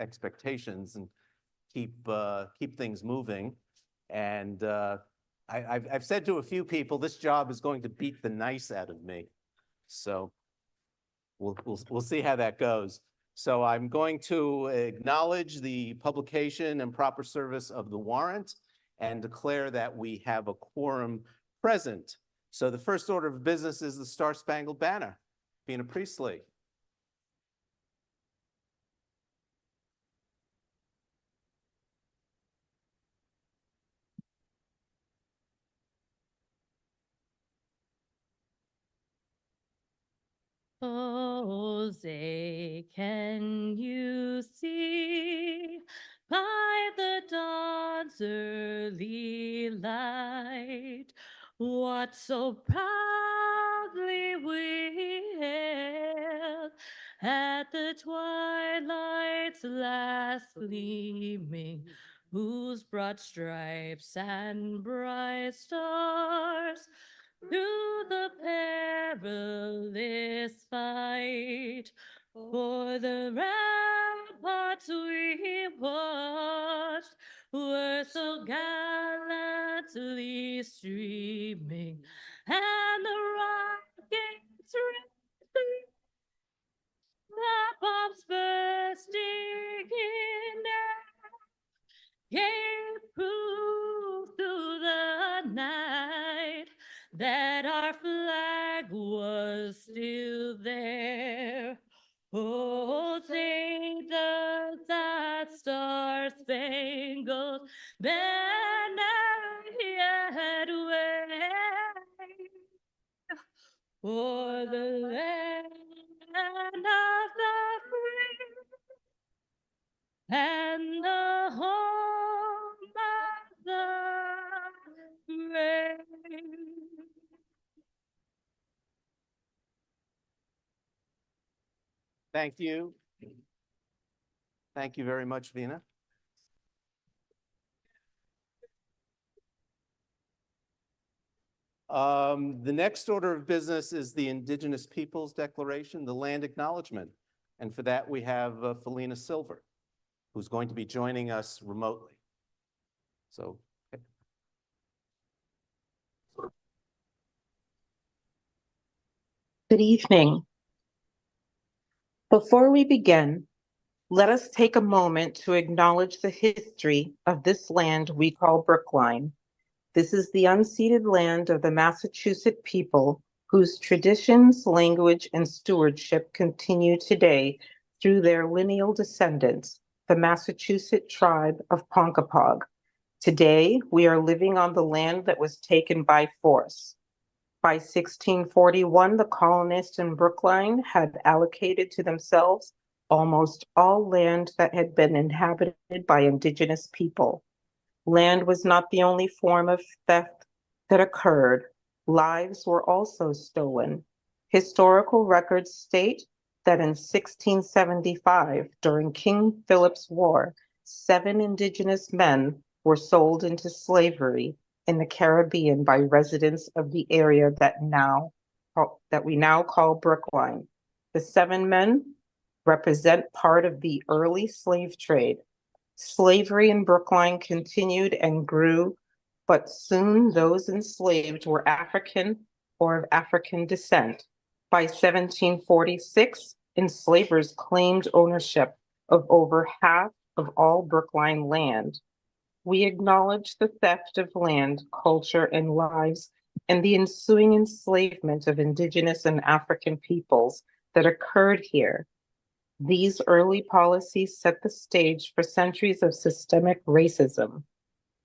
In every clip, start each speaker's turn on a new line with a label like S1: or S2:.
S1: expectations and keep things moving. And I've said to a few people, this job is going to beat the nice out of me. So we'll see how that goes. So I'm going to acknowledge the publication and proper service of the warrant and declare that we have a quorum present. So the first order of business is the Star-Spangled Banner. Vina Priestley.
S2: Jose, can you see by the dawn's early light what so proudly we hailed at the twilight's last gleaming, whose broad stripes and bright stars through the perilous fight for the ramparts we watched were so gallantly streaming, and the rockets the bombs bursting in air gave proof through the night that our flag was still there. Oh, think does that star-spangled banner yet wave for the land of the free and the home of the brave.
S1: Thank you. Thank you very much, Vina. The next order of business is the Indigenous Peoples Declaration, the land acknowledgement. And for that, we have Felina Silver, who's going to be joining us remotely. So. Okay.
S3: Good evening. Before we begin, let us take a moment to acknowledge the history of this land we call Brookline. This is the unceded land of the Massachusetts people whose traditions, language, and stewardship continue today through their lineal descendants, the Massachusetts tribe of Ponkapog. Today, we are living on the land that was taken by force. By 1641, the colonists in Brookline had allocated to themselves almost all land that had been inhabited by Indigenous people. Land was not the only form of theft that occurred. Lives were also stolen. Historical records state that in 1675, during King Philip's War, 7 Indigenous men were sold into slavery in the Caribbean by residents of the area that we now call Brookline. The 7 men represent part of the early slave trade. Slavery in Brookline continued and grew, but soon those enslaved were African or of African descent. By 1746, enslavers claimed ownership of over half of all Brookline land. We acknowledge the theft of land, culture, and lives, and the ensuing enslavement of Indigenous and African peoples that occurred here. These early policies set the stage for centuries of systemic racism.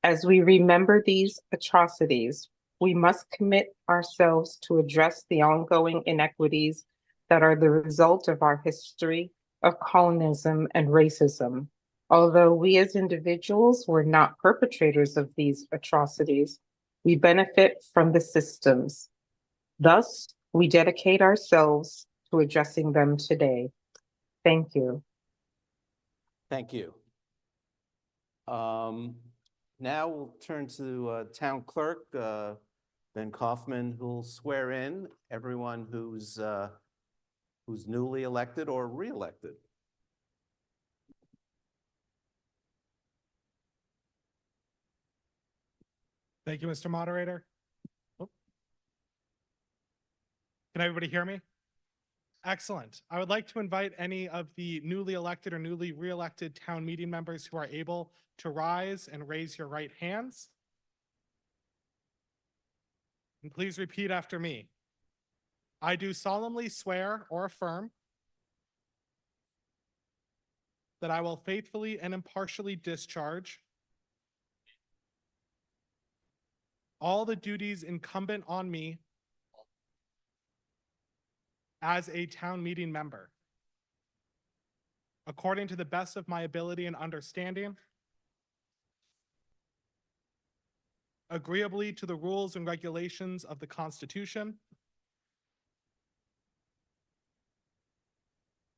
S3: As we remember these atrocities, we must commit ourselves to address the ongoing inequities that are the result of our history of colonism and racism. Although we as individuals were not perpetrators of these atrocities, we benefit from the systems. Thus, we dedicate ourselves to addressing them today. Thank you.
S1: Thank you. Now we'll turn to Town Clerk Ben Kaufman, who'll swear in everyone who's newly elected or re-elected.
S4: Thank you, Mr. Moderator. Oh. Can everybody hear me? Excellent. I would like to invite any of the newly elected or newly re-elected town meeting members who are able to rise and raise your right hands. And please repeat after me. I do solemnly swear or affirm that I will faithfully and impartially discharge all the duties incumbent on me as a town meeting member, according to the best of my ability and understanding, agreeably to the rules and regulations of the Constitution,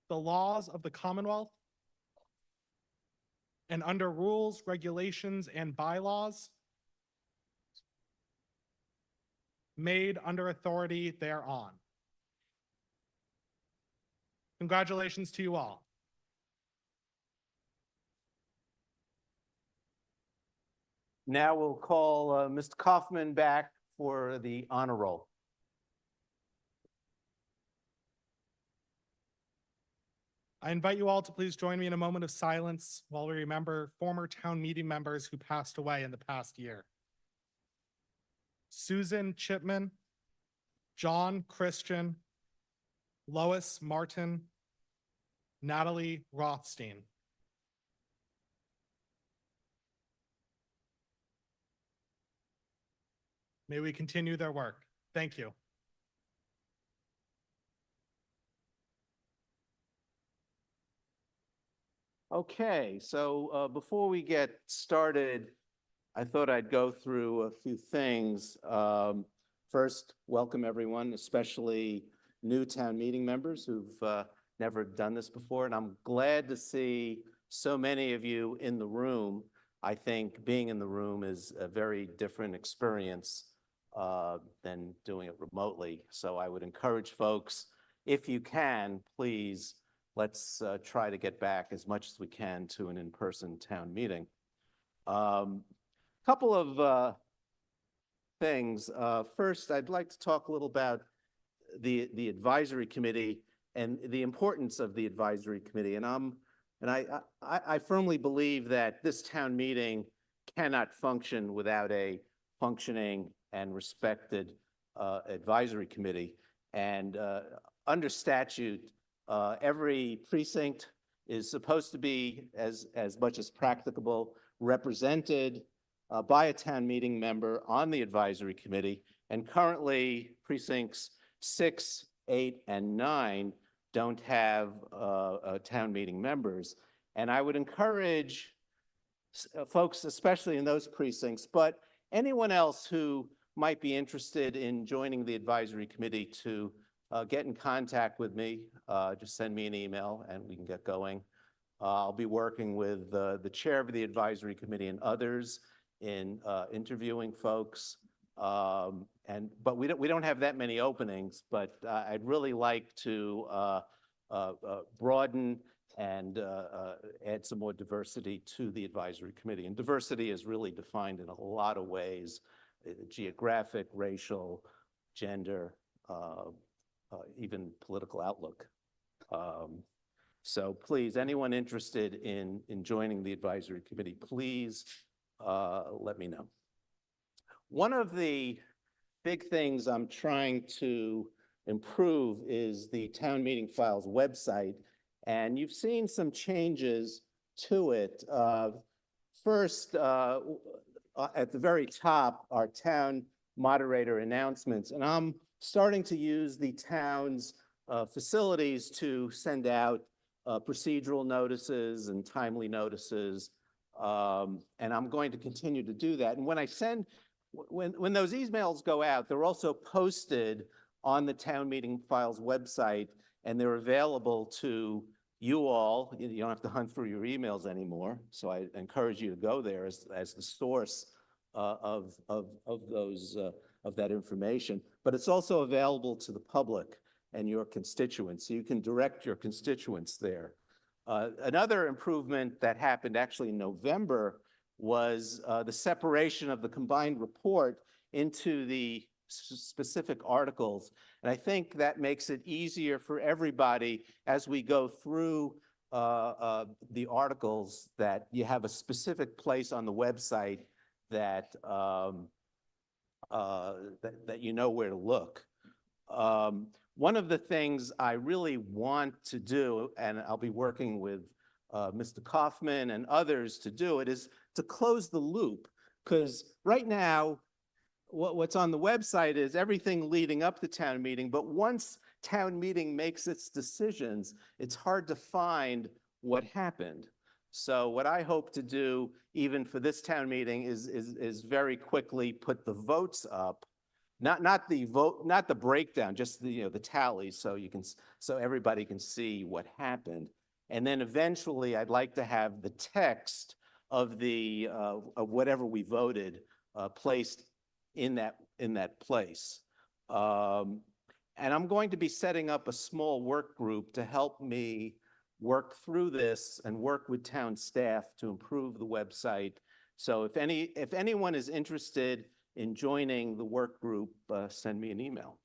S4: the laws of the Commonwealth, and under rules, regulations, and bylaws made under authority thereon. Congratulations to you all.
S1: Now we'll call Mr. Kaufman back for the honor roll.
S4: I invite you all to please join me in a moment of silence while we remember former town meeting members who passed away in the past year. Susan Chipman, John Christian, Lois Martin, Natalie Rothstein. May we continue their work. Thank you.
S1: Okay, so before we get started, I thought I'd go through a few things. First, welcome everyone, especially new town meeting members who've never done this before. And I'm glad to see so many of you in the room. I think being in the room is a very different experience than doing it remotely. So I would encourage folks, if you can, please, let's try to get back as much as we can to an in-person town meeting. Couple of things. First, I'd like to talk a little about the advisory committee and the importance of the advisory committee. And I firmly believe that this town meeting cannot function without a functioning and respected advisory committee. And under statute, every precinct is supposed to be, as much as practicable, represented by a town meeting member on the advisory committee. And currently, precincts 6, 8, and 9 don't have town meeting members. And I would encourage folks, especially in those precincts, but anyone else who might be interested in joining the advisory committee to get in contact with me. Just send me an email and we can get going. I'll be working with the chair of the advisory committee and others in interviewing folks. But we don't have that many openings, but I'd really like to broaden and add some more diversity to the advisory committee. And diversity is really defined in a lot of ways: geographic, racial, gender, even political outlook. So please, anyone interested in joining the advisory committee, please let me know. One of the big things I'm trying to improve is the Town Meeting Files website, and you've seen some changes to it. First, at the very top, our Town Moderator announcements, and I'm starting to use the town's facilities to send out procedural notices and timely notices, and I'm going to continue to do that. And when those emails go out, they're also posted on the Town Meeting Files website, and they're available to you all. You don't have to hunt through your emails anymore, so I encourage you to go there as the source of that information. But it's also available to the public and your constituents, so you can direct your constituents there. Another improvement that happened actually in November was the separation of the combined report into the specific articles. And I think that makes it easier for everybody as we go through the articles, that you have a specific place on the website that that you know where to look. One of the things I really want to do, and I'll be working with Mr. Kaufman and others to do it, is to close the loop. Because right now, what's on the website is everything leading up to town meeting, but once town meeting makes its decisions, it's hard to find what happened. So what I hope to do, even for this town meeting, is very quickly put the votes up. Not the vote, not the breakdown, just the, the tally, so you can, so everybody can see what happened. And then eventually I'd like to have the text of the of whatever we voted placed in that place. And I'm going to be setting up a small work group to help me work through this and work with town staff to improve the website. So if anyone is interested in joining the work group, send me an email.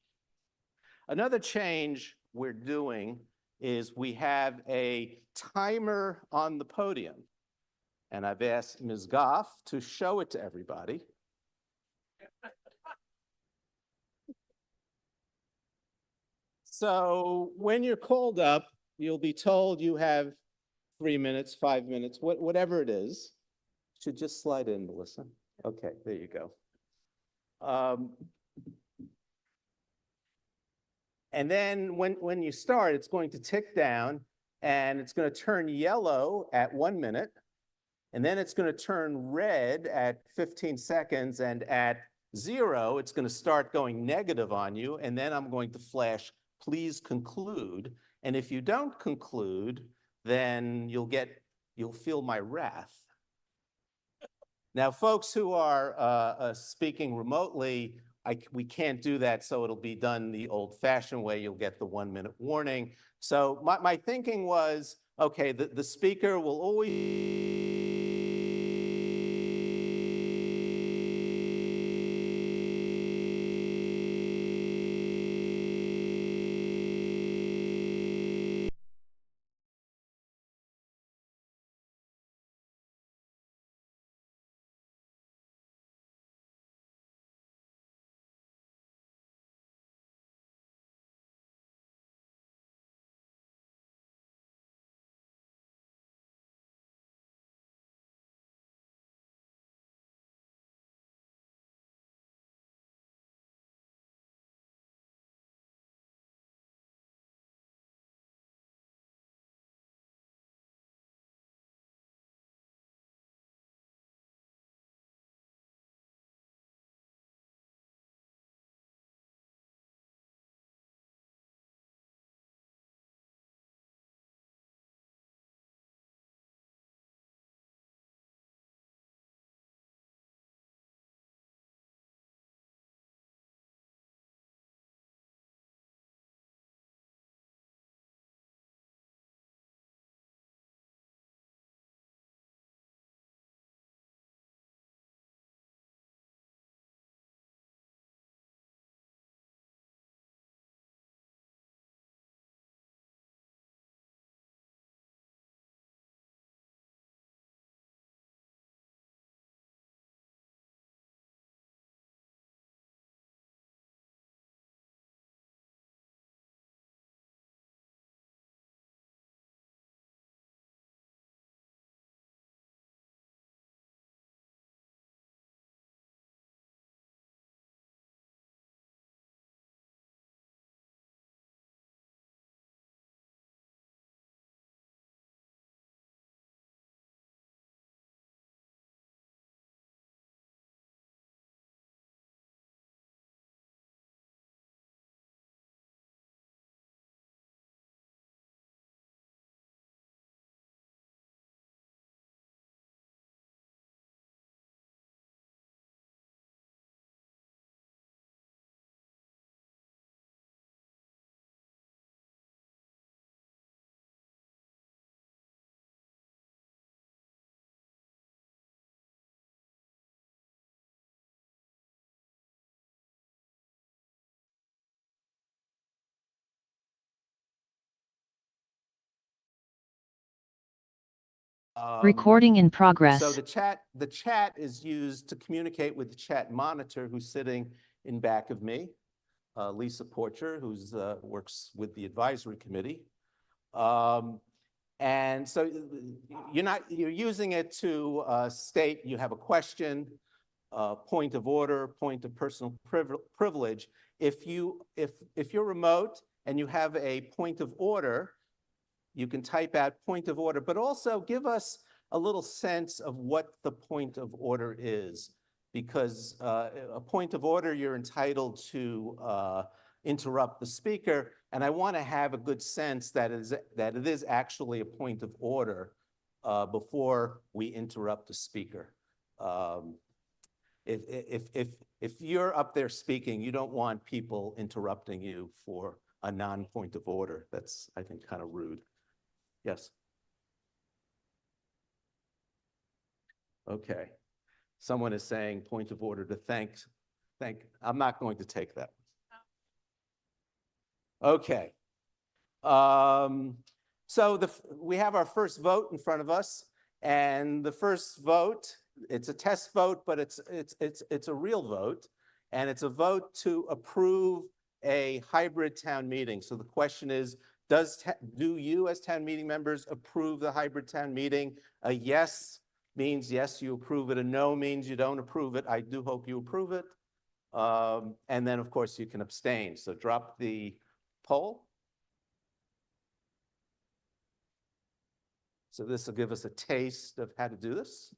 S1: Another change we're doing is we have a timer on the podium. And I've asked Ms. Goff to show it to everybody. So when you're called up, you'll be told you have 3 minutes, 5 minutes, whatever it is. Should just slide in, Melissa. Okay, there you go. And then when you start, it's going to tick down and it's going to turn yellow at 1 minute. And then it's going to turn red at 15 seconds. And at 0, it's going to start going negative on you. And then I'm going to flash, please conclude. And if you don't conclude, then you'll feel my wrath. Now, folks who are speaking remotely, we can't do that, so it'll be done the old-fashioned way. You'll get the 1-minute warning. So my thinking was, okay, the speaker will always
S5: Recording in
S1: So
S5: progress.
S1: the chat is used to communicate with the chat monitor who's sitting in back of me, Lisa Porcher, who's works with the advisory committee. And so you're using it to state you have a question, point of order, point of personal privilege. If you're remote and you have a point of order, you can type out point of order, but also give us a little sense of what the point of order is. Because a point of order, you're entitled to interrupt the speaker, and I want to have a good sense that it is actually a point of order before we interrupt the speaker. If you're up there speaking, you don't want people interrupting you for a non-point of order. That's, I think, kind of rude. Yes. Okay. Someone is saying point of order to thank. I'm not going to take that. Okay. So we have our first vote in front of us, and the first vote, it's a test vote, but it's a real vote, and it's a vote to approve a hybrid town meeting. So the question is, do you as town meeting members approve the hybrid town meeting? A yes means yes, you approve it. A no means you don't approve it. I do hope you approve it. And then, of course, you can abstain. So drop the poll. So this will give us a taste of how to do this.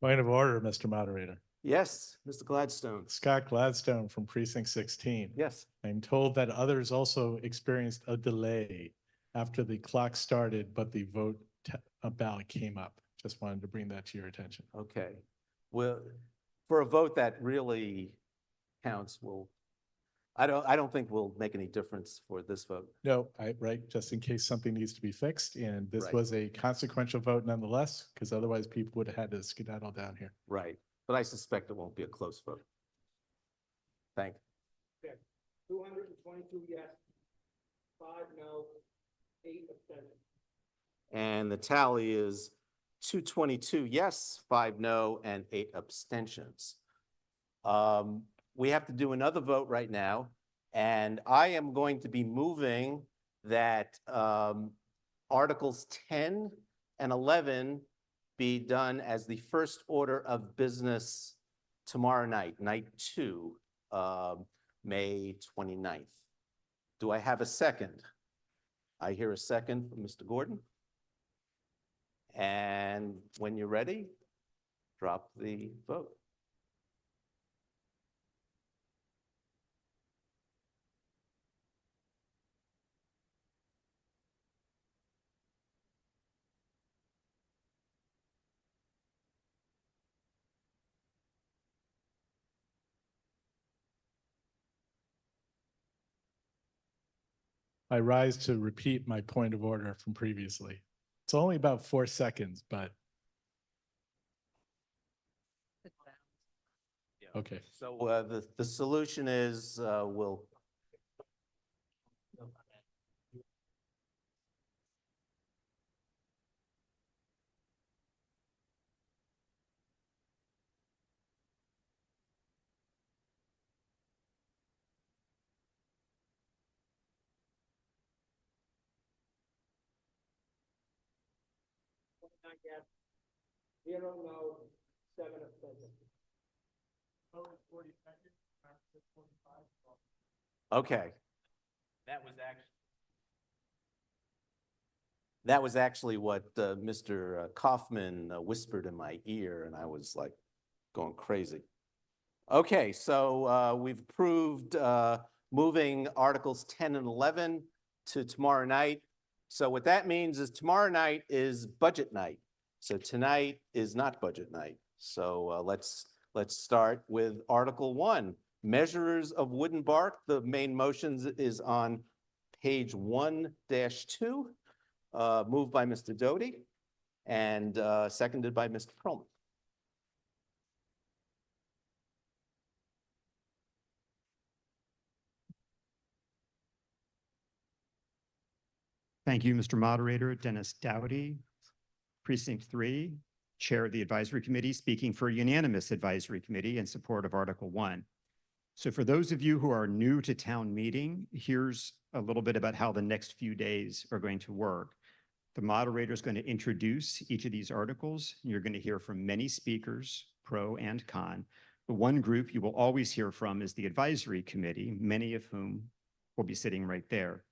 S6: Point of order, Mr. Moderator.
S1: Yes, Mr. Gladstone.
S6: Scott Gladstone from Precinct 16.
S1: Yes.
S6: I'm told that others also experienced a delay after the clock started, but the vote ballot came up. Just wanted to bring that to your attention.
S1: Okay. Well, for a vote that really counts, I don't think will make any difference for this vote.
S6: No, right, just in case something needs to be fixed. And this
S1: Right.
S6: was a consequential vote nonetheless, because otherwise people would have had to skedaddle down here.
S1: Right. But I suspect it won't be a close vote. Thank you.
S7: Okay, 222 yes, 5 no, 8 abstentions.
S1: And the tally is 222 yes, 5 no, and 8 abstentions. We have to do another vote right now, and I am going to be moving that Articles 10 and 11 be done as the first order of business tomorrow night, night 2, May 29th. Do I have a second? I hear a second from Mr. Gordon. And when you're ready, drop the vote.
S6: I rise to repeat my point of order from previously. It's only about 4 seconds, but okay.
S1: So the solution is we'll.
S7: Yes, 0 no, 7 abstentions.
S1: Okay. That was actually what Mr. Kaufman whispered in my ear, and I was like going crazy. Okay, so we've approved moving Articles 10 and 11 to tomorrow night. So what that means is tomorrow night is budget night. So tonight is not budget night. So let's start with Article 1, measures of wood and bark. The main motions is on page 1-2, moved by Mr. Doty and seconded by Mr. Perlman.
S5: Thank you, Mr. Moderator. Dennis Doughty, Precinct 3, Chair of the Advisory Committee, speaking for a unanimous advisory committee in support of Article 1. So for those of you who are new to town meeting, here's a little bit about how the next few days are going to work. The moderator is going to introduce each of these articles. You're going to hear from many speakers, pro and con. The one group you will always hear from is the advisory committee, many of whom will be sitting right there.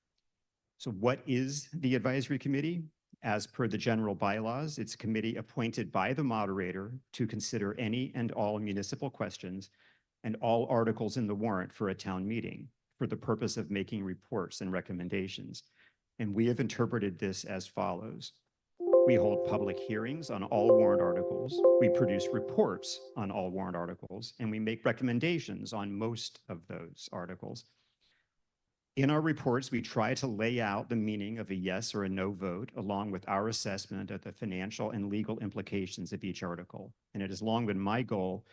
S5: So what is the advisory committee? As per the general bylaws, it's a committee appointed by the moderator to consider any and all municipal questions and all articles in the warrant for a town meeting for the purpose of making reports and recommendations. And we have interpreted this as follows. We hold public hearings on all warrant articles. We produce reports on all warrant articles, and we make recommendations on most of those articles. In our reports, we try to lay out the meaning of a yes or a no vote, along with our assessment of the financial and legal implications of each article. And it has long been my goal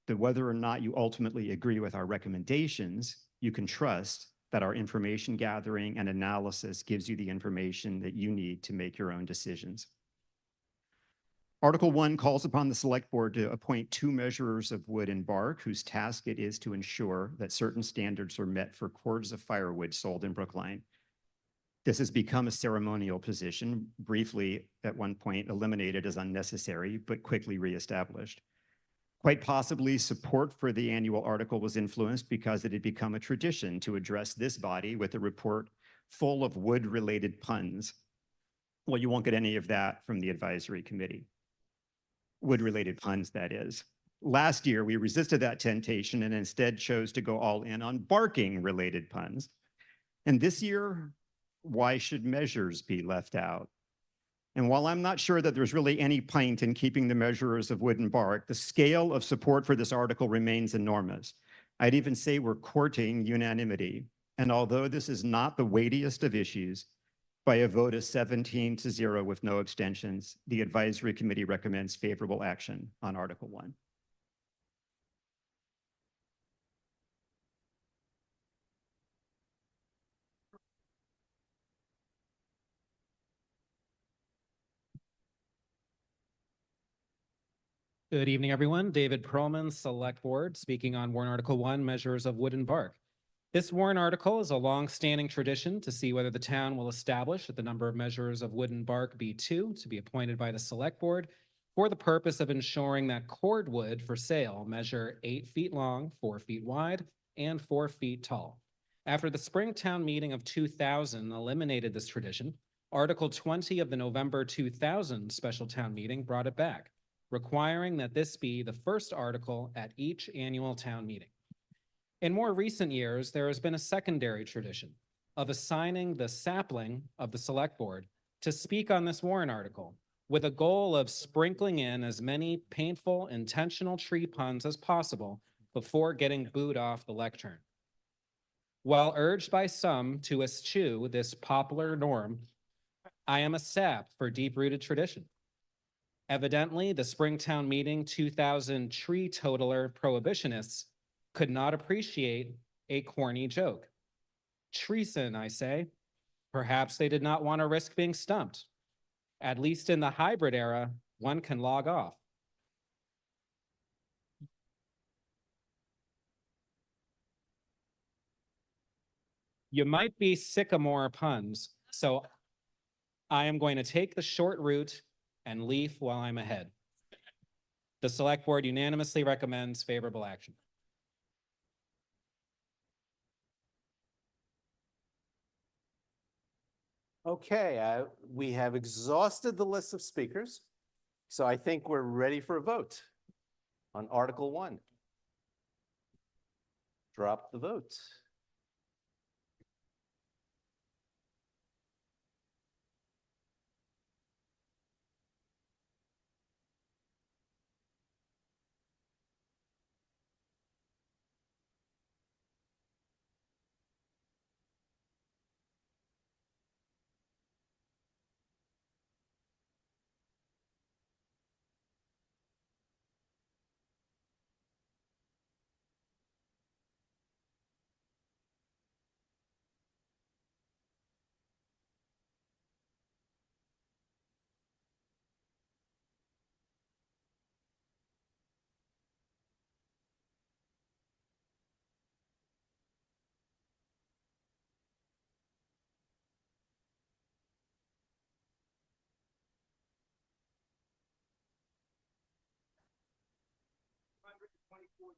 S5: that whether or not you ultimately agree with our recommendations, you can trust that our information gathering and analysis gives you the information that you need to make your own decisions. Article 1 calls upon the Select Board to appoint 2 measurers of wood and bark, whose task it is to ensure that certain standards are met for cords of firewood sold in Brookline. This has become a ceremonial position, briefly at one point eliminated as unnecessary, but quickly reestablished. Quite possibly, support for the annual article was influenced because it had become a tradition to address this body with a report full of wood-related puns. Well, you won't get any of that from the advisory committee. Wood-related puns, that is. Last year, we resisted that temptation and instead chose to go all in on barking-related puns. And this year, why should measures be left out? And while I'm not sure that there's really any point in keeping the measurers of wood and bark, the scale of support for this article remains enormous. I'd even say we're courting unanimity. And although this is not the weightiest of issues, by a vote of 17-0 with no abstentions, the advisory committee recommends favorable action on Article 1.
S8: Good evening, everyone. David Perlman, Select Board, speaking on Warrant Article 1, Measures of Wood and Bark. This warrant article is a long-standing tradition to see whether the town will establish that the number of measures of wood and bark be 2 to be appointed by the Select Board for the purpose of ensuring that cordwood for sale measure 8 feet long, 4 feet wide, and 4 feet tall. After the spring town meeting of 2000 eliminated this tradition, Article 20 of the November 2000 special town meeting brought it back, requiring that this be the first article at each annual town meeting. In more recent years, there has been a secondary tradition of assigning the sapling of the Select Board to speak on this warrant article, with a goal of sprinkling in as many painful, intentional tree puns as possible before getting booed off the lectern. While urged by some to eschew this popular norm, I am a sap for deep-rooted tradition. Evidently, the Springtown Meeting 2000 tree totaler prohibitionists could not appreciate a corny joke. Treason, I say. Perhaps they did not want to risk being stumped. At least in the hybrid era, one can log off. You might be sycamore puns, so I am going to take the short route and leaf while I'm ahead. The Select Board unanimously recommends favorable action.
S1: Okay, we have exhausted the list of speakers, so I think we're ready for a vote on Article 1. drop the vote.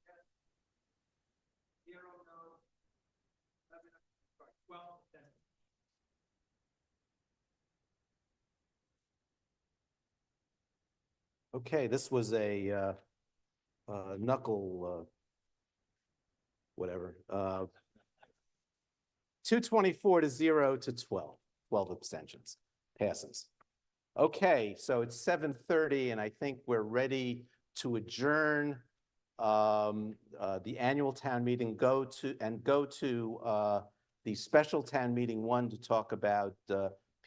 S7: Yes. 0, no. 12 abstentions.
S1: Okay, this was a knuckle, whatever, 224 to 0 to 12, 12 abstentions, passes. Okay, so it's 7:30 and I think we're ready to adjourn the annual town meeting, go to the special town meeting 1 to talk about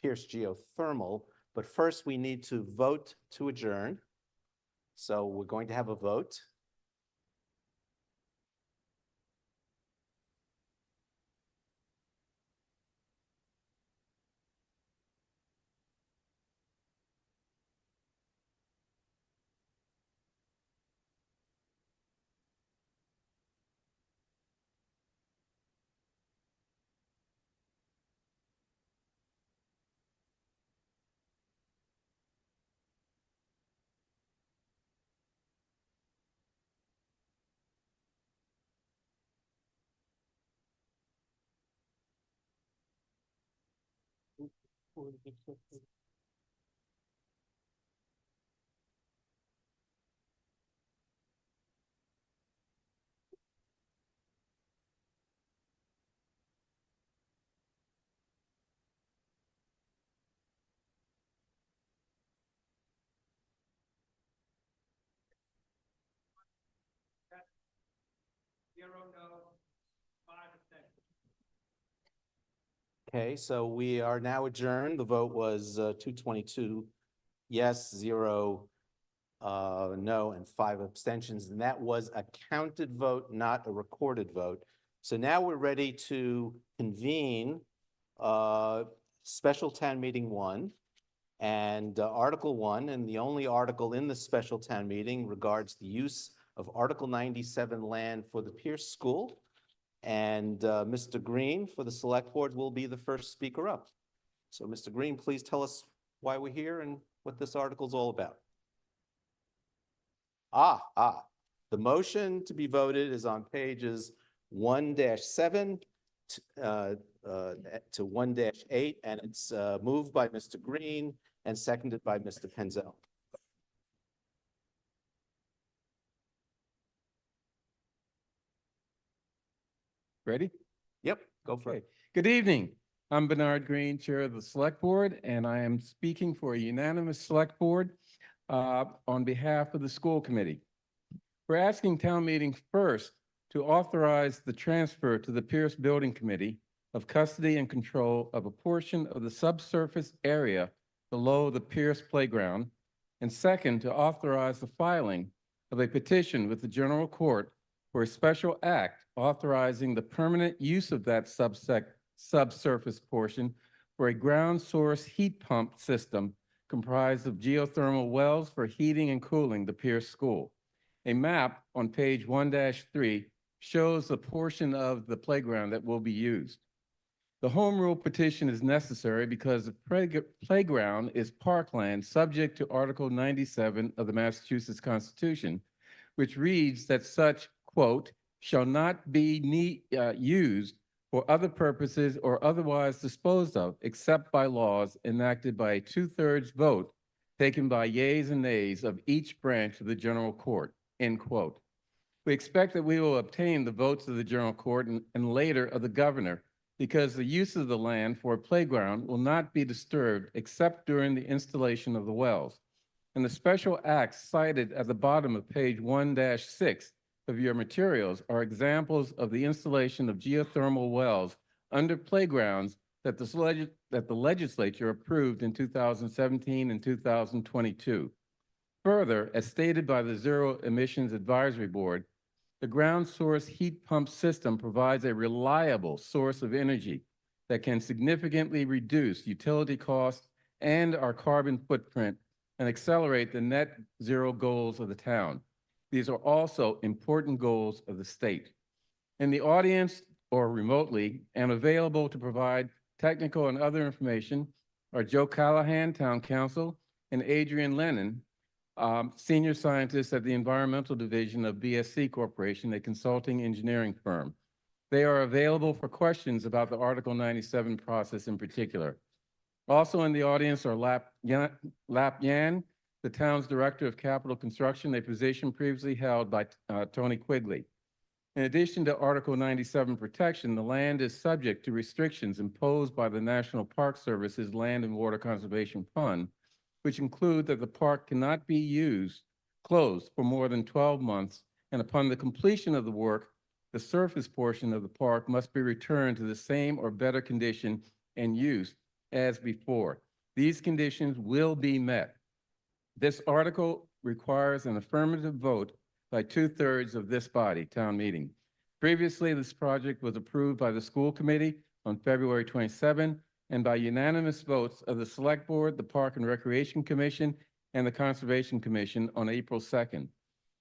S1: Pierce geothermal. But first we need to vote to adjourn. So we're going to have a vote.
S7: Zero, no. 5 abstentions.
S1: Okay, so we are now adjourned. The vote was 222 yes, 0 no, and 5 abstentions. And that was a counted vote, not a recorded vote. So now we're ready to convene special town meeting 1 and Article 1. And the only article in the special town meeting regards the use of Article 97 land for the Pierce School. And Mr. Green for the Select Board will be the first speaker up. So Mr. Green, please tell us why we're here and what this article is all about. The motion to be voted is on pages 1-7 to 1-8, and it's moved by Mr. Green and seconded by Mr. Penzel.
S9: Ready?
S1: Yep, go for
S9: Okay.
S1: it.
S9: Good evening. I'm Bernard Green, Chair of the Select Board, and I am speaking for a unanimous Select Board on behalf of the School Committee. We're asking town meeting first to authorize the transfer to the Pierce Building Committee of custody and control of a portion of the subsurface area below the Pierce Playground, and second, to authorize the filing of a petition with the General Court for a special act authorizing the permanent use of that subsurface portion for a ground source heat pump system comprised of geothermal wells for heating and cooling the Pierce School. A map on page 1-3 shows the portion of the playground that will be used. The home rule petition is necessary because the playground is parkland subject to Article 97 of the Massachusetts Constitution, which reads that such, quote, shall not be used for other purposes or otherwise disposed of except by laws enacted by a 2/3 vote taken by yeas and nays of each branch of the General Court, end quote. We expect that we will obtain the votes of the General Court and later of the governor, because the use of the land for a playground will not be disturbed except during the installation of the wells. And the special acts cited at the bottom of page 1-6 of your materials are examples of the installation of geothermal wells under playgrounds that the legislature approved in 2017 and 2022. Further, as stated by the Zero Emissions Advisory Board, the ground source heat pump system provides a reliable source of energy that can significantly reduce utility costs and our carbon footprint and accelerate the net zero goals of the town. These are also important goals of the state. In the audience or remotely and available to provide technical and other information are Joe Callahan, Town Council, and Adrian Lennon, Senior Scientist at the Environmental Division of BSC Corporation, a consulting engineering firm. They are available for questions about the Article 97 process in particular. Also in the audience are Lap Yan, the town's Director of Capital Construction, a position previously held by Tony Quigley. In addition to Article 97 protection, the land is subject to restrictions imposed by the National Park Service's Land and Water Conservation Fund, which include that the park cannot be closed for more than 12 months, and upon the completion of the work, the surface portion of the park must be returned to the same or better condition and use as before. These conditions will be met. This article requires an affirmative vote by 2/3 of this body, town meeting. Previously, this project was approved by the school committee on February 27 and by unanimous votes of the Select Board, the Park and Recreation Commission, and the Conservation Commission on April 2nd.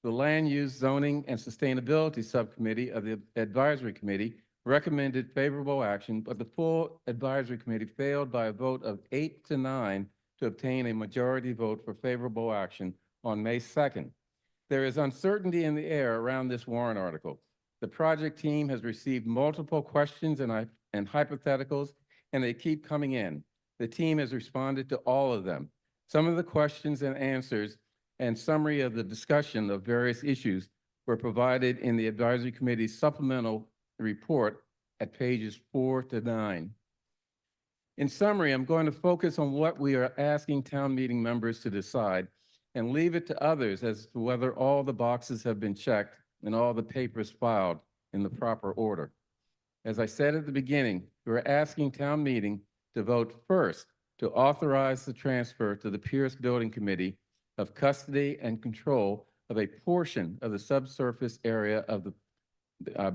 S9: The Land Use, Zoning, and Sustainability Subcommittee of the Advisory Committee recommended favorable action, but the full Advisory Committee failed by a vote of 8 to 9 to obtain a majority vote for favorable action on May 2nd. There is uncertainty in the air around this warrant article. The project team has received multiple questions and hypotheticals, and they keep coming in. The team has responded to all of them. Some of the questions and answers and summary of the discussion of various issues were provided in the Advisory Committee's supplemental report at pages 4 to 9. In summary, I'm going to focus on what we are asking town meeting members to decide and leave it to others as to whether all the boxes have been checked and all the papers filed in the proper order. As I said at the beginning, we're asking town meeting to vote first to authorize the transfer to the Pierce Building Committee of custody and control of a portion of the subsurface area of the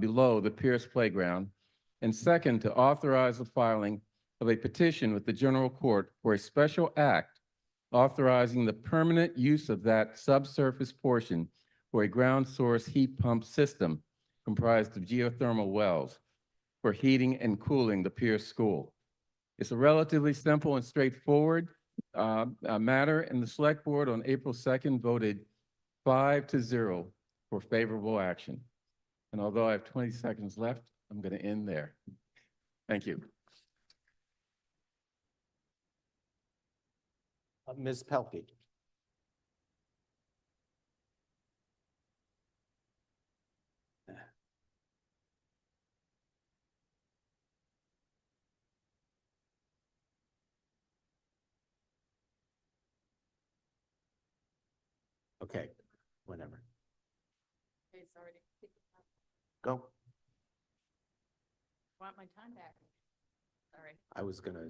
S9: below the Pierce Playground, and second, to authorize the filing of a petition with the General Court for a special act authorizing the permanent use of that subsurface portion for a ground source heat pump system comprised of geothermal wells for heating and cooling the Pierce School. It's a relatively simple and straightforward matter, and the Select Board on April 2nd voted 5-0 for favorable action. And although I have 20 seconds left, I'm going to end there. Thank you.
S1: Ms. Pelkey. Okay, whenever.
S2: Okay, sorry.
S1: Go.
S2: Want my time back? Sorry.
S1: I was gonna.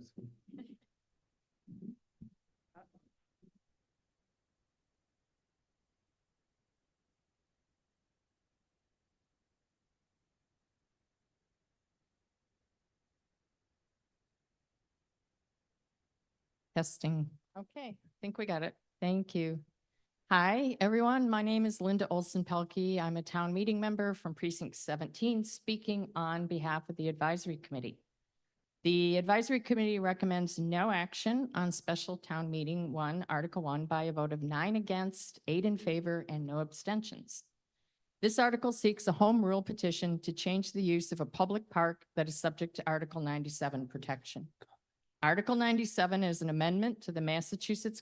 S2: Testing. Okay, I think we got it. Thank you. Hi, everyone. My name is Linda Olson-Pelkey. I'm a town meeting member from Precinct 17, speaking on behalf of the Advisory Committee. The Advisory Committee recommends no action on Special Town Meeting 1, Article 1, by a vote of 9 against, 8 in favor, and no abstentions. This article seeks a home rule petition to change the use of a public park that is subject to Article 97 protection. Article 97 is an amendment to the Massachusetts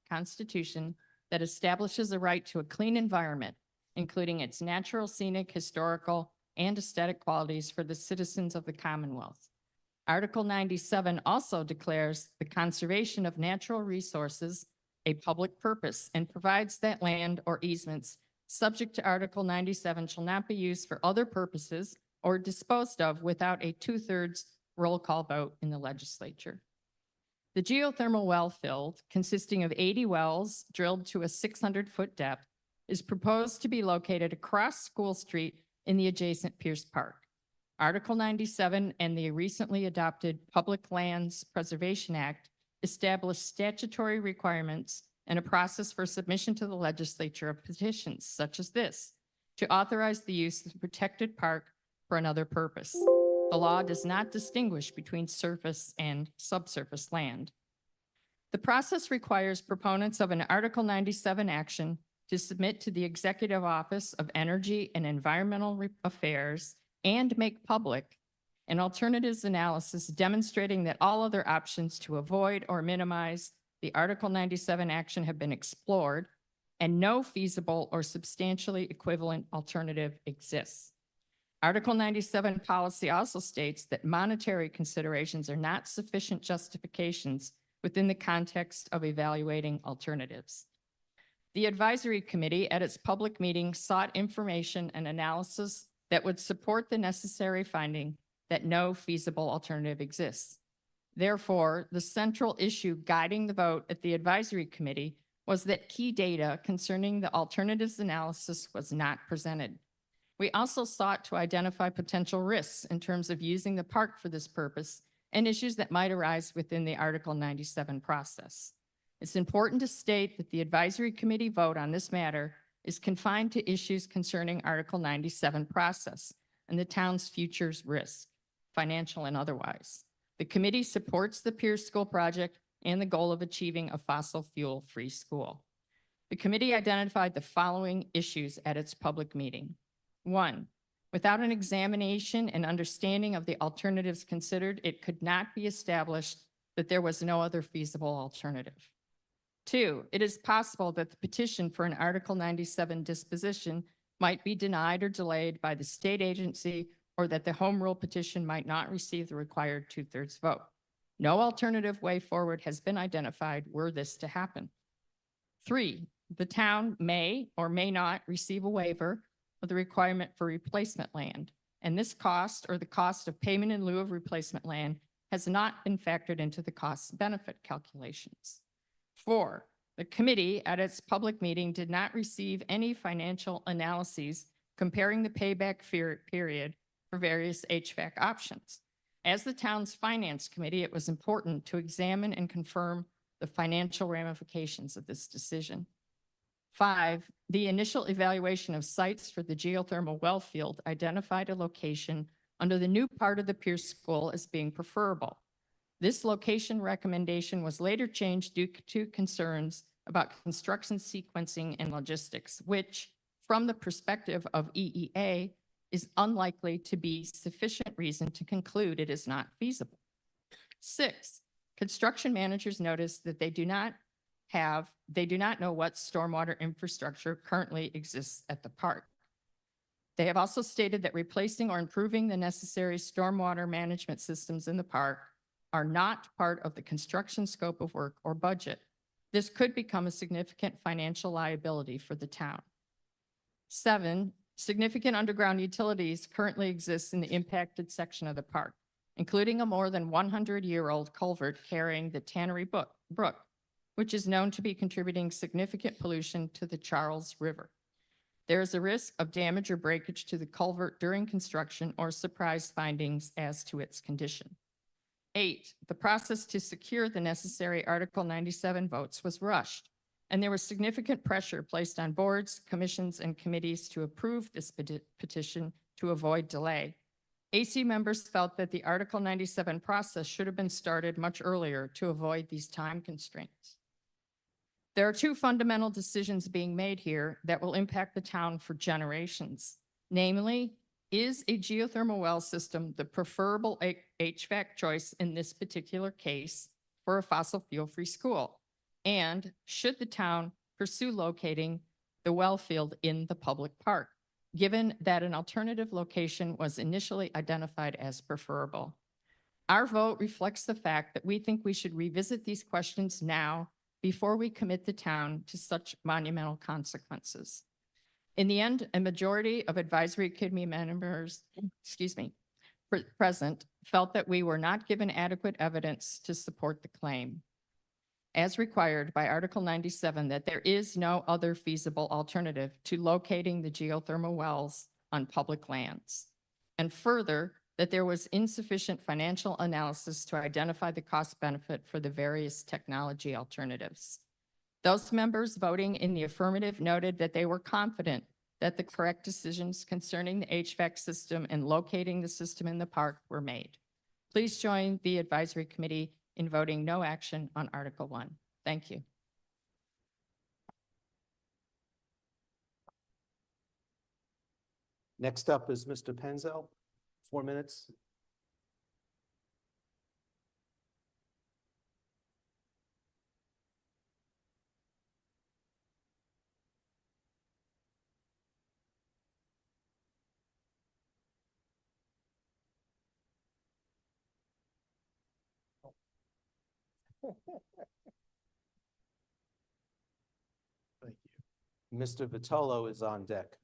S2: Constitution that establishes a right to a clean environment including its natural, scenic, historical, and aesthetic qualities for the citizens of the Commonwealth. Article 97 also declares the conservation of natural resources a public purpose and provides that land or easements subject to Article 97 shall not be used for other purposes or disposed of without a 2/3 roll call vote in the legislature. The geothermal well field, consisting of 80 wells drilled to a 600-foot depth, is proposed to be located across School Street in the adjacent Pierce Park. Article 97 and the recently adopted Public Lands Preservation Act establish statutory requirements and a process for submission to the legislature of petitions such as this to authorize the use of the protected park for another purpose. The law does not distinguish between surface and subsurface land. The process requires proponents of an Article 97 action to submit to the Executive Office of Energy and Environmental Affairs and make public an alternatives analysis demonstrating that all other options to avoid or minimize the Article 97 action have been explored and no feasible or substantially equivalent alternative exists. Article 97 policy also states that monetary considerations are not sufficient justifications within the context of evaluating alternatives. The advisory committee at its public meeting sought information and analysis that would support the necessary finding that no feasible alternative exists. Therefore, the central issue guiding the vote at the advisory committee was that key data concerning the alternatives analysis was not presented. We also sought to identify potential risks in terms of using the park for this purpose and issues that might arise within the Article 97 process. It's important to state that the advisory committee vote on this matter is confined to issues concerning Article 97 process and the town's future's risk, financial and otherwise. The committee supports the Pierce School project and the goal of achieving a fossil fuel-free school. The committee identified the following issues at its public meeting. 1, without an examination and understanding of the alternatives considered, it could not be established that there was no other feasible alternative. 2, it is possible that the petition for an Article 97 disposition might be denied or delayed by the state agency, or that the home rule petition might not receive the required 2/3 vote. No alternative way forward has been identified were this to happen. 3, the town may or may not receive a waiver of the requirement for replacement land, and this cost or the cost of payment in lieu of replacement land has not been factored into the cost benefit calculations. 4, the committee at its public meeting did not receive any financial analyses comparing the payback period for various HVAC options. As the town's finance committee, it was important to examine and confirm the financial ramifications of this decision. 5, the initial evaluation of sites for the geothermal well field identified a location under the new part of the Pierce School as being preferable. This location recommendation was later changed due to concerns about construction sequencing and logistics, which, from the perspective of EEA, is unlikely to be sufficient reason to conclude it is not feasible. 6, construction managers noticed that they do not know what stormwater infrastructure currently exists at the park. They have also stated that replacing or improving the necessary stormwater management systems in the park are not part of the construction scope of work or budget. This could become a significant financial liability for the town. 7, significant underground utilities currently exist in the impacted section of the park, including a more than 100-year-old culvert carrying the Tannery Brook, which is known to be contributing significant pollution to the Charles River. There is a risk of damage or breakage to the culvert during construction or surprise findings as to its condition. 8, the process to secure the necessary Article 97 votes was rushed, and there was significant pressure placed on boards, commissions, and committees to approve this petition to avoid delay. AC members felt that the Article 97 process should have been started much earlier to avoid these time constraints. There are 2 fundamental decisions being made here that will impact the town for generations. Namely, is a geothermal well system the preferable HVAC choice in this particular case for a fossil fuel-free school? And should the town pursue locating the well field in the public park, given that an alternative location was initially identified as preferable. Our vote reflects the fact that we think we should revisit these questions now before we commit the town to such monumental consequences. In the end, a majority of advisory committee members, present felt that we were not given adequate evidence to support the claim, as required by Article 97, that there is no other feasible alternative to locating the geothermal wells on public lands. And further, that there was insufficient financial analysis to identify the cost benefit for the various technology alternatives. Those members voting in the affirmative noted that they were confident that the correct decisions concerning the HVAC system and locating the system in the park were made. Please join the advisory committee in voting no action on Article 1. Thank you.
S1: Next up is Mr. Penzel, 4 minutes.
S6: Thank
S1: Mr. Vitolo is on deck.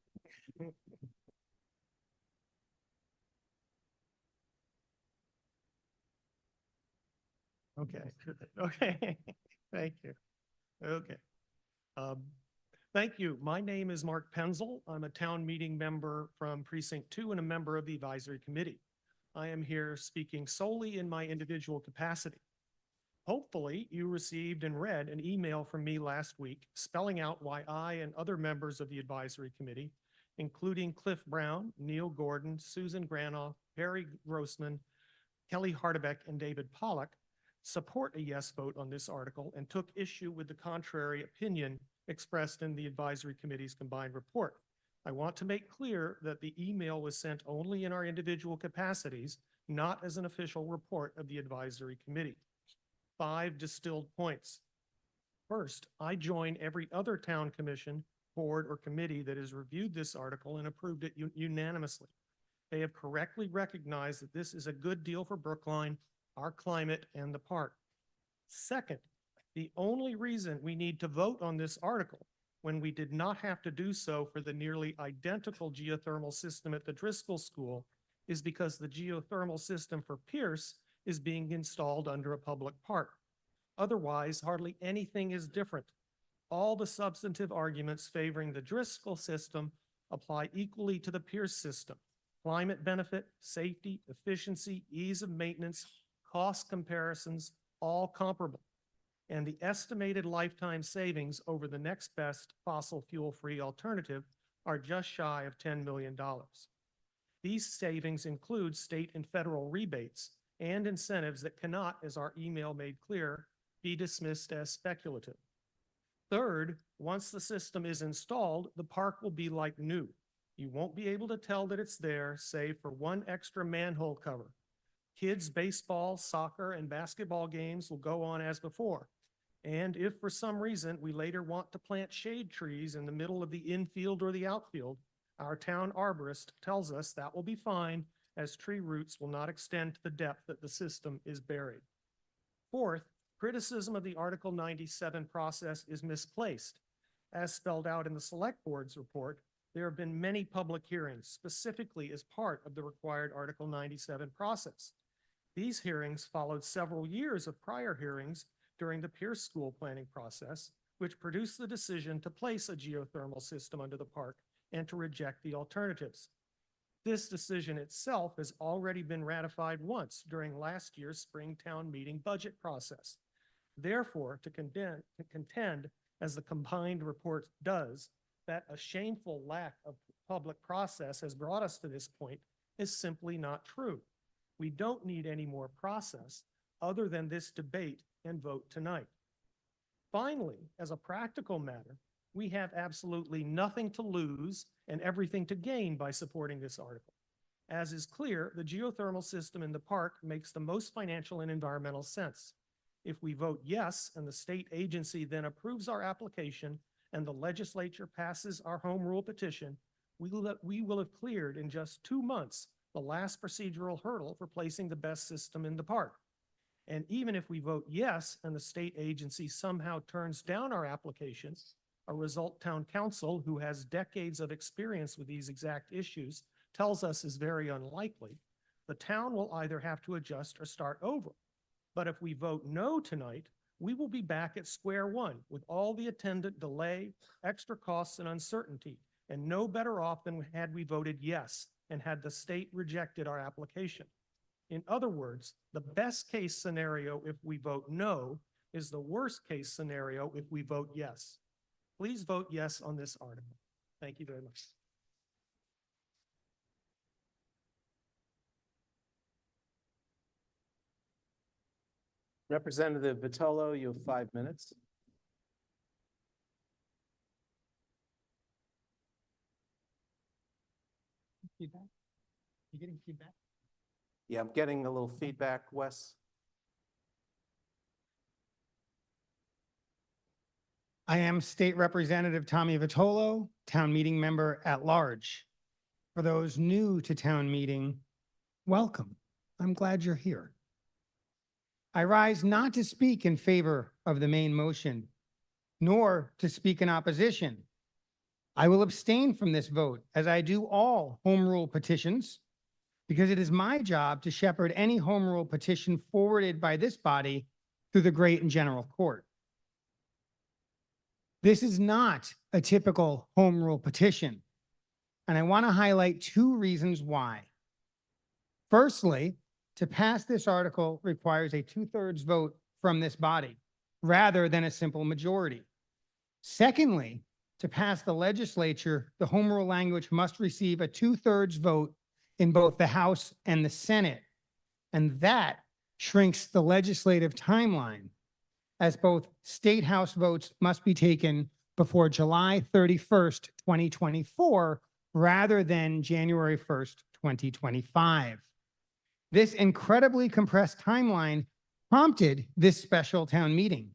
S6: you. Okay, okay, thank you. Okay. Thank you. My name is Mark Penzel. I'm a town meeting member from Precinct 2 and a member of the advisory committee. I am here speaking solely in my individual capacity. Hopefully, you received and read an email from me last week spelling out why I and other members of the advisory committee, including Cliff Brown, Neil Gordon, Susan Granoff, Harry Grossman, Kelly Hardebeck, and David Pollack, support a yes vote on this article and took issue with the contrary opinion expressed in the advisory committee's combined report. I want to make clear that the email was sent only in our individual capacities, not as an official report of the advisory committee. 5 distilled points. First, I join every other town commission, board, or committee that has reviewed this article and approved it unanimously. They have correctly recognized that this is a good deal for Brookline, our climate, and the park. Second, the only reason we need to vote on this article when we did not have to do so for the nearly identical geothermal system at the Driscoll School is because the geothermal system for Pierce is being installed under a public park. Otherwise, hardly anything is different. All the substantive arguments favoring the Driscoll system apply equally to the Pierce system. Climate benefit, safety, efficiency, ease of maintenance, cost comparisons, all comparable. And the estimated lifetime savings over the next best fossil fuel-free alternative are just shy of $10 million. These savings include state and federal rebates and incentives that cannot, as our email made clear, be dismissed as speculative. Third, once the system is installed, the park will be like new. You won't be able to tell that it's there, save for one extra manhole cover. Kids' baseball, soccer, and basketball games will go on as before. And if for some reason we later want to plant shade trees in the middle of the infield or the outfield, our town arborist tells us that will be fine, as tree roots will not extend to the depth that the system is buried. Fourth, criticism of the Article 97 process is misplaced. As spelled out in the Select Board's report, there have been many public hearings, specifically as part of the required Article 97 process. These hearings followed several years of prior hearings during the Pierce School planning process, which produced the decision to place a geothermal system under the park and to reject the alternatives. This decision itself has already been ratified once during last year's spring town meeting budget process. Therefore, to contend, as the combined report does, that a shameful lack of public process has brought us to this point is simply not true. We don't need any more process other than this debate and vote tonight. Finally, as a practical matter, we have absolutely nothing to lose and everything to gain by supporting this article. As is clear, the geothermal system in the park makes the most financial and environmental sense. If we vote yes and the state agency then approves our application and the legislature passes our home rule petition, we will have cleared in just 2 months the last procedural hurdle for placing the best system in the park. And even if we vote yes and the state agency somehow turns down our application, a result town council who has decades of experience with these exact issues tells us is very unlikely, the town will either have to adjust or start over. But if we vote no tonight, we will be back at square one with all the attendant delay, extra costs, and uncertainty, and no better off than had we voted yes and had the state rejected our application. In other words, the best case scenario if we vote no is the worst case scenario if we vote yes. Please vote yes on this article. Thank you very much.
S1: Representative Vitolo, you have 5 minutes.
S10: Feedback? You getting feedback?
S1: Yeah, I'm getting a little feedback, Wes.
S10: I am State Representative Tommy Vitolo, town meeting member at large. For those new to town meeting, welcome. I'm glad you're here. I rise not to speak in favor of the main motion, nor to speak in opposition. I will abstain from this vote, as I do all home rule petitions, because it is my job to shepherd any home rule petition forwarded by this body through the great and general court. This is not a typical home rule petition, and I want to highlight 2 reasons why. Firstly, to pass this article requires a 2/3 vote from this body, rather than a simple majority. Secondly, to pass the legislature, the home rule language must receive a 2/3 vote in both the House and the Senate, and that shrinks the legislative timeline, as both state House votes must be taken before July 31st, 2024, rather than January 1st, 2025. This incredibly compressed timeline prompted this special town meeting.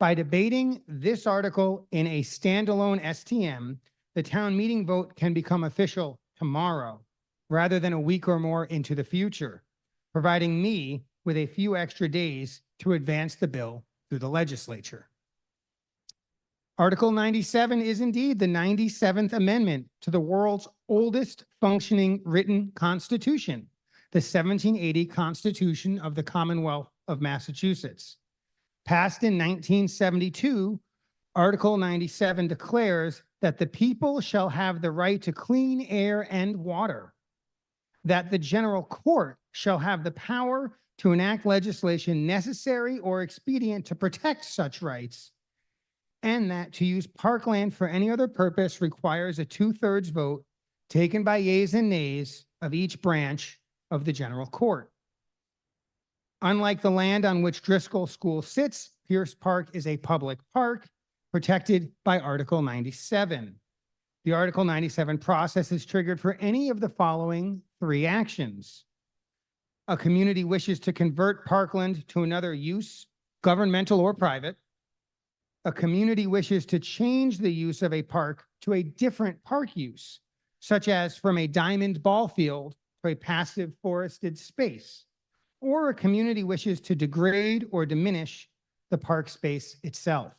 S10: By debating this article in a standalone STM, the town meeting vote can become official tomorrow, rather than a week or more into the future, providing me with a few extra days to advance the bill through the legislature. Article 97 is indeed the 97th Amendment to the world's oldest functioning written constitution, the 1780 Constitution of the Commonwealth of Massachusetts. Passed in 1972, Article 97 declares that the people shall have the right to clean air and water, that the general court shall have the power to enact legislation necessary or expedient to protect such rights, and that to use parkland for any other purpose requires a 2/3 vote taken by yeas and nays of each branch of the general court. Unlike the land on which Driscoll School sits, Pierce Park is a public park protected by Article 97. The Article 97 process is triggered for any of the following 3 actions. A community wishes to convert parkland to another use, governmental or private. A community wishes to change the use of a park to a different park use, such as from a diamond ball field to a passive forested space. Or a community wishes to degrade or diminish the park space itself.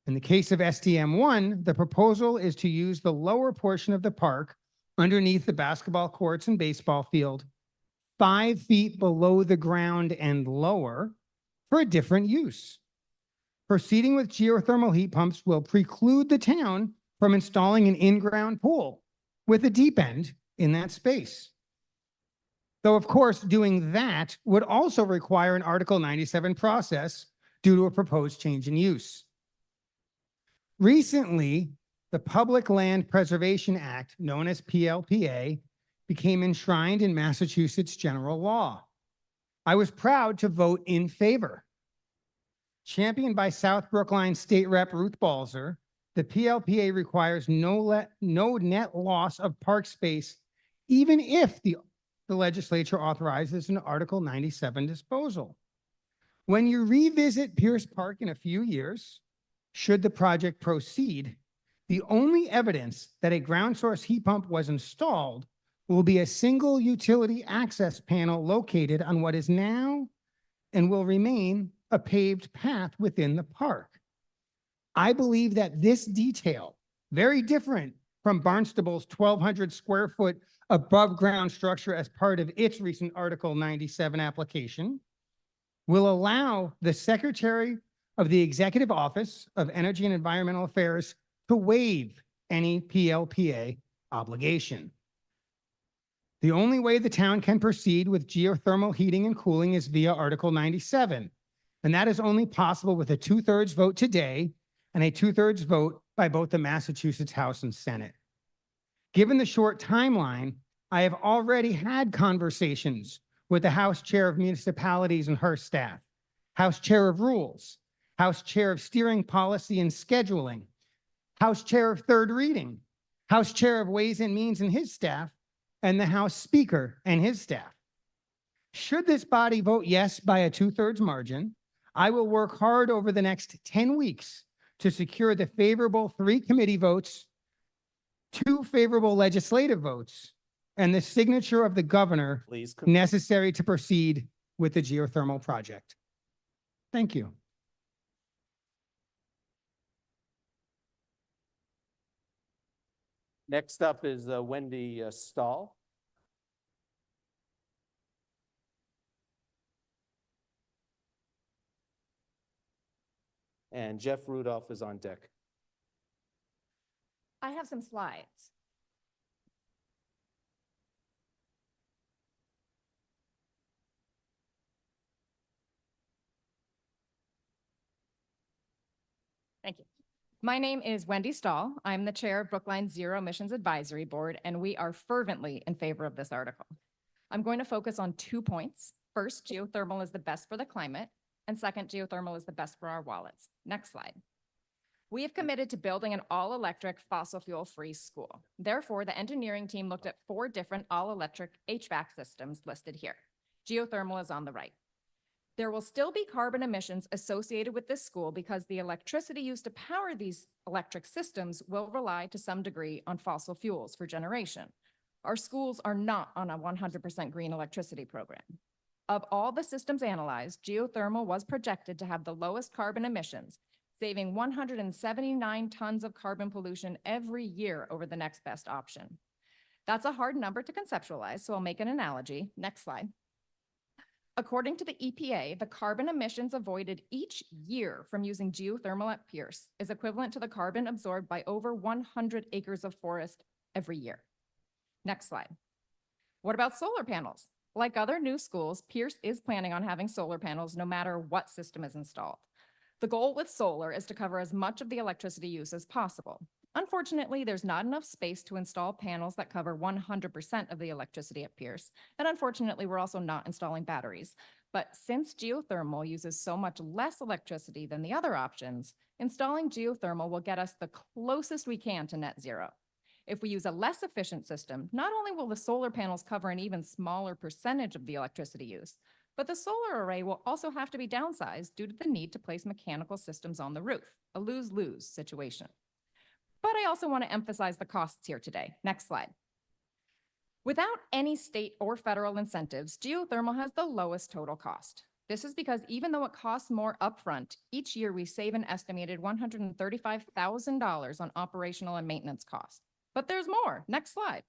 S10: In the case of STM1, the proposal is to use the lower portion of the park underneath the basketball courts and baseball field, 5 feet below the ground and lower, for a different use. Proceeding with geothermal heat pumps will preclude the town from installing an in-ground pool with a deep end in that space. Though, of course, doing that would also require an Article 97 process due to a proposed change in use. Recently, the Public Land Preservation Act, known as PLPA, became enshrined in Massachusetts general law. I was proud to vote in favor. Championed by South Brookline State Rep Ruth Balzer, the PLPA requires no net loss of park space, even if the legislature authorizes an Article 97 disposal. When you revisit Pierce Park in a few years, should the project proceed, the only evidence that a ground source heat pump was installed will be a single utility access panel located on what is now and will remain a paved path within the park. I believe that this detail, very different from Barnstable's 1,200 square foot above ground structure as part of its recent Article 97 application, will allow the Secretary of the Executive Office of Energy and Environmental Affairs to waive any PLPA obligation. The only way the town can proceed with geothermal heating and cooling is via Article 97. And that is only possible with a 2/3 vote today and a 2/3 vote by both the Massachusetts House and Senate. Given the short timeline, I have already had conversations with the House Chair of Municipalities and her staff, House Chair of Rules, House Chair of Steering Policy and Scheduling, House Chair of Third Reading, House Chair of Ways and Means and his staff, and the House Speaker and his staff. Should this body vote yes by a 2/3 margin, I will work hard over the next 10 weeks to secure the favorable 3 committee votes, 2 favorable legislative votes, and the signature of the governor
S1: Please.
S10: necessary to proceed with the geothermal project. Thank you.
S1: Next up is Wendy Stahl. And Jeff Rudolph is on deck.
S2: I have some slides. Thank you. My name is Wendy Stahl. I'm the chair of Brookline Zero Emissions Advisory Board, and we are fervently in favor of this article. I'm going to focus on 2 points. First, geothermal is the best for the climate, and second, geothermal is the best for our wallets. Next slide. We have committed to building an all-electric, fossil fuel-free school. Therefore, the engineering team looked at 4 different all-electric HVAC systems listed here. Geothermal is on the right. There will still be carbon emissions associated with this school because the electricity used to power these electric systems will rely to some degree on fossil fuels for generation. Our schools are not on a 100% green electricity program. Of all the systems analyzed, geothermal was projected to have the lowest carbon emissions, saving 179 tons of carbon pollution every year over the next best option. That's a hard number to conceptualize, so I'll make an analogy. Next slide. According to the EPA, the carbon emissions avoided each year from using geothermal at Pierce is equivalent to the carbon absorbed by over 100 acres of forest every year. Next slide. What about solar panels? Like other new schools, Pierce is planning on having solar panels no matter what system is installed. The goal with solar is to cover as much of the electricity use as possible. Unfortunately, there's not enough space to install panels that cover 100% of the electricity at Pierce. And unfortunately, we're also not installing batteries. But since geothermal uses so much less electricity than the other options, installing geothermal will get us the closest we can to net zero. If we use a less efficient system, not only will the solar panels cover an even smaller percentage of the electricity use, but the solar array will also have to be downsized due to the need to place mechanical systems on the roof, a lose-lose situation. But I also want to emphasize the costs here today. Next slide. Without any state or federal incentives, geothermal has the lowest total cost. This is because even though it costs more upfront, each year we save an estimated $135,000 on operational and maintenance costs. But there's more. Next slide.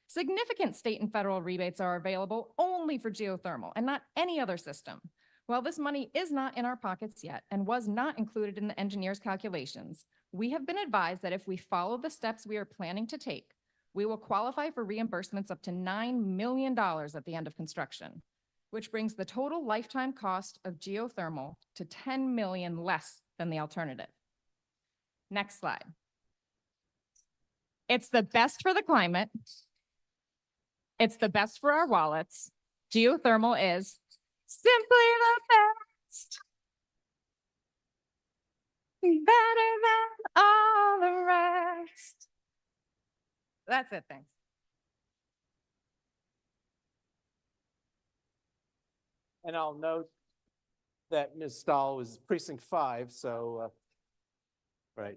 S2: Significant state and federal rebates are available only for geothermal and not any other system. While this money is not in our pockets yet and was not included in the engineer's calculations, we have been advised that if we follow the steps we are planning to take, we will qualify for reimbursements up to $9 million at the end of construction, which brings the total lifetime cost of geothermal to $10 million less than the alternative. Next slide. It's the best for the climate. It's the best for our wallets. Geothermal is simply the best. Better than all the rest. That's it, thanks.
S1: And I'll note that Ms. Stahl was precinct 5, so Right.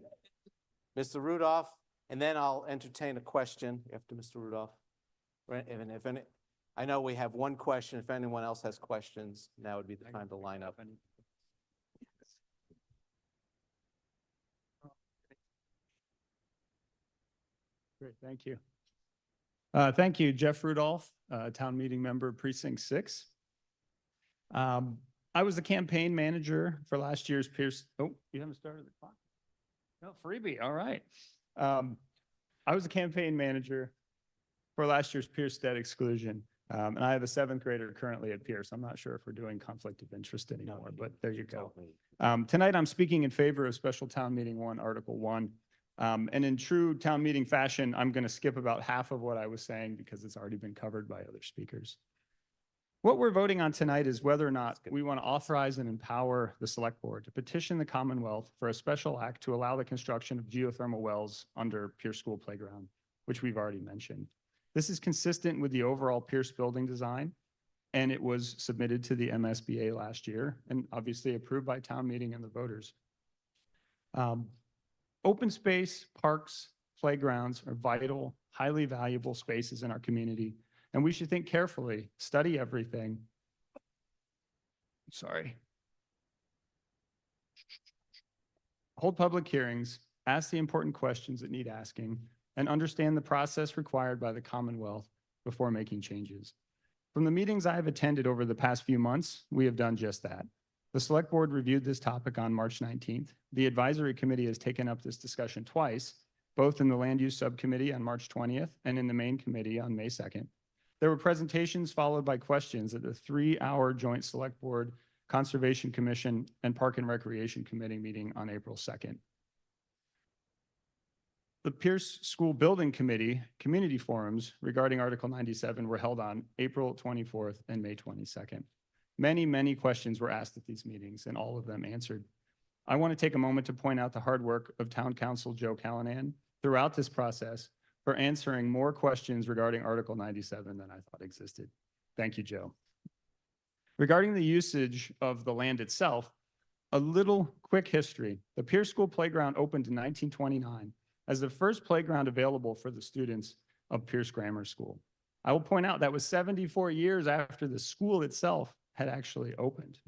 S1: Mr. Rudolph, and then I'll entertain a question after Mr. Rudolph. Right, and if any, I know we have one question. If anyone else has questions, now would be the time to line up.
S11: Great, thank you. Thank you, Jeff Rudolph, Town Meeting Member, Precinct 6. I was the campaign manager for last year's Pierce. Oh, you haven't started the clock? No, freebie, all right. I was a campaign manager for last year's Pierce debt exclusion. And I have a 7th grader currently at Pierce. I'm not sure if we're doing conflict of interest anymore, but there you go. Tonight, I'm speaking in favor of Special Town Meeting 1, Article 1. And in true town meeting fashion, I'm going to skip about half of what I was saying because it's already been covered by other speakers. What we're voting on tonight is whether or not we want to authorize and empower the select board to petition the Commonwealth for a special act to allow the construction of geothermal wells under Pierce School Playground, which we've already mentioned. This is consistent with the overall Pierce building design, and it was submitted to the MSBA last year and obviously approved by town meeting and the voters. Open space, parks, playgrounds are vital, highly valuable spaces in our community, and we should think carefully, study everything. Sorry. Hold public hearings, ask the important questions that need asking, and understand the process required by the Commonwealth before making changes. From the meetings I have attended over the past few months, we have done just that. The Select Board reviewed this topic on March 19th. The Advisory Committee has taken up this discussion twice, both in the Land Use Subcommittee on March 20th and in the Main Committee on May 2nd. There were presentations followed by questions at the 3-hour Joint Select Board, Conservation Commission, and Park and Recreation Committee meeting on April 2nd. The Pierce School Building Committee community forums regarding Article 97 were held on April 24th and May 22nd. Many questions were asked at these meetings and all of them answered. I want to take a moment to point out the hard work of Town Council Joe Callanan throughout this process for answering more questions regarding Article 97 than I thought existed. Thank you, Joe. Regarding the usage of the land itself, a little quick history. The Pierce School Playground opened in 1929 as the first playground available for the students of Pierce Grammar School. I will point out that was 74 years after the school itself had actually opened.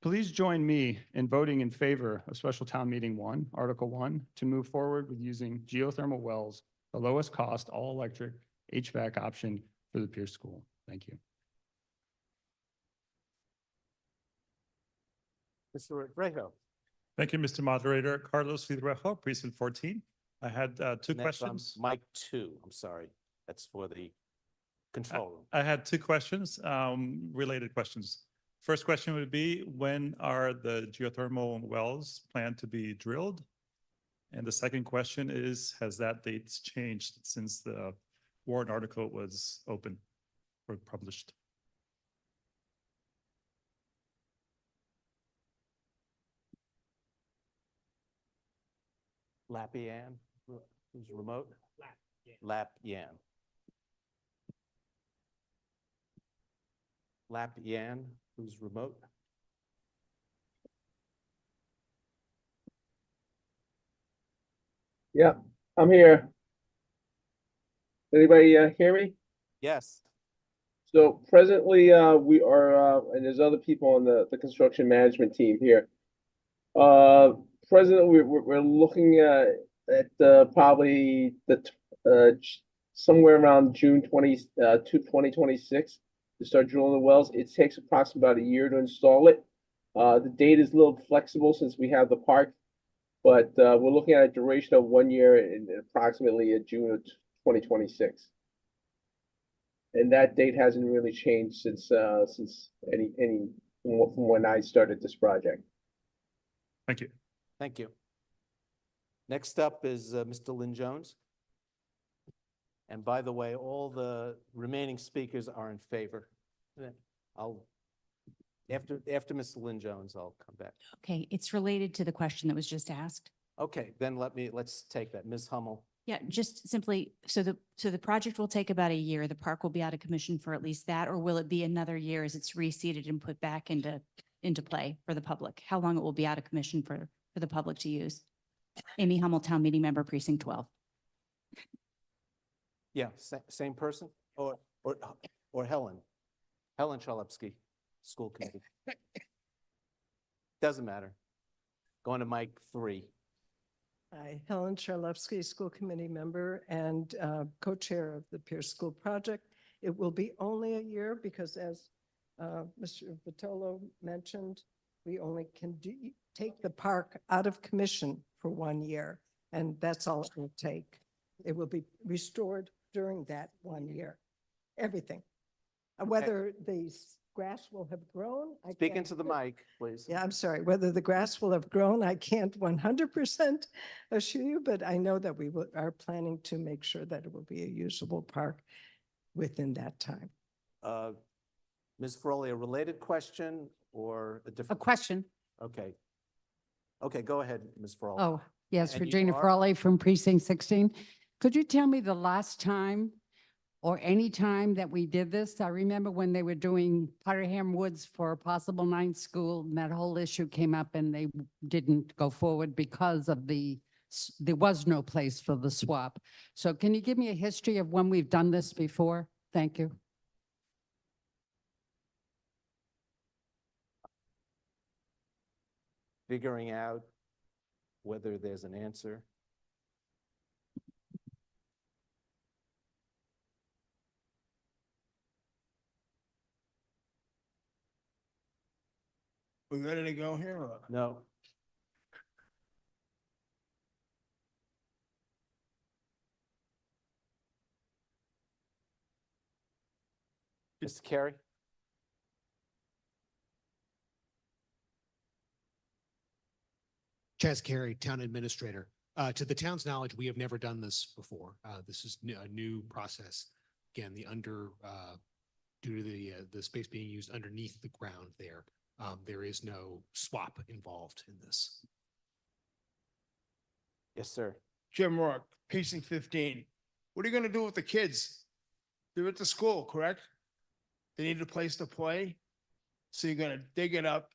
S11: Please join me in voting in favor of Special Town Meeting 1, Article 1, to move forward with using geothermal wells, the lowest cost all-electric HVAC option for the Pierce School. Thank you.
S1: Mr. Rejo.
S12: Thank you, Mr. Moderator. Carlos Vidrejo, Precinct 14. I had two questions.
S1: Mike 2, I'm sorry. That's for the control room.
S12: I had two questions, related questions. First question would be, when are the geothermal wells planned to be drilled? And the second question is, has that date changed since the warrant article was open or published?
S1: Lapian, who's remote? Lapian. Lapian, who's remote?
S13: Yeah, I'm here. Anybody hear me?
S1: Yes.
S13: So presently, we are, and there's other people on the construction management team here. Presently, we're looking at probably somewhere around June 2026 to start drilling the wells. It takes approximately about a year to install it. The date is a little flexible since we have the park, but we're looking at a duration of 1 year and approximately June of 2026. And that date hasn't really changed since from when I started this project.
S12: Thank you.
S1: Thank you. Next up is Mr. Lynn Jones. And by the way, all the remaining speakers are in favor. After Mr. Lynn Jones, I'll come back.
S14: Okay, it's related to the question that was just asked.
S1: Okay, then let's take that. Ms. Hummel.
S14: Yeah, just simply, so the project will take about a year. The park will be out of commission for at least that, or will it be another year as it's reseeded and put back into play for the public? How long it will be out of commission for the public to use? Amy Hummel, Town Meeting Member, Precinct 12.
S1: Yeah, same person or Helen? Helen Chalupsky, School Committee. Doesn't matter. Going to mic 3.
S15: Hi, Helen Charlevsky, School Committee Member and Co-Chair of the Pierce School Project. It will be only a year because as Mr. Vitolo mentioned, we only can take the park out of commission for 1 year, and that's all it will take. It will be restored during that 1 year, everything. Whether the grass will have grown.
S1: Speak into the mic, please.
S15: Yeah, I'm sorry. Whether the grass will have grown, I can't 100% assure you, but I know that we are planning to make sure that it will be a usable park within that time.
S1: Ms. Feroli, a related question or a
S16: A
S1: different?
S16: question.
S1: Okay. Okay, go ahead, Ms. Feroli.
S16: Oh, yes,
S1: And you
S16: Regina
S1: are?
S16: Frawley from Precinct 16. Could you tell me the last time or any time that we did this? I remember when they were doing Potterham Woods for a possible 9th school, and that whole issue came up and they didn't go forward because of there was no place for the swap. So can you give me a history of when we've done this before? Thank you.
S1: Figuring out whether there's an answer.
S17: We ready to go here? Or?
S1: No. Mr. Carey?
S18: Chaz Carey, Town Administrator. To the town's knowledge, we have never done this before. This is a new process. Again, due to the space being used underneath the ground there, there is no swap involved in this.
S1: Yes, sir.
S17: Jim Rourke, Precinct 15. What are you going to do with the kids? They're at the school, correct? They need a place to play. So you're going to dig it up,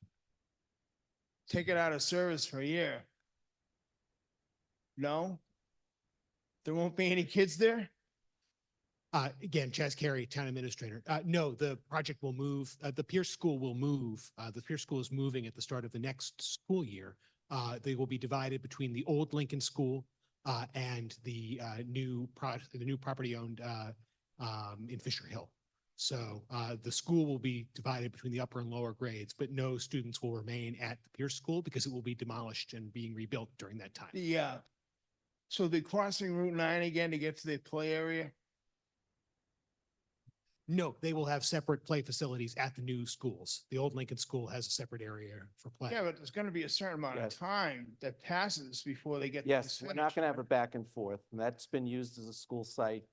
S17: take it out of service for a year. No? There won't be any kids there?
S18: Again, Chaz Carey, Town Administrator. No, the project will move. The Pierce School will move. The Pierce School is moving at the start of the next school year. They will be divided between the old Lincoln School and the new property owned in Fisher Hill. So the school will be divided between the upper and lower grades, but no students will remain at the Pierce School because it will be demolished and being rebuilt during that time.
S17: Yeah. So they're crossing Route 9 again to get to their play area?
S18: No, they will have separate play facilities at the new schools. The old Lincoln School has a separate area for play.
S17: Yeah, but there's going to be a certain amount
S1: Yes.
S17: of time that passes before they get.
S1: Yes, we're not going to have a back and forth. And that's been used as a school site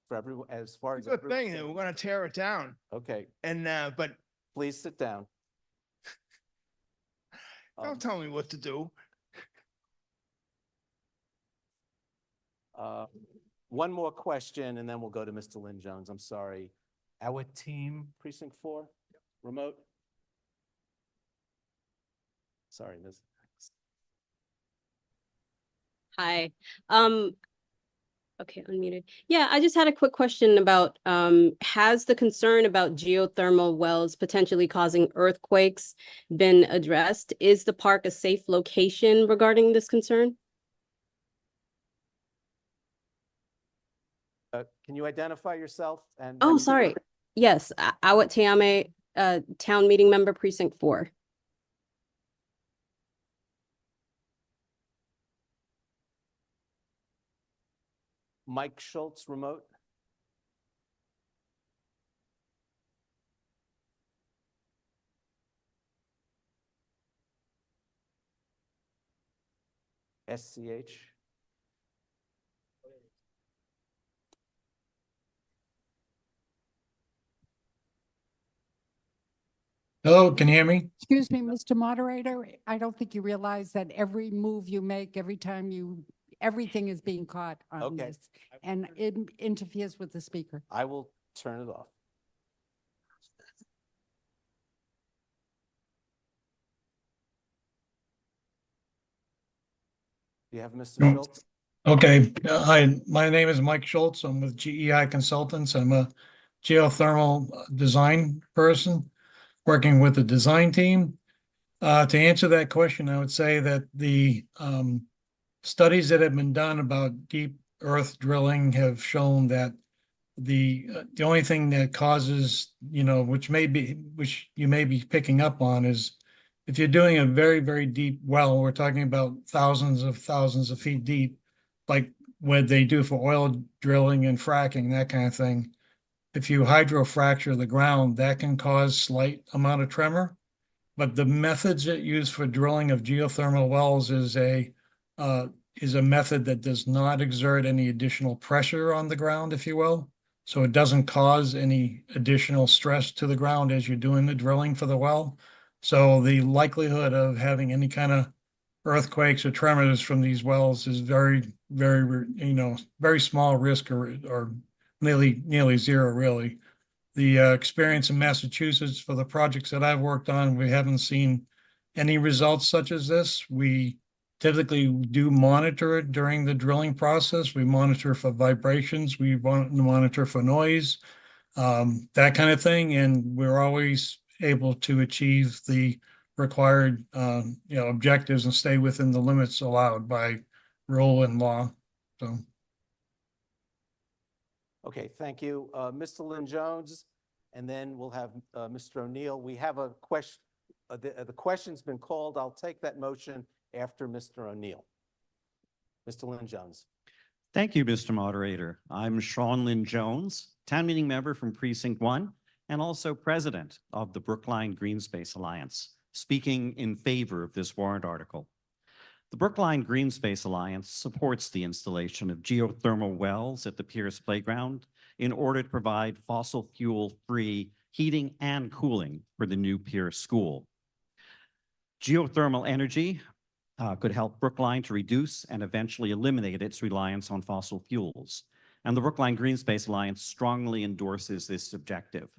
S1: for everyone, as far as.
S17: Good thing that we're going to tear it down.
S1: Okay,
S17: And, but
S1: please sit down.
S17: don't tell me what to do.
S1: One more question and then we'll go to Mr. Lynn Jones. I'm sorry. Our team, Precinct 4, remote? Sorry, Ms.
S19: Hi. Okay, unmuted. Yeah, I just had a quick question about, has the concern about geothermal wells potentially causing earthquakes been addressed? Is the park a safe location regarding this concern?
S1: Can you identify yourself and?
S19: Oh,
S1: and-
S19: sorry. Yes, Awat Teame, Town Meeting Member, Precinct 4.
S1: Mike Schultz, remote? SCH?
S17: Hello, can you hear me?
S16: Excuse me, Mr. Moderator, I don't think you realize that every move you make, everything is being caught on
S1: Okay.
S16: this. And it interferes with the speaker.
S1: I will turn it off. Do you have Mr.
S20: No.
S1: Schultz?
S20: Okay, hi, my name is Mike Schultz. I'm with GEI Consultants. I'm a geothermal design person working with the design team. To answer that question, I would say that the studies that have been done about deep earth drilling have shown that the only thing that causes, which you may be picking up on, is if you're doing a very, very deep well, we're talking about thousands of feet deep, like what they do for oil drilling and fracking, that kind of thing. If you hydrofracture the ground, that can cause slight amount of tremor. But the methods that use for drilling of geothermal wells is a method that does not exert any additional pressure on the ground, if you will. So it doesn't cause any additional stress to the ground as you're doing the drilling for the well. So the likelihood of having any kind of earthquakes or tremors from these wells is very, very, very small risk or nearly zero, really. The experience in Massachusetts for the projects that I've worked on, we haven't seen any results such as this. We typically do monitor it during the drilling process. We monitor for vibrations. We monitor for noise, that kind of thing. And we're always able to achieve the required, objectives and stay within the limits allowed by rule and law. So.
S1: Okay, thank you. Mr. Lynn Jones, and then we'll have Mr. O'Neill. We have a question. The question's been called. I'll take that motion after Mr. O'Neill. Mr. Lynn Jones.
S21: Thank you, Mr. Moderator. I'm Sean Lynn Jones, town meeting member from Precinct 1 and also president of the Brookline Green Space Alliance, speaking in favor of this warrant article. The Brookline Green Space Alliance supports the installation of geothermal wells at the Pierce Playground in order to provide fossil fuel-free heating and cooling for the new Pierce School. Geothermal energy could help Brookline to reduce and eventually eliminate its reliance on fossil fuels. And the Brookline Green Space Alliance strongly endorses this objective.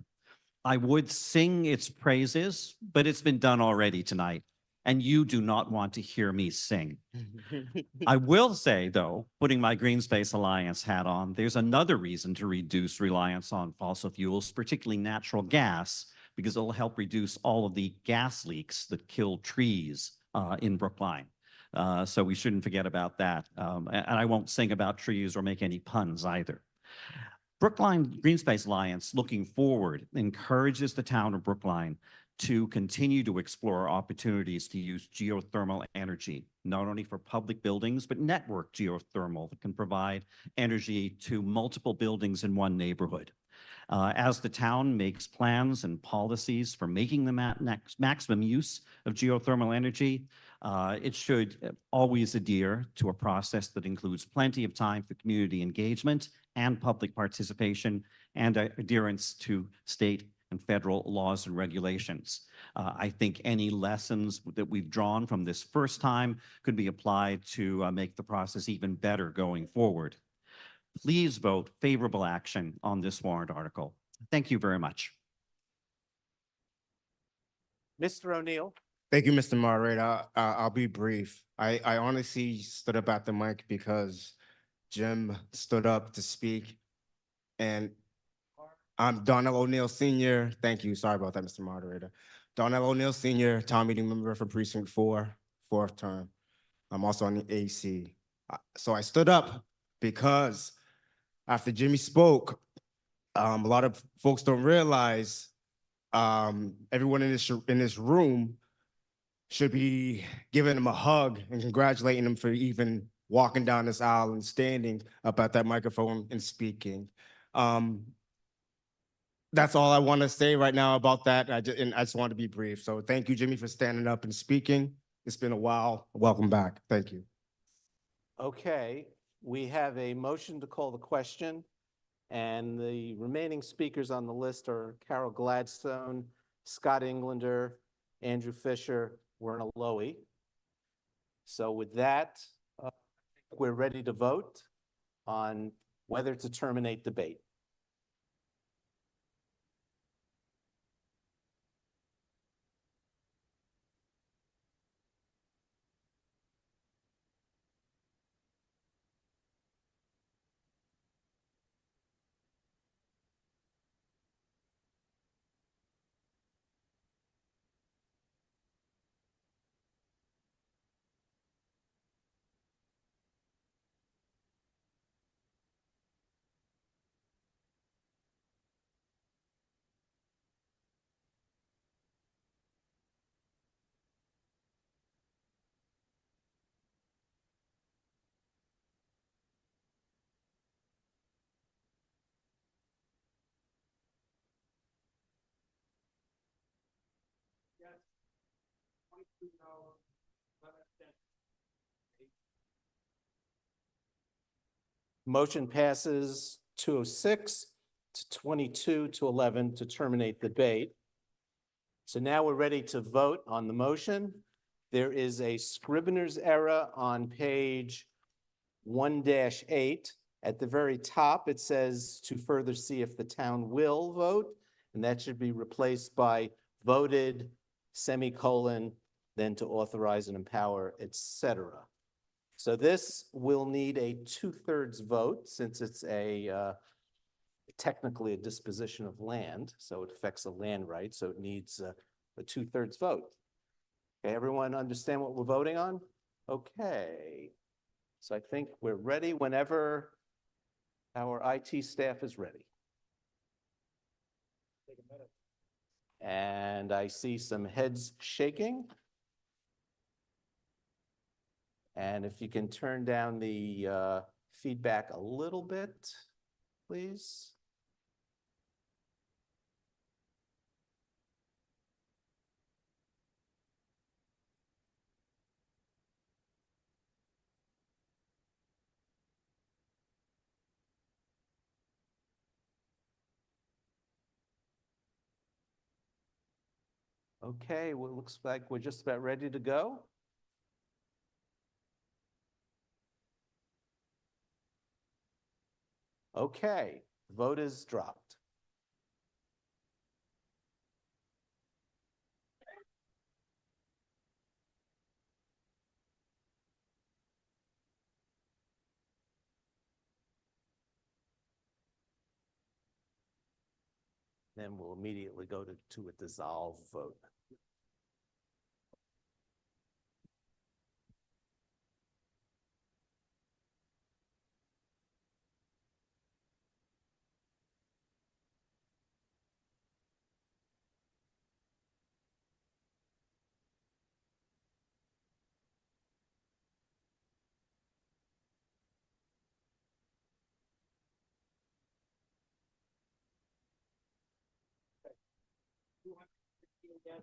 S21: I would sing its praises, but it's been done already tonight, and you do not want to hear me sing. I will say, though, putting my Green Space Alliance hat on, there's another reason to reduce reliance on fossil fuels, particularly natural gas, because it'll help reduce all of the gas leaks that kill trees in Brookline. So we shouldn't forget about that. And I won't sing about trees or make any puns either. Brookline Green Space Alliance, looking forward, encourages the town of Brookline to continue to explore opportunities to use geothermal energy, not only for public buildings, but network geothermal that can provide energy to multiple buildings in one neighborhood. As the town makes plans and policies for making the maximum use of geothermal energy, it should always adhere to a process that includes plenty of time for community engagement and public participation and adherence to state and federal laws and regulations. I think any lessons that we've drawn from this first time could be applied to make the process even better going forward. Please vote favorable action on this warrant article. Thank you very much.
S1: Mr. O'Neill.
S22: Thank you, Mr. Moderator. I'll be brief. I honestly stood up at the mic because Jim stood up to speak, and I'm Donnell O'Neill Sr. Thank you. Sorry about that, Mr. Moderator. Donnell O'Neill Sr., town meeting member for Precinct 4, fourth term. I'm also on the AC. So I stood up because after Jimmy spoke, a lot of folks don't realize everyone in this room should be giving him a hug and congratulating him for even walking down this aisle and standing up at that microphone and speaking. That's all I want to say right now about that. I just want to be brief. So thank you, Jimmy, for standing up and speaking. It's been a while. Welcome back. Thank you.
S1: Okay, we have a motion to call the question, and the remaining speakers on the list are Carol Gladstone, Scott Englander, Andrew Fisher, Werner Lowy. So with that, we're ready to vote on whether to terminate debate.
S7: 22 no, 11 abstentions.
S1: Motion passes 206 to 22 to 11 to terminate the debate. So now we're ready to vote on the motion. There is a scrivener's error on page 1-8. At the very top, it says to further see if the town will vote, and that should be replaced by voted, semicolon, then to authorize and empower, etc. So this will need a 2/3 vote since it's technically a disposition of land, so it affects a land right, so it needs a 2/3 vote. Okay, everyone understand what we're voting on? Okay. So I think we're ready whenever our IT staff is ready. And I see some heads shaking. And if you can turn down the feedback a little bit, please. Okay, well, it looks like we're just about ready to go. Okay, vote is dropped. Then we'll immediately go to a dissolve vote.
S7: Yes.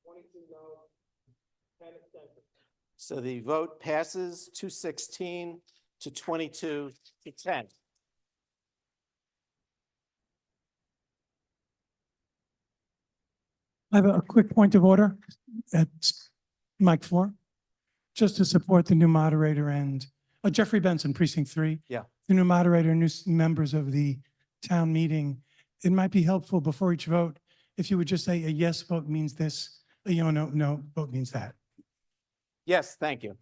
S7: 22 no, 10 abstentions.
S1: So the vote passes 216 to 22 to 10.
S3: I have a quick point of order at mic 4, just to support the new moderator and Jeffrey Benson, Precinct 3.
S1: Yeah.
S3: The new moderator, and new members of the town meeting. It might be helpful before each vote, if you would just say a yes vote means this, a no vote means that.
S1: Yes, thank you.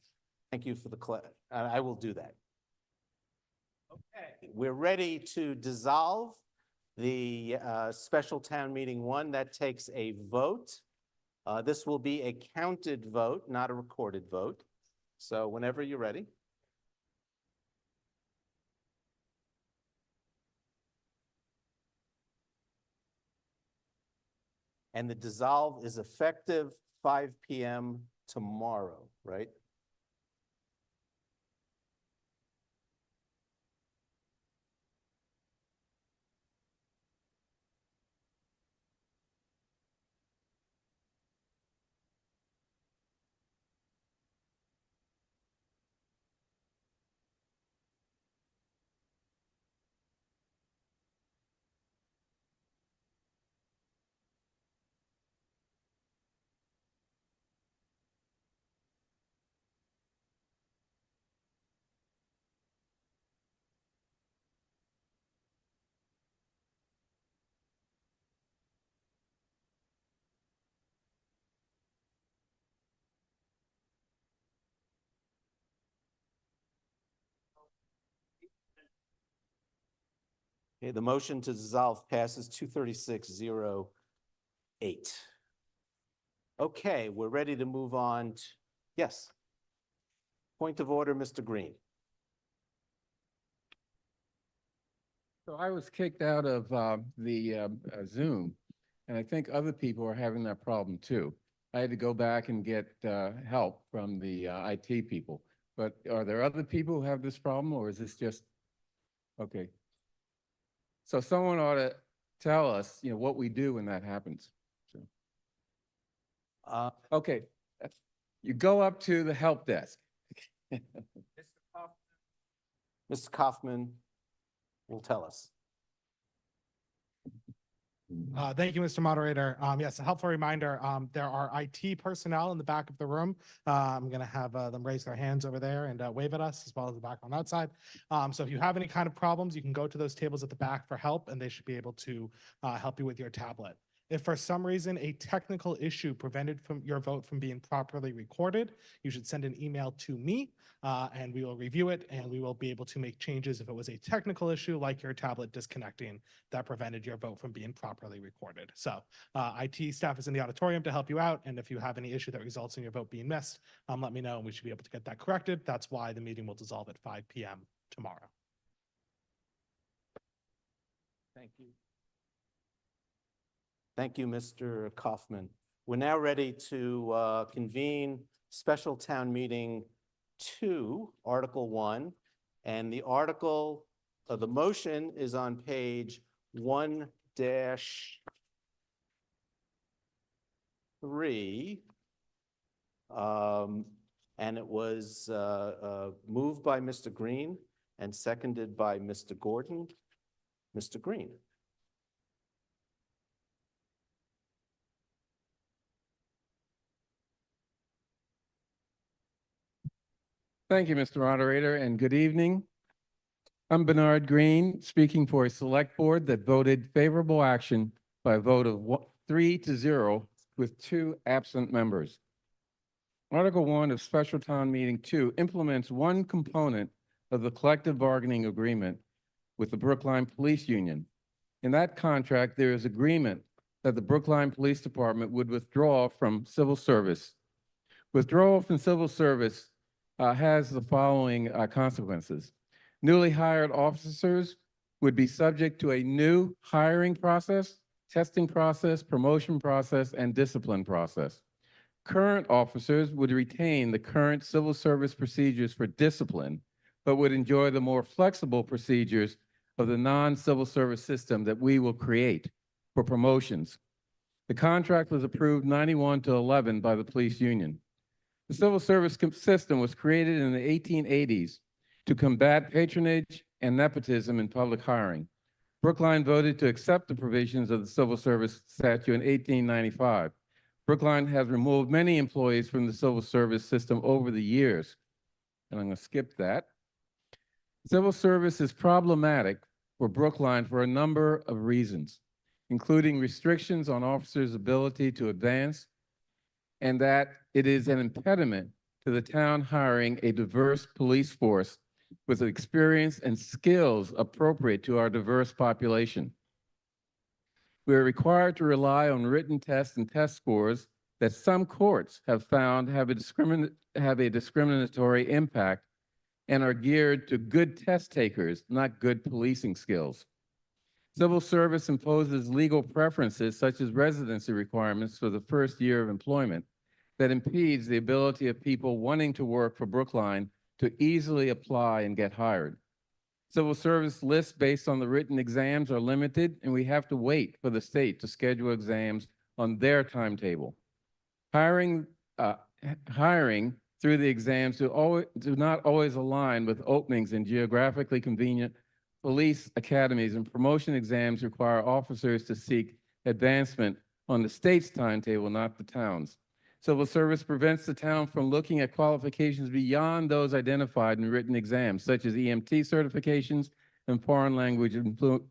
S1: Thank you for the I will do that. Okay, we're ready to dissolve the special town meeting 1. That takes a vote. This will be a counted vote, not a recorded vote. So whenever you're ready. And the dissolve is effective 5 p.m. tomorrow, right? Okay, the motion to dissolve passes 236-08. Okay, we're ready to move on. Yes. Point of order, Mr. Green.
S9: So I was kicked out of the Zoom, and I think other people are having that problem too. I had to go back and get help from the IT people. But are there other people who have this problem, or is this just, okay? So someone ought to tell us, what we do when that happens. Okay, you go up to the help desk.
S1: Mr. Kaufman will tell us.
S4: Thank you, Mr. Moderator. Yes, a helpful reminder, there are IT personnel in the back of the room. I'm going to have them raise their hands over there and wave at us, as well as the back on that side. So if you have any kind of problems, you can go to those tables at the back for help, and they should be able to help you with your tablet. If for some reason a technical issue prevented your vote from being properly recorded, you should send an email to me, and we will review it, and we will be able to make changes if it was a technical issue like your tablet disconnecting that prevented your vote from being properly recorded. So IT staff is in the auditorium to help you out, and if you have any issue that results in your vote being missed, let me know, and we should be able to get that corrected. That's why the meeting will dissolve at 5 p.m. tomorrow.
S1: Thank you. Thank you, Mr. Kaufman. We're now ready to convene special town meeting 2, Article 1. And the article, the motion is on page 1-3. And it was moved by Mr. Green and seconded by Mr. Gordon. Mr. Green.
S9: Thank you, Mr. Moderator, and good evening. I'm Bernard Green, speaking for a select board that voted favorable action by a vote of 3-0 with 2 absent members. Article 1 of Special Town Meeting 2 implements one component of the collective bargaining agreement with the Brookline Police Union. In that contract, there is agreement that the Brookline Police Department would withdraw from civil service. Withdrawal from civil service has the following consequences. Newly hired officers would be subject to a new hiring process, testing process, promotion process, and discipline process. Current officers would retain the current civil service procedures for discipline, but would enjoy the more flexible procedures of the non-civil service system that we will create for promotions. The contract was approved 91-11 by the police union. The civil service system was created in the 1880s to combat patronage and nepotism in public hiring. Brookline voted to accept the provisions of the civil service statute in 1895. Brookline has removed many employees from the civil service system over the years, and I'm going to skip that. Civil service is problematic for Brookline for a number of reasons, including restrictions on officers' ability to advance, and that it is an impediment to the town hiring a diverse police force with experience and skills appropriate to our diverse population. We are required to rely on written tests and test scores that some courts have found have a discriminatory impact and are geared to good test takers, not good policing skills. Civil service imposes legal preferences such as residency requirements for the first year of employment that impedes the ability of people wanting to work for Brookline to easily apply and get hired. Civil service lists based on the written exams are limited, and we have to wait for the state to schedule exams on their timetable. Hiring through the exams do not always align with openings in geographically convenient police academies, and promotion exams require officers to seek advancement on the state's timetable, not the town's. Civil service prevents the town from looking at qualifications beyond those identified in written exams, such as EMT certifications and foreign language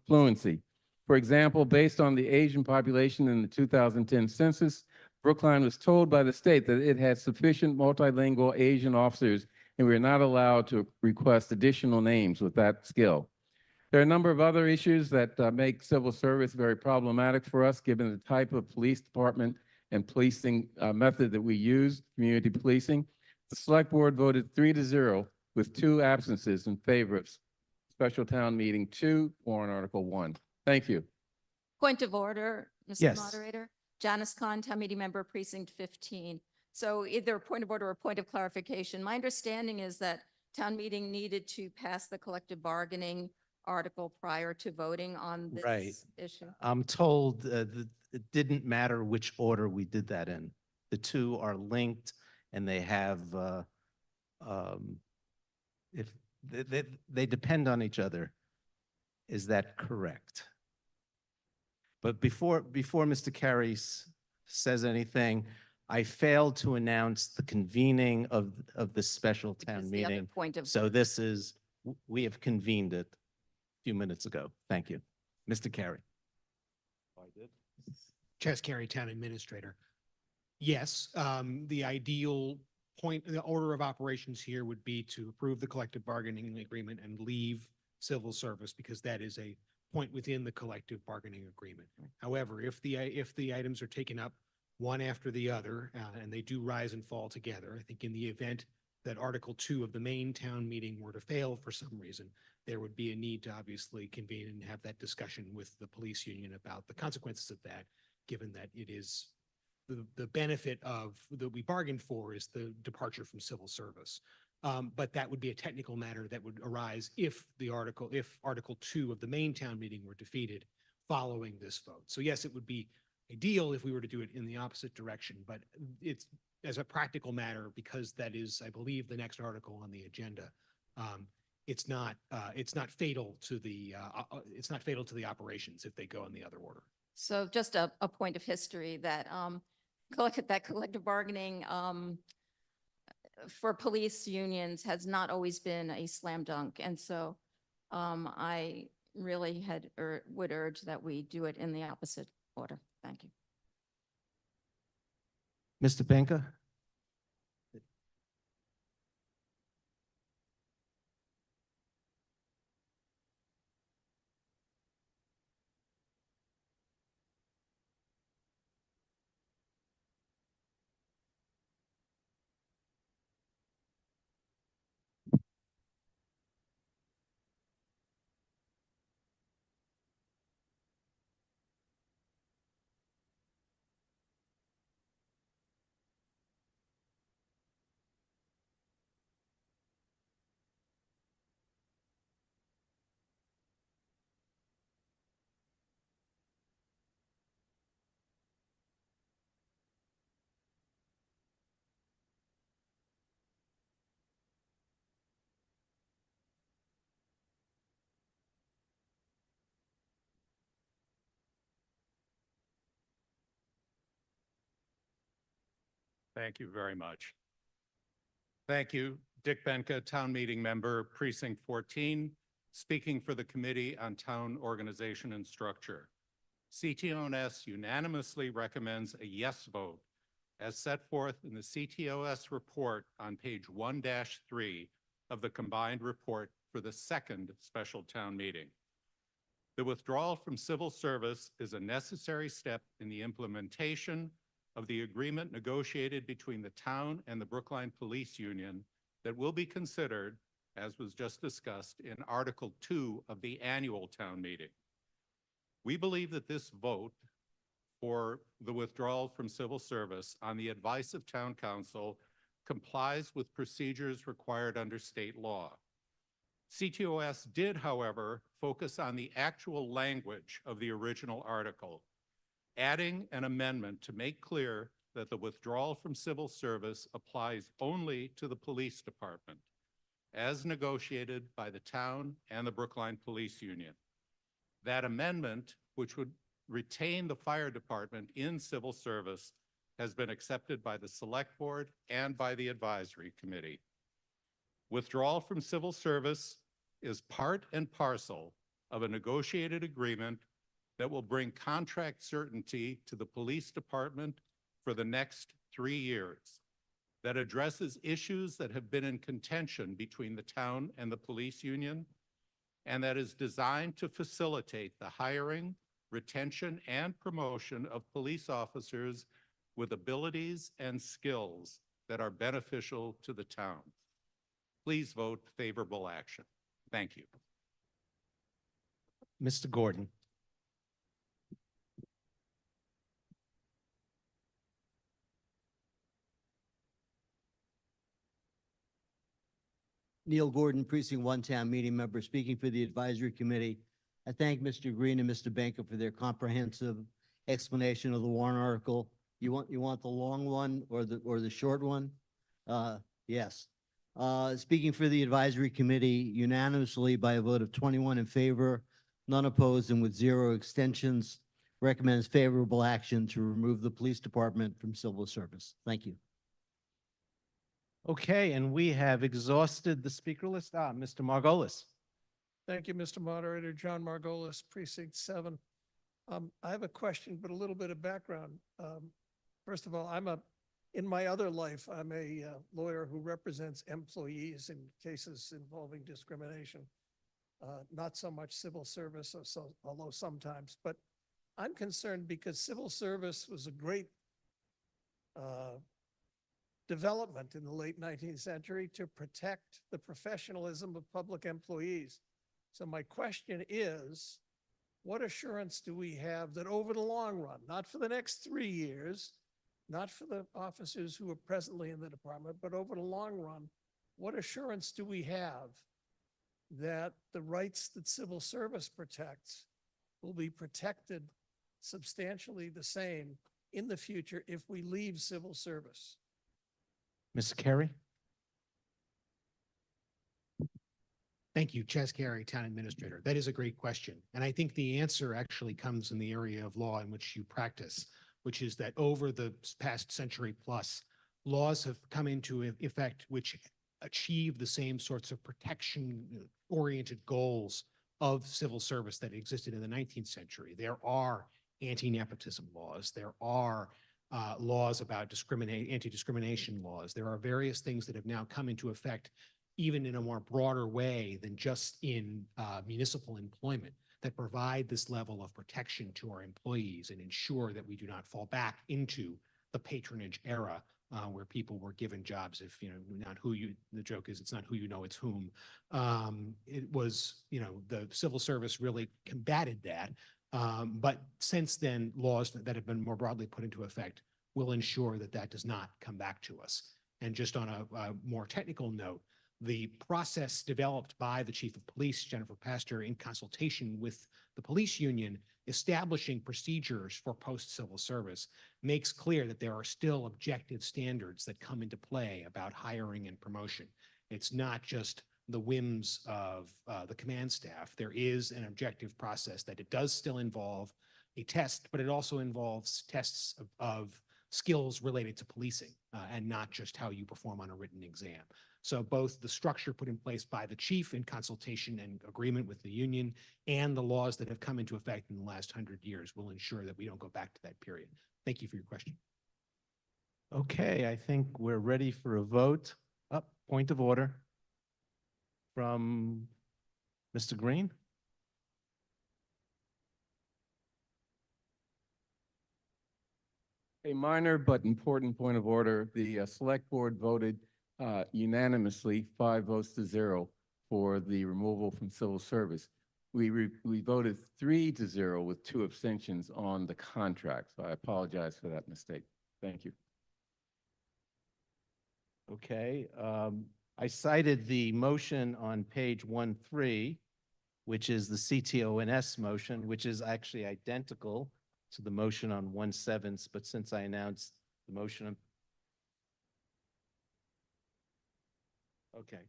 S9: fluency. For example, based on the Asian population in the 2010 census, Brookline was told by the state that it had sufficient multilingual Asian officers, and we are not allowed to request additional names with that skill. There are a number of other issues that make civil service very problematic for us, given the type of police department and policing method that we use, community policing. The select board voted 3-0 with 2 absences in favor of special town meeting 2, warrant article 1. Thank you.
S5: Point of order, Mr.
S1: Yes.
S5: Moderator. Janice Khan, Town Meeting Member, Precinct 15. So either a point of order or a point of clarification. My understanding is that town meeting needed to pass the collective bargaining article prior to voting on
S1: Right.
S5: this issue.
S1: I'm told that it didn't matter which order we did that in. the two are linked and they have, if, they depend on each other. Is that correct? But before Mr. Carey says anything, I failed to announce the convening of the special
S5: Which
S1: town
S5: is the other
S1: meeting.
S5: point of.
S1: So this is, we have convened it a few minutes ago. Thank you. Mr. Carey.
S18: Chess Carey, Town Administrator. Yes, the ideal point, the order of operations here would be to approve the collective bargaining agreement and leave civil service because that is a point within the collective bargaining agreement. However, if the items are taken up one after the other, and they do rise and fall together, I think in the event that Article 2 of the main town meeting were to fail for some reason, there would be a need to obviously convene and have that discussion with the police union about the consequences of that, given that it is the benefit of that we bargained for is the departure from civil service. But that would be a technical matter that would arise if Article 2 of the main town meeting were defeated following this vote. So yes, it would be ideal if we were to do it in the opposite direction, but it's as a practical matter, because that is, I believe, the next article on the agenda. It's not fatal to the operations if they go in the other order.
S5: So just a point of history that collective bargaining for police unions has not always been a slam dunk. And so I really would urge that we do it in the opposite order. Thank you.
S1: Mr. Benka?
S6: Thank you very much. Thank you, Dick Benka, Town Meeting Member, Precinct 14, speaking for the Committee on Town Organization and Structure. CTOS unanimously recommends a yes vote as set forth in the CTOS report on page 1-3 of the combined report for the second special town meeting. The withdrawal from civil service is a necessary step in the implementation of the agreement negotiated between the town and the Brookline Police Union that will be considered, as was just discussed, in Article 2 of the annual town meeting. We believe that this vote for the withdrawal from civil service on the advice of town council complies with procedures required under state law. CTOS did, however, focus on the actual language of the original article, adding an amendment to make clear that the withdrawal from civil service applies only to the police department, as negotiated by the town and the Brookline Police Union. That amendment, which would retain the fire department in civil service, has been accepted by the Select Board and by the Advisory Committee. Withdrawal from civil service is part and parcel of a negotiated agreement that will bring contract certainty to the police department for the next 3 years, that addresses issues that have been in contention between the town and the police union, and that is designed to facilitate the hiring, retention, and promotion of police officers with abilities and skills that are beneficial to the town. Please vote favorable action. Thank you.
S1: Mr. Gordon?
S8: Neil Gordon, Precinct 1 Town Meeting Member, speaking for the Advisory Committee. I thank Mr. Green and Mr. Benka for their comprehensive explanation of the warrant article You want the long one or the short one? Yes. Speaking for the advisory committee unanimously by a vote of 21 in favor, none opposed, and with 0 extensions, recommends favorable action to remove the police department from civil service. Thank you.
S1: Okay, and we have exhausted the speaker list. Mr. Margolis.
S2: Thank you, Mr. Moderator. John Margolis, Precinct 7. I have a question, but a little bit of background. First of all, in my other life, I'm a lawyer who represents employees in cases involving discrimination. Not so much civil service, although sometimes, but I'm concerned because civil service was a great development in the late 19th century to protect the professionalism of public employees. So my question is, what assurance do we have that over the long run, not for the next 3 years, not for the officers who are presently in the department, but over the long run, what assurance do we have that the rights that civil service protects will be protected substantially the same in the future if we leave civil service?
S1: Ms. Carey?
S18: Thank you, Ches Carey, Town Administrator. That is a great question. And I think the answer actually comes in the area of law in which you practice, which is that over the past century plus, laws have come into effect which achieve the same sorts of protection-oriented goals of civil service that existed in the 19th century. There are anti-nepotism laws. There are laws about anti-discrimination laws. There are various things that have now come into effect even in a more broader way than just in municipal employment that provide this level of protection to our employees and ensure that we do not fall back into the patronage era where people were given jobs if, not who you, the joke is it's not who you know, it's whom. It was, the civil service really combated that. But since then, laws that have been more broadly put into effect will ensure that that does not come back to us. And just on a more technical note, the process developed by the Chief of Police, Jennifer Pastor, in consultation with the police union, establishing procedures for post-civil service, makes clear that there are still objective standards that come into play about hiring and promotion. It's not just the whims of the command staff. There is an objective process that it does still involve a test, but it also involves tests of skills related to policing and not just how you perform on a written exam. So both the structure put in place by the chief in consultation and agreement with the union and the laws that have come into effect in the last 100 years will ensure that we don't go back to that period. Thank you for your question.
S1: Okay, I think we're ready for a vote. Point of order from Mr. Green.
S9: A minor but important point of order. The select board voted unanimously, 5 votes to 0 for the removal from civil service. We voted 3 to 0 with 2 abstentions on the contract. So I apologize for that mistake. Thank you.
S1: Okay, I cited the motion on page 1-3, which is the CTONS motion, which is actually identical to the motion on 1-7, but since I announced the motion, okay.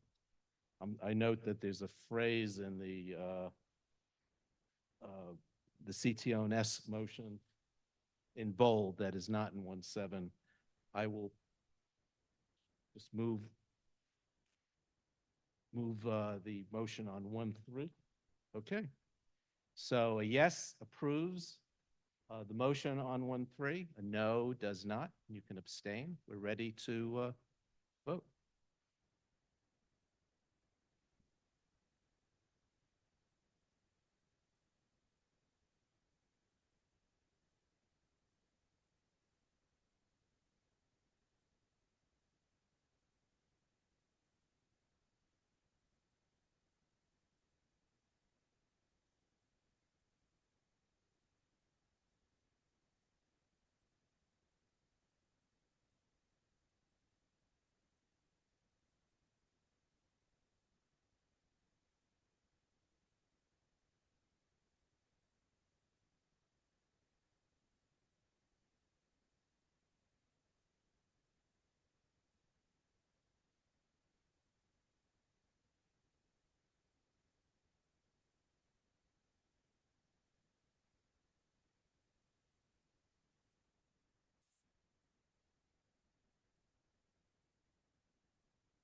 S1: I note that there's a phrase in the CTONS motion in bold that is not in 1-7. I will just move the motion on 1-3. Okay. So a yes approves the motion on 1-3. A no does not. You can abstain. We're ready to vote.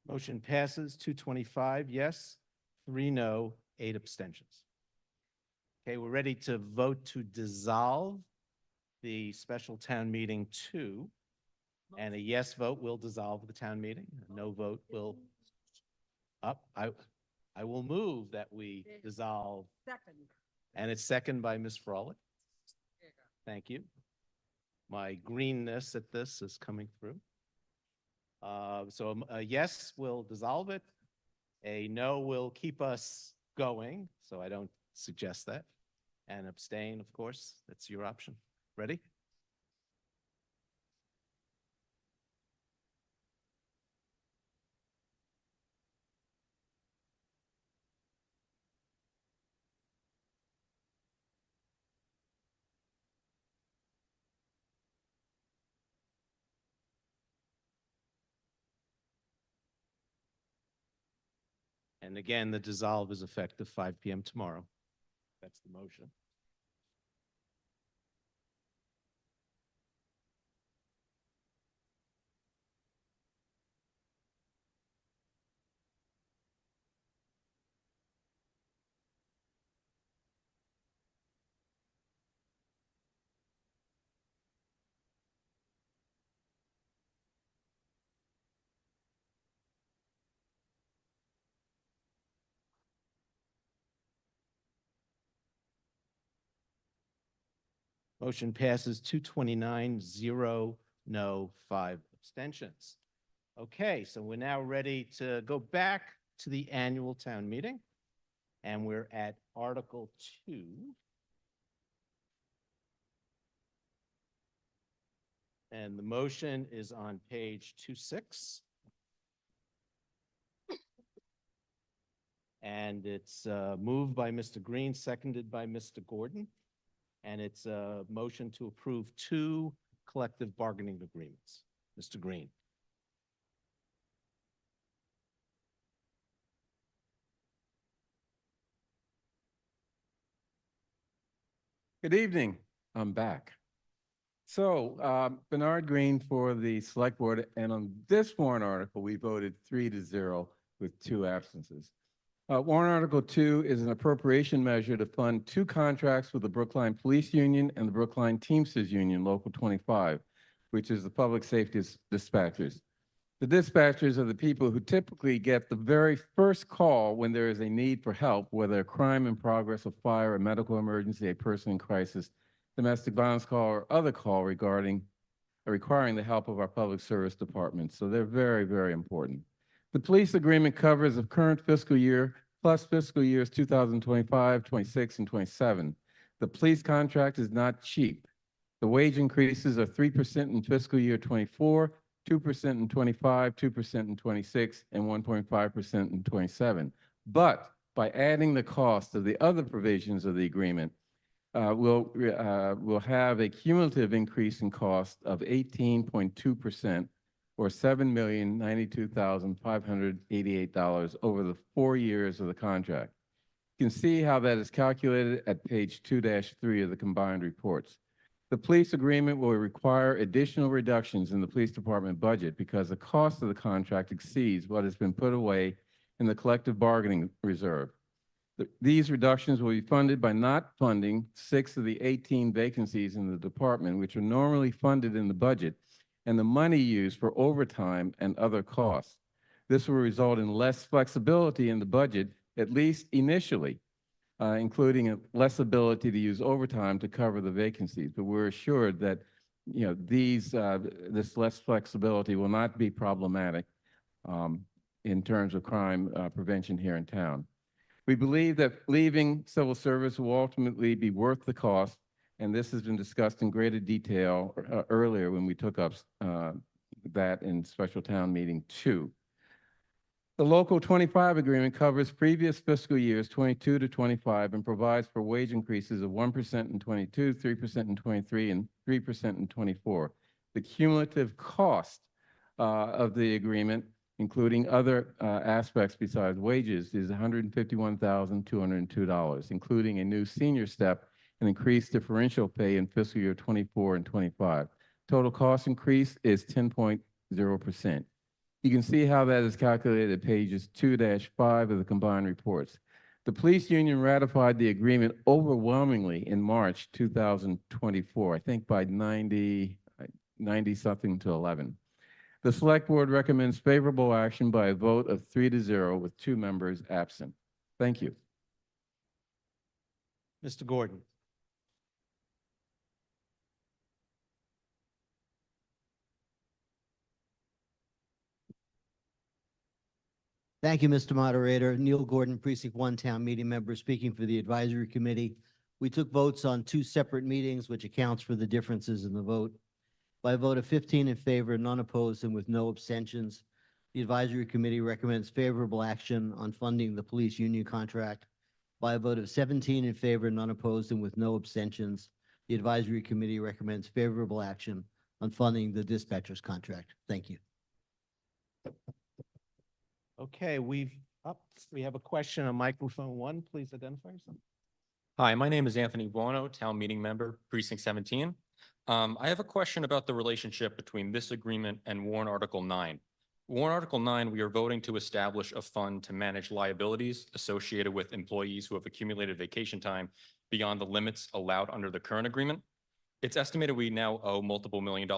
S1: Motion passes 225 yes, 3 no, 8 abstentions. Okay, we're ready to vote to dissolve the special town meeting 2. And a yes vote will dissolve the town meeting. A no vote will up. I will move that we dissolve. And it's second by Ms. Frolic. Thank you. My greenness at this is coming through. So a yes will dissolve it. A no will keep us going, so I don't suggest that. And abstain, of course, that's your option. Ready? And again, the dissolve is effective 5 p.m. tomorrow. That's the motion. Motion passes 229, 0, no, 5 abstentions. Okay, so we're now ready to go back to the annual town meeting. And we're at Article 2. And the motion is on page 26. And it's moved by Mr. Green, seconded by Mr. Gordon. And it's a motion to approve 2 collective bargaining agreements. Mr. Green.
S9: Good evening. I'm back. So Bernard Green for the Select Board, and on this warrant article, we voted 3-0 with 2 absences. Warrant Article 2 is an appropriation measure to fund 2 contracts with the Brookline Police Union and the Brookline Teamsters Union, Local 25, which is the public safety dispatchers. The dispatchers are the people who typically get the very first call when there is a need for help, whether a crime in progress, a fire, a medical emergency, a person in crisis, domestic violence call, or other call requiring the help of our public service departments. So they're very, very important. The police agreement covers the current fiscal year plus fiscal years 2025, 26, and 27. The police contract is not cheap. The wage increases are 3% in fiscal year 24, 2% in 25, 2% in 26, and 1.5% in 27. But by adding the cost of the other provisions of the agreement, we'll have a cumulative increase in cost of 18.2%, or $7,092,588 over the 4 years of the contract. You can see how that is calculated at page 2-3 of the combined reports. The police agreement will require additional reductions in the police department budget because the cost of the contract exceeds what has been put away in the collective bargaining reserve. These reductions will be funded by not funding 6 of the 18 vacancies in the department, which are normally funded in the budget, and the money used for overtime and other costs. This will result in less flexibility in the budget, at least initially, including less ability to use overtime to cover the vacancies. But we're assured that this less flexibility will not be problematic in terms of crime prevention here in town. We believe that leaving civil service will ultimately be worth the cost, and this has been discussed in greater detail earlier when we took up that in special town meeting 2. The Local 25 agreement covers previous fiscal years 22 to 25 and provides for wage increases of 1% in 22, 3% in 23, and 3% in 24. The cumulative cost of the agreement, including other aspects besides wages, is $151,202, including a new senior step and increased differential pay in fiscal year 24 and 25. Total cost increase is 10.0%. You can see how that is calculated at pages 2-5 of the combined reports. The police union ratified the agreement overwhelmingly in March 2024, I think by 90-something to 11. The select board recommends favorable action by a vote of 3-0 with 2 members absent. Thank you.
S1: Mr. Gordon.
S8: Thank you, Mr. Moderator. Neil Gordon, Precinct 1 Town Meeting Member, speaking for the Advisory Committee. We took votes on 2 separate meetings, which accounts for the differences in the vote. By a vote of 15 in favor, none opposed, and with no abstentions, the Advisory Committee recommends favorable action on funding the police union contract. By a vote of 17 in favor, none opposed, and with no abstentions, the Advisory Committee recommends favorable action on funding the dispatcher's contract. Thank you.
S1: Okay, we have a question on microphone 1. Please identify yourself.
S10: Hi, my name is Anthony Buono, Town Meeting Member, Precinct 17. I have a question about the relationship between this agreement and Warrant Article 9. Warrant Article 9, we are voting to establish a fund to manage liabilities associated with employees who have accumulated vacation time beyond the limits allowed under the current agreement. It's estimated we now owe multiple $1 million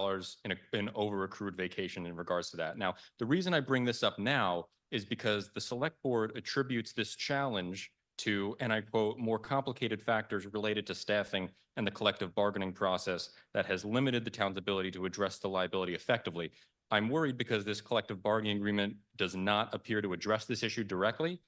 S10: in over-accrued vacation in regards to that. Now, the reason I bring this up now is because the select board attributes this challenge to, and I quote, more complicated factors related to staffing and the collective bargaining process that has limited the town's ability to address the liability effectively. I'm worried because this collective bargaining agreement does not appear to address this issue directly.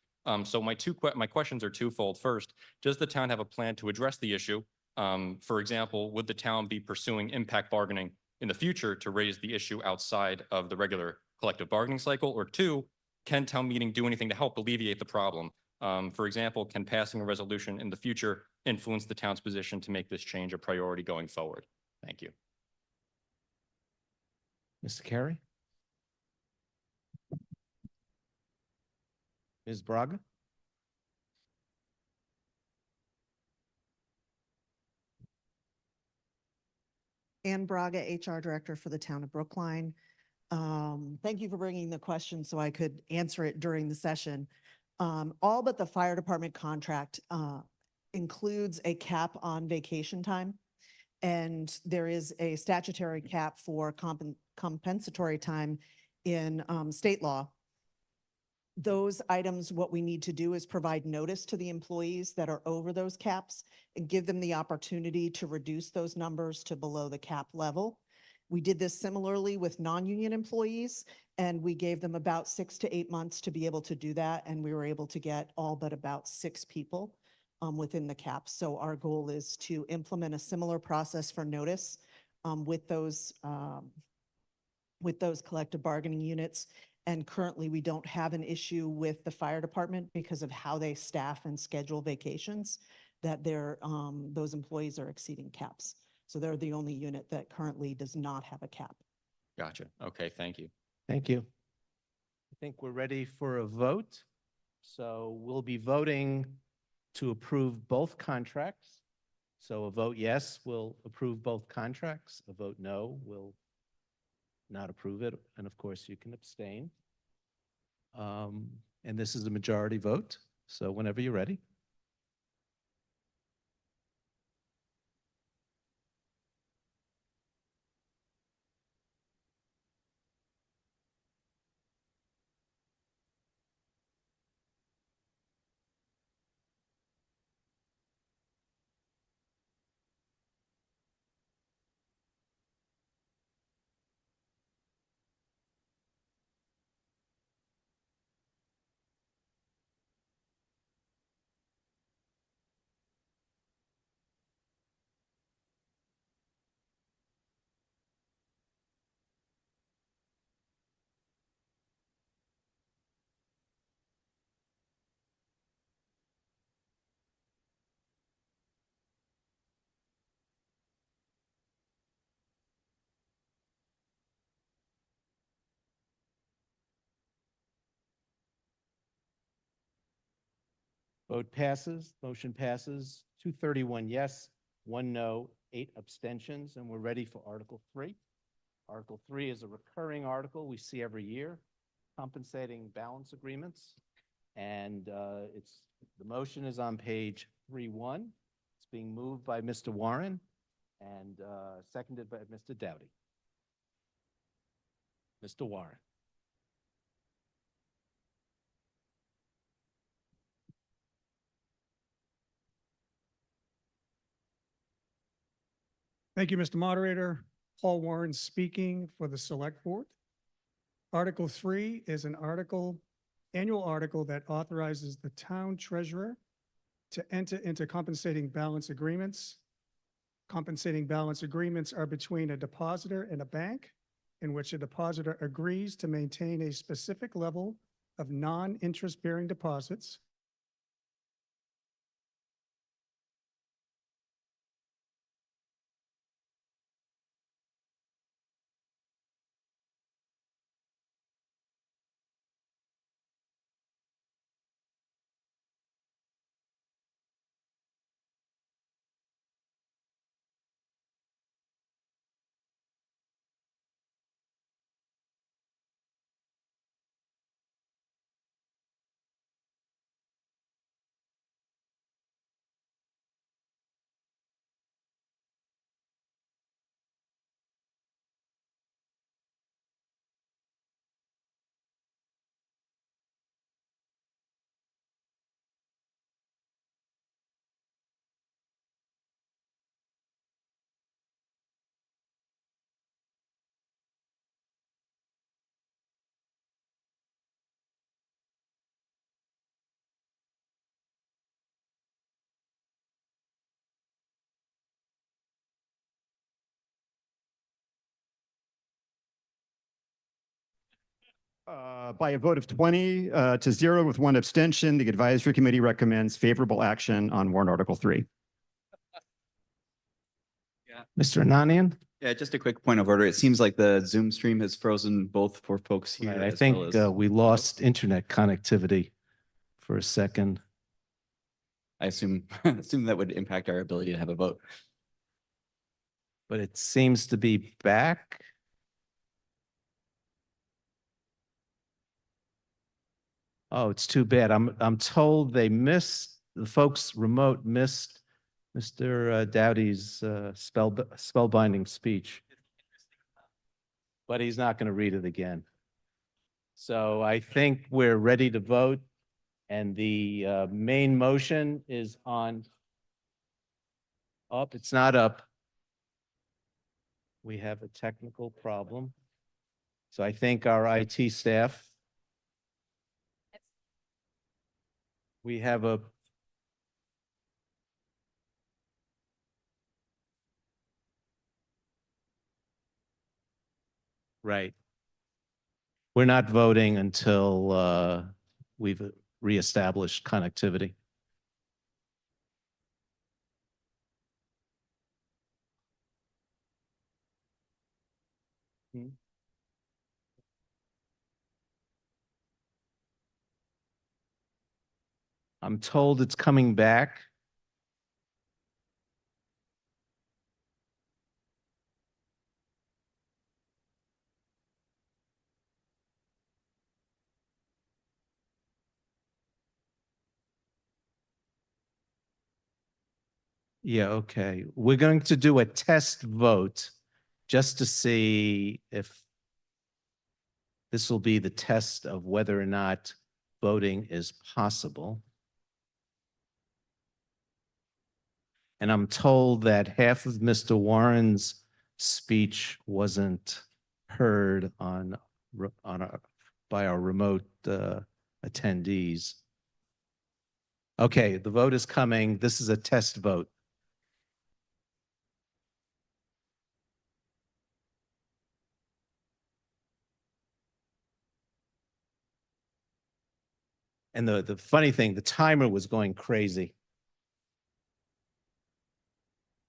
S10: So my questions are twofold. First, does the town have a plan to address the issue? For example, would the town be pursuing impact bargaining in the future to raise the issue outside of the regular collective bargaining cycle? Or 2, can town meeting do anything to help alleviate the problem? For example, can passing a resolution in the future influence the town's position to make this change a priority going forward? Thank you.
S1: Mr. Carey? Ms. Braga?
S11: Ann Braga, HR Director for the Town of Brookline. Thank you for bringing the question so I could answer it during the session. All but the fire department contract includes a cap on vacation time, and there is a statutory cap for compensatory time in state law. Those items, what we need to do is provide notice to the employees that are over those caps and give them the opportunity to reduce those numbers to below the cap level. We did this similarly with non-union employees, and we gave them about 6 to 8 months to be able to do that, and we were able to get all but about 6 people within the cap. So our goal is to implement a similar process for notice with those collective bargaining units. And currently, we don't have an issue with the fire department because of how they staff and schedule vacations, that those employees are exceeding caps. So they're the only unit that currently does not have a cap.
S10: Gotcha. Okay, thank you.
S1: Thank you. I think we're ready for a vote. So we'll be voting to approve both contracts. So a vote yes will approve both contracts. A vote no will not approve it. And of course, you can abstain. And this is a majority vote. So whenever you're ready. Vote passes, motion passes, 231 yes, 1 no, 8 abstentions, and we're ready for Article 3. Article 3 is a recurring article we see every year. compensating balance agreements. And the motion is on page 3-1. It's being moved by Mr. Warren and seconded by Mr. Doughty. Mr. Warren.
S2: Thank you, Mr. Moderator. Paul Warren speaking for the Select Board. Article 3 is an annual article that authorizes the town treasurer to enter into compensating balance agreements. Compensating balance agreements are between a depositor and a bank, in which a depositor agrees to maintain a specific level of non-interest-bearing deposits
S12: By a vote of 20 to 0 with 1 abstention, the advisory committee recommends favorable action on warrant Article 3.
S1: Mr. Ananian?
S13: Yeah, just a quick point of order. It seems like the Zoom stream has frozen both for folks here.
S1: Right, I
S13: as
S1: think
S13: well as
S1: we lost internet connectivity for a second.
S13: I assume that would impact our ability to have a vote.
S1: But it seems to be back. Oh, it's too bad. I'm told they missed, the folks remote missed Mr. Doughty's spellbinding speech. But he's not going to read it again. So I think we're ready to vote. And the main motion is on up. It's not up. We have a technical problem. So I think our IT staff. We have a. Right. We're not voting until we've reestablished connectivity. I'm told it's coming back. Yeah, okay. We're going to do a test vote just to see if this will be the test of whether or not voting is possible. And I'm told that half of Mr. Warren's speech wasn't heard by our remote attendees. Okay, the vote is coming. This is a test vote. And the funny thing, the timer was going crazy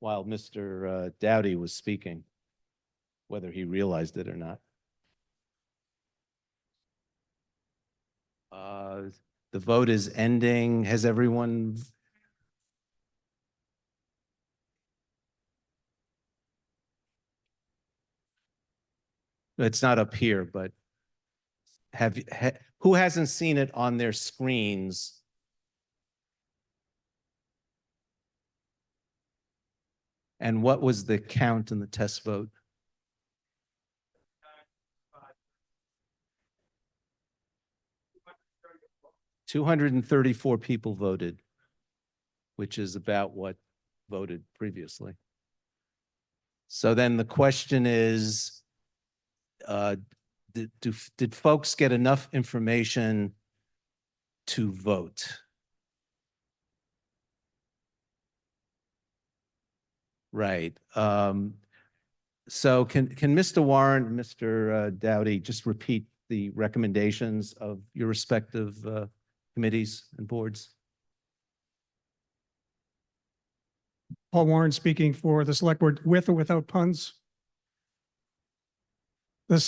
S1: while Mr. Doughty was speaking, whether he realized it or not. The vote is ending. Has everyone? It's not up here, but who hasn't seen it on their screens? And what was the count in the test vote? $234 people voted, which is about what voted previously. So then the question is, did folks get enough information to vote? Right. So can Mr. Warren, Mr. Dowdy, just repeat the recommendations of your respective committees and boards?
S2: Paul Warren speaking for the select board, with or without puns. The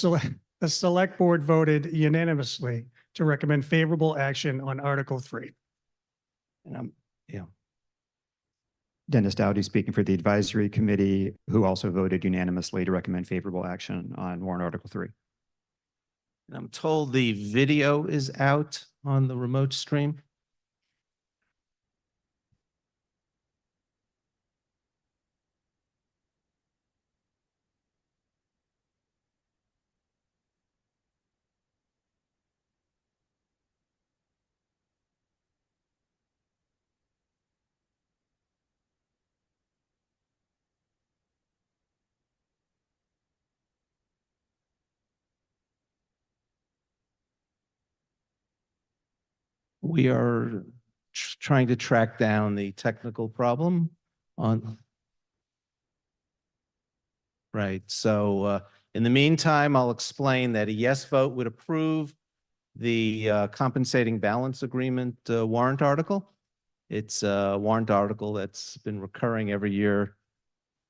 S2: select board voted unanimously to recommend favorable action on Article 3.
S1: And yeah.
S12: Dennis Dowdy speaking for the advisory committee, who also voted unanimously to recommend favorable action on warrant Article 3.
S1: And I'm told the video is out on the remote stream. We are trying to track down the technical problem on. Right. So in the meantime, I'll explain that a yes vote would approve the compensating balance agreement warrant article. It's a warrant article that's been recurring every year.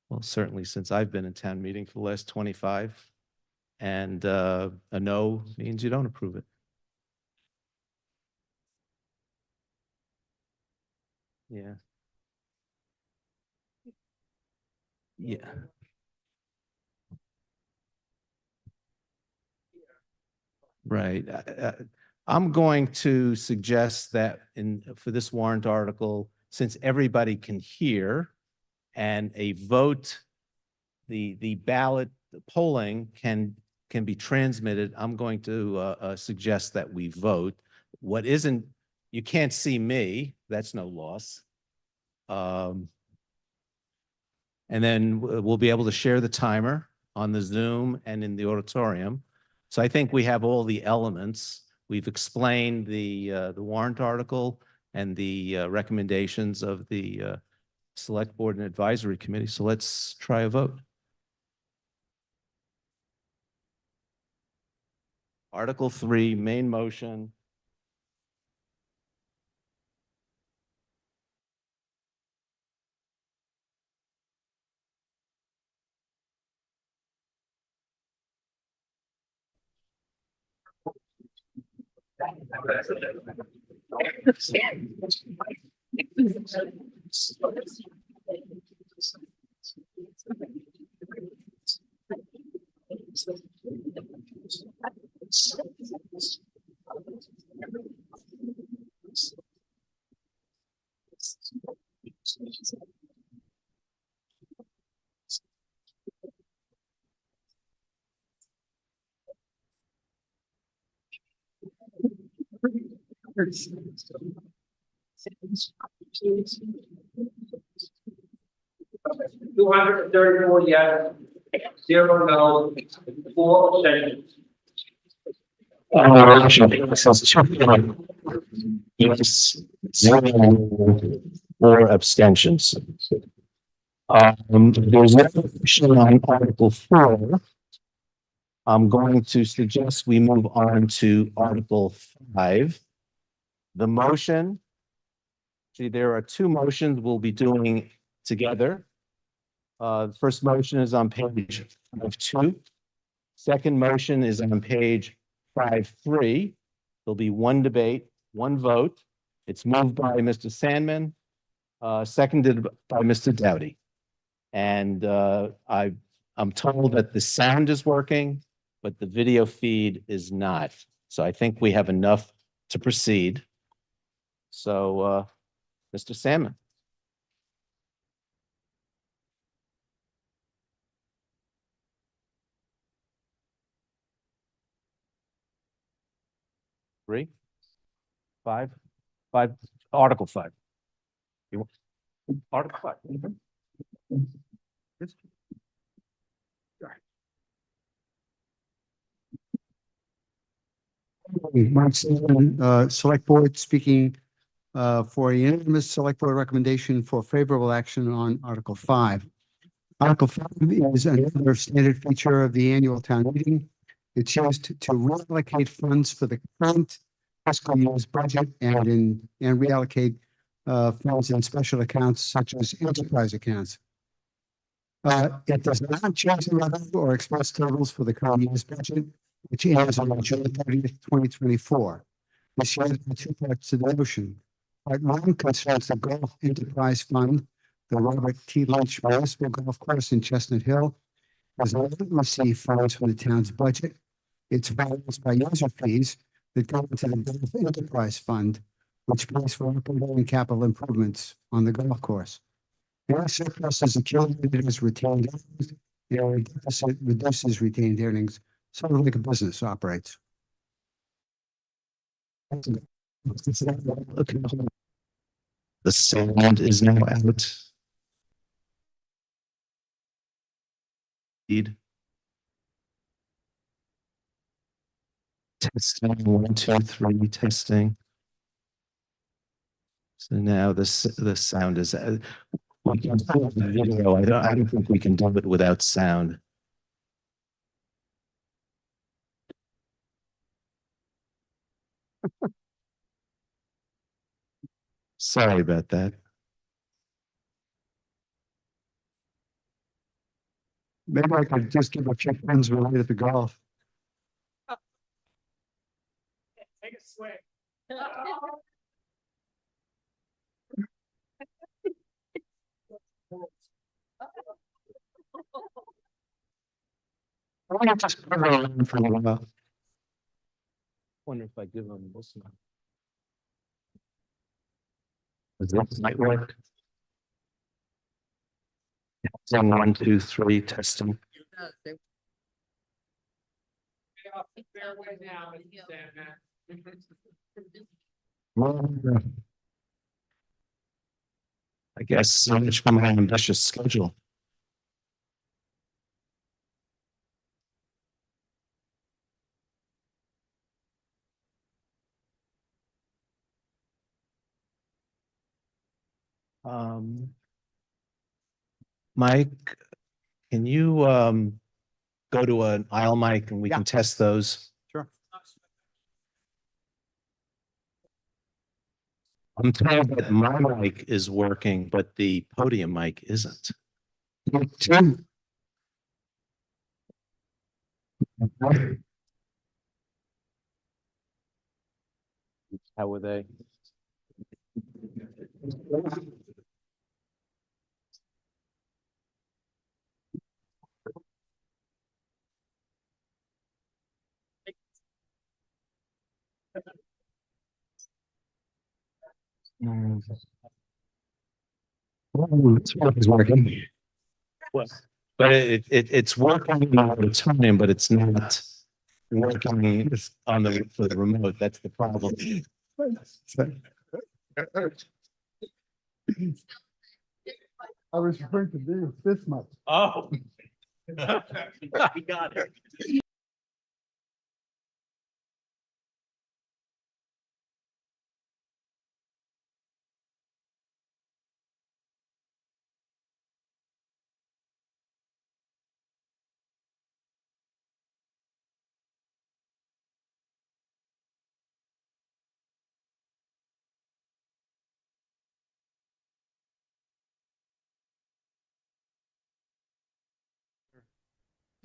S1: Well, certainly since I've been in town meeting for the last 25. And a no means you don't approve it. Yeah. Yeah. Right. I'm going to suggest that for this warrant article, since everybody can hear and a vote, the ballot polling can be transmitted, I'm going to suggest that we vote. What isn't, you can't see me, that's no loss. And then we'll be able to share the timer on the Zoom and in the auditorium. So I think we have all the elements. We've explained the warrant article and the recommendations of the Select Board and Advisory Committee. So let's try a vote. Article 3, main motion.
S7: Two hundred and thirty-four yes, 0 no, 4 abstentions.
S1: Yes, 0, 4 abstentions. There's no action on Article 4. I'm going to suggest we move on to Article 5. The motion, see, there are 2 motions we'll be doing together. The first motion is on page 5.2. Second motion is on page 5.3. There'll be 1 debate, 1 vote. It's moved by Mr. Sandman, seconded by Mr. Dowdy. And I'm told that the sound is working, but the video feed is not. So I think we have enough to proceed. So, Mr. Salmon. Three, five, Article 5. You want- Article 5. Yes.
S14: Mike Sullivan, Select Board speaking for a unanimous Select Board recommendation for favorable action on Article 5. Article 5 is another standard feature of the annual town meeting. It's used to reallocate funds for the current fiscal year's budget and reallocate funds in special accounts such as enterprise accounts. It does not change the revenue or expense totals for the current year's budget, which ends on June 30th, 2024. This year, there are two parts to the motion. Part one concerns the Golf Enterprise Fund. The Robert T. Lynch Municipal Golf Course in Chestnut Hill does not receive funds from the town's budget. It's financed by user fees that go into the Golf Enterprise Fund, which pays for operating and capital improvements on the golf course. Any surplus is accumulated as retained earnings, and a deficit reduces retained earnings, sort of like a business operates.
S1: The sound is now out. Testing, 1, 2, 3, testing. So now the sound is, we can do the video. I don't think we can do it without sound. Sorry about that.
S14: Maybe I could just give a few friends related to golf.
S2: Take a swing.
S14: I want to just put it on for a while.
S1: Wonder if I give them this one. This might work. Testing, 1, 2, 3, testing. I guess so much for my ambitious schedule. Mike, can you go to an aisle mic and we can test those?
S14: Sure.
S1: I'm told that my mic is working, but the podium mic isn't. How were they? It's working. But it's working all the time, but it's not working on for the remote. That's the problem.
S14: I was referring to this much.
S1: Oh. I got it.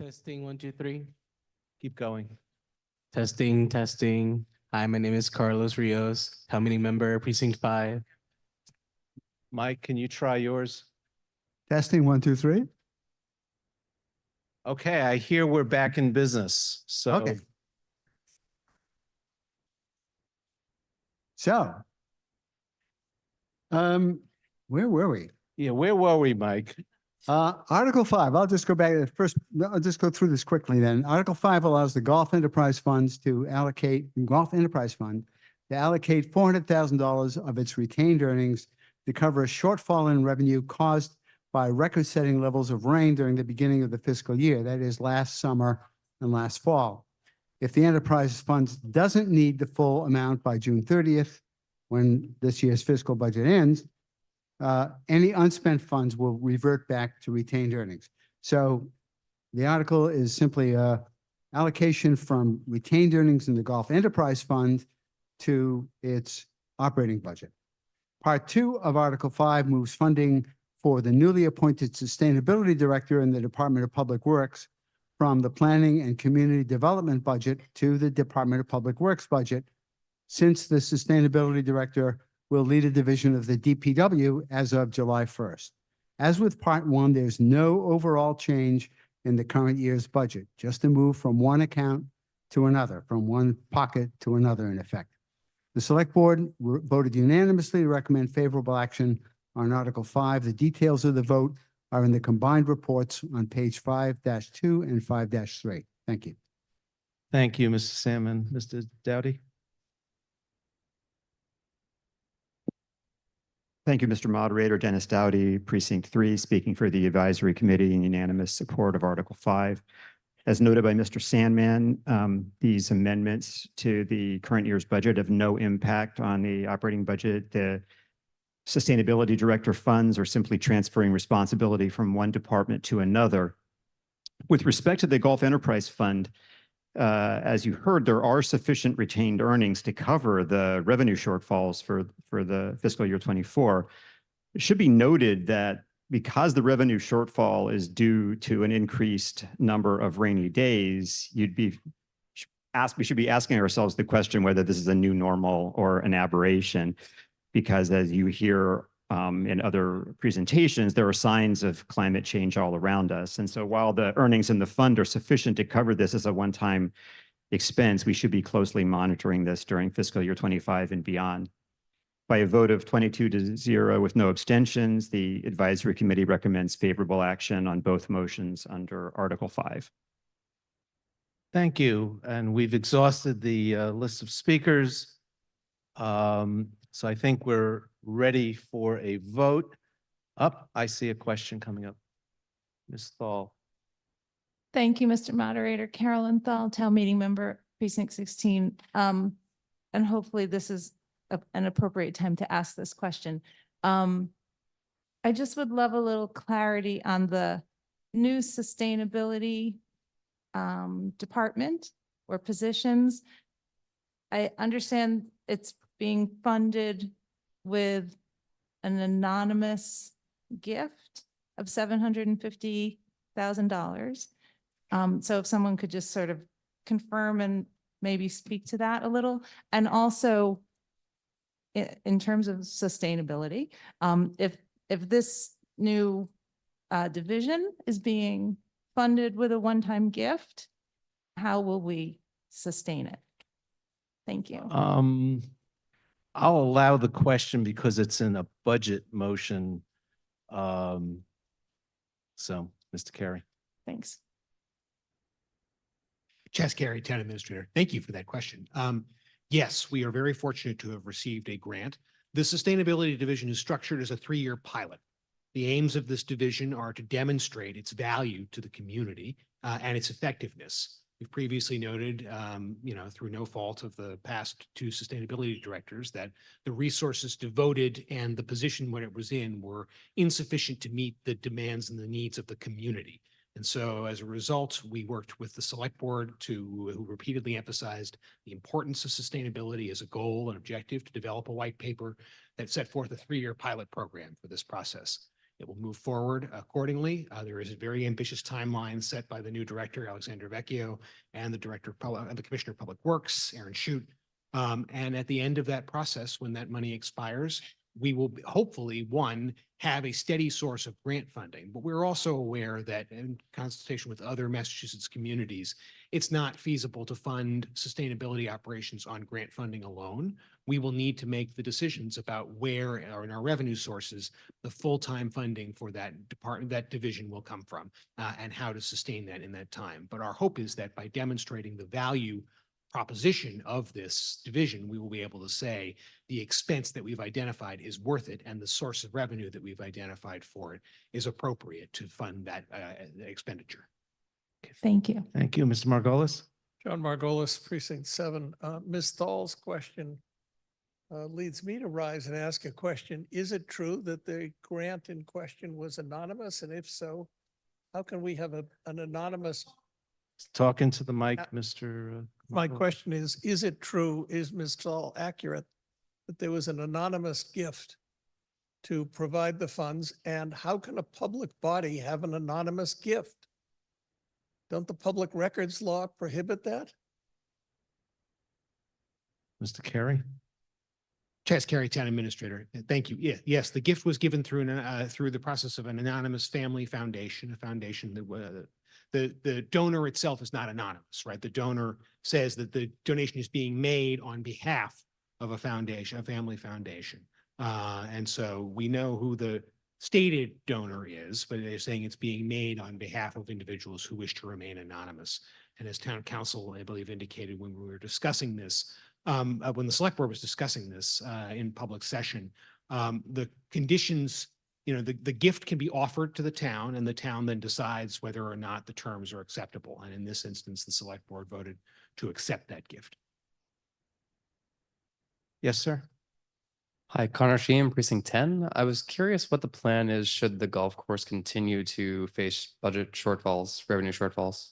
S15: Testing, 1, 2, 3.
S1: Keep going.
S15: Testing, testing. Hi, my name is Carlos Rios, town meeting member, precinct 5.
S1: Mike, can you try yours?
S14: Testing, 1, 2, 3.
S1: Okay, I hear we're back in business. So
S14: Okay. So, where were we?
S1: Yeah, where were we, Mike?
S14: Article 5, I'll just go back to the first, I'll just go through this quickly then. Article 5 allows the Golf Enterprise Funds to allocate, Golf Enterprise Fund to allocate $400,000 of its retained earnings to cover a shortfall in revenue caused by record-setting levels of rain during the beginning of the fiscal year, that is last summer and last fall. If the enterprise funds doesn't need the full amount by June 30th, when this year's fiscal budget ends, any unspent funds will revert back to retained earnings. So the article is simply a allocation from retained earnings in the Golf Enterprise Fund to its operating budget. Part 2 of Article 5 moves funding for the newly appointed Sustainability Director in the Department of Public Works from the Planning and Community Development budget to the Department of Public Works budget, since the Sustainability Director will lead a division of the DPW as of July 1st. As with Part 1, there's no overall change in the current year's budget, just a move from one account to another, from one pocket to another in effect. The Select Board voted unanimously to recommend favorable action on Article 5. The details of the vote are in the combined reports on page 5-2 and 5-3. Thank you.
S1: Thank you, Mr. Salmon. Mr. Dowdy?
S12: Thank you, Mr. Moderator. Dennis Dowdy, Precinct 3, speaking for the Advisory Committee in unanimous support of Article 5. As noted by Mr. Sandman, these amendments to the current year's budget have no impact on the operating budget. The Sustainability Director funds are simply transferring responsibility from one department to another. With respect to the Golf Enterprise Fund, as you heard, there are sufficient retained earnings to cover the revenue shortfalls for the fiscal year 24. It should be noted that because the revenue shortfall is due to an increased number of rainy days, we should be asking ourselves the question whether this is a new normal or an aberration, because as you hear in other presentations, there are signs of climate change all around us. And so while the earnings in the fund are sufficient to cover this as a one-time expense, we should be closely monitoring this during fiscal year 25 and beyond. By a vote of 22-0 with no abstentions, the Advisory Committee recommends favorable action on both motions under Article 5.
S1: Thank you. And we've exhausted the list of speakers. So I think we're ready for a vote. I see a question coming up. Ms. Thal.
S17: Thank you, Mr. Moderator. Carolyn Thal, Town Meeting Member, Precinct 16. And hopefully this is an appropriate time to ask this question. I just would love a little clarity on the new sustainability department or positions. I understand it's being funded with an anonymous gift of $750,000. So if someone could just sort of confirm and maybe speak to that a little. And also in terms of sustainability, if this new division is being funded with a one-time gift, how will we sustain it? Thank you.
S1: I'll allow the question because it's in a budget motion. So, Mr. Carey.
S17: Thanks.
S18: Chess Carey, Town Administrator. Thank you for that question. Yes, we are very fortunate to have received a grant. The Sustainability Division is structured as a 3-year pilot. The aims of this division are to demonstrate its value to the community and its effectiveness. We've previously noted, through no fault of the past 2 sustainability directors, that the resources devoted and the position when it was in were insufficient to meet the demands and the needs of the community. And so as a result, we worked with the Select Board who repeatedly emphasized the importance of sustainability as a goal and objective to develop a white paper that set forth a 3-year pilot program for this process. It will move forward accordingly. There is a very ambitious timeline set by the new director, Alexander Vecchio, and the Commissioner of Public Works, Aaron Shute. And at the end of that process, when that money expires, we will hopefully, one, have a steady source of grant funding, but we're also aware that in consultation with other Massachusetts communities, it's not feasible to fund sustainability operations on grant funding alone. We will need to make the decisions about where in our revenue sources, the full-time funding for that department, that division will come from, and how to sustain that in that time. But our hope is that by demonstrating the value proposition of this division, we will be able to say the expense that we've identified is worth it and the source of revenue that we've identified for it is appropriate to fund that expenditure.
S17: Thank you.
S16: Thank you, Mr. Margolis.
S2: John Margolis, Precinct 7. Ms. Thal's question leads me to rise and ask a question. Is it true that the grant in question was anonymous? And if so, how can we have an anonymous?
S16: Talk into the mic, Mr.
S2: My
S16: Margolis.
S2: question is it true, is Ms. Stahl accurate that there was an anonymous gift to provide the funds? And how can a public body have an anonymous gift? Don't the public records law prohibit that?
S16: Mr. Carey?
S18: Chaz Carey, Town Administrator. Thank you. Yes, the gift was given through through the process of an anonymous family foundation, a foundation that the donor itself is not anonymous, right? The donor says that the donation is being made on behalf of a foundation, a family foundation. And so we know who the stated donor is, but they're saying it's being made on behalf of individuals who wish to remain anonymous. And as Town Council, I believe, indicated when we were discussing this, when the Select Board was discussing this in public session, the conditions, the gift can be offered to the town and the town then decides whether or not the terms are acceptable. And in this instance, the Select Board voted to accept that gift.
S16: Yes, sir.
S19: Hi, Connor Sheehan, Precinct 10. I was curious what the plan is should the golf course continue to face budget shortfalls, revenue shortfalls.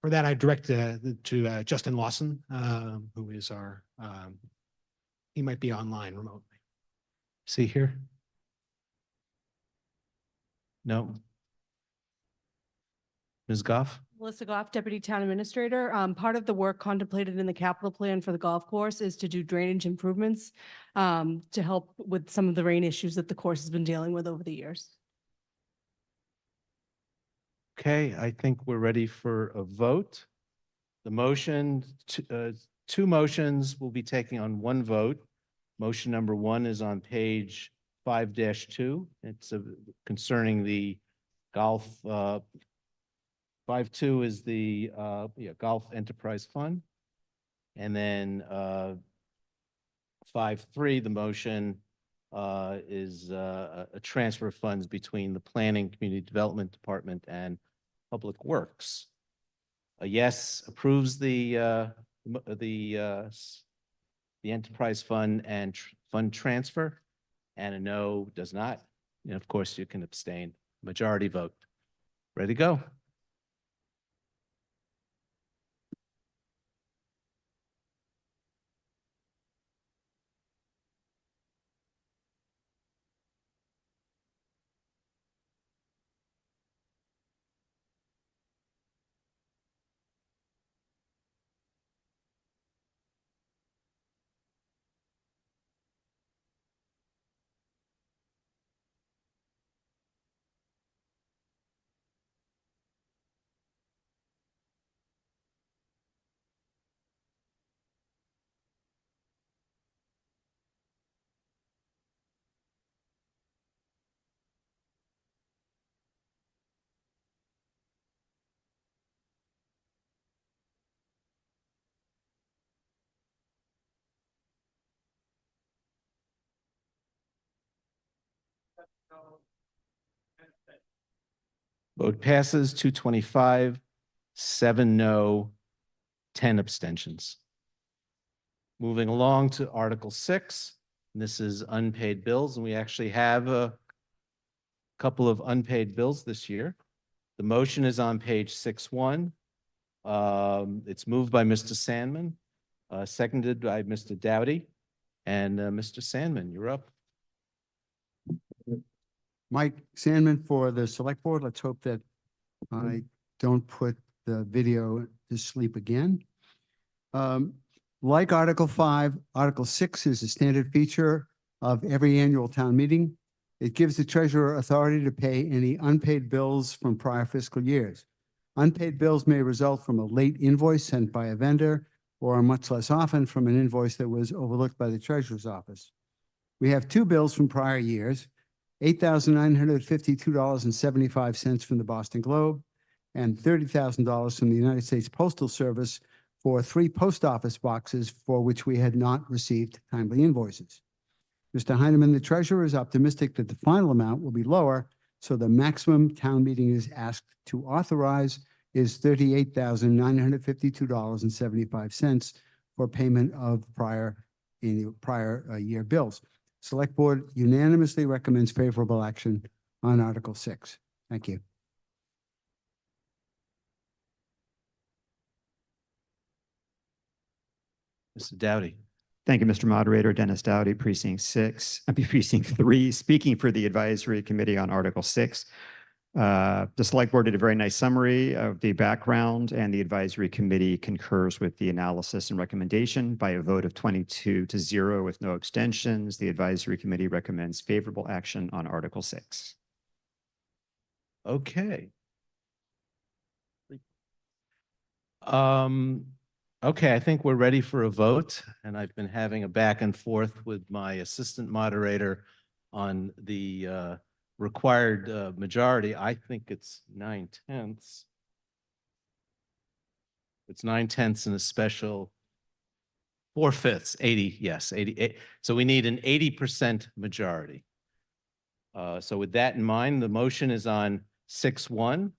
S18: For that, I direct to Justin Lawson, who is our, he might be online remotely.
S16: See here? No. Ms. Goff?
S23: Melissa Goff, Deputy Town Administrator. Part of the work contemplated in the capital plan for the golf course is to do drainage improvements to help with some of the rain issues that the course has been dealing with over the years.
S16: Okay, I think we're ready for a vote. The motion, two motions will be taking on one vote. Motion number 1 is on page 5-2. It's concerning the golf. 5.2 is the Golf Enterprise Fund. And then 5.3, the motion is a transfer of funds between the Planning Community Development Department and Public Works. A yes approves the Enterprise Fund and fund transfer, and a no does not. And of course, you can abstain. Majority vote. Ready to go? Vote passes 225, 7 no, 10 abstentions. Moving along to Article 6. This is unpaid bills, and we actually have a couple of unpaid bills this year. The motion is on page 6.1. It's moved by Mr. Sandman, seconded by Mr. Doughty. And Mr. Sandman, you're up.
S14: Mike Sandman for the Select Board. Let's hope that I don't put the video to sleep again. Like Article 5, Article 6 is a standard feature of every annual town meeting. It gives the treasurer authority to pay any unpaid bills from prior fiscal years. Unpaid bills may result from a late invoice sent by a vendor, or much less often from an invoice that was overlooked by the treasurer's office. We have two bills from prior years, $8,952.75 from the Boston Globe and $30,000 from the United States Postal Service for 3 post office boxes for which we had not received timely invoices. Mr. Heineman, the treasurer, is optimistic that the final amount will be lower, so the maximum town meeting is asked to authorize is $38,952.75 for payment of prior year bills. Select Board unanimously recommends favorable action on Article 6. Thank you.
S16: Mr. Dowdy.
S12: Thank you, Mr. Moderator. Dennis Dowdy, Precinct 3, speaking for the Advisory Committee on Article 6. The Select Board did a very nice summary of the background, and the Advisory Committee concurs with the analysis and recommendation by a vote of 22-0 with no abstentions. The Advisory Committee recommends favorable action on Article 6.
S16: Okay. Okay, I think we're ready for a vote, and I've been having a back and forth with my assistant moderator on the required majority. I think it's 9/10. It's 9/10 and a special 4/5, 80, yes, 80. So we need an 80% majority. So with that in mind, the motion is on 6-1.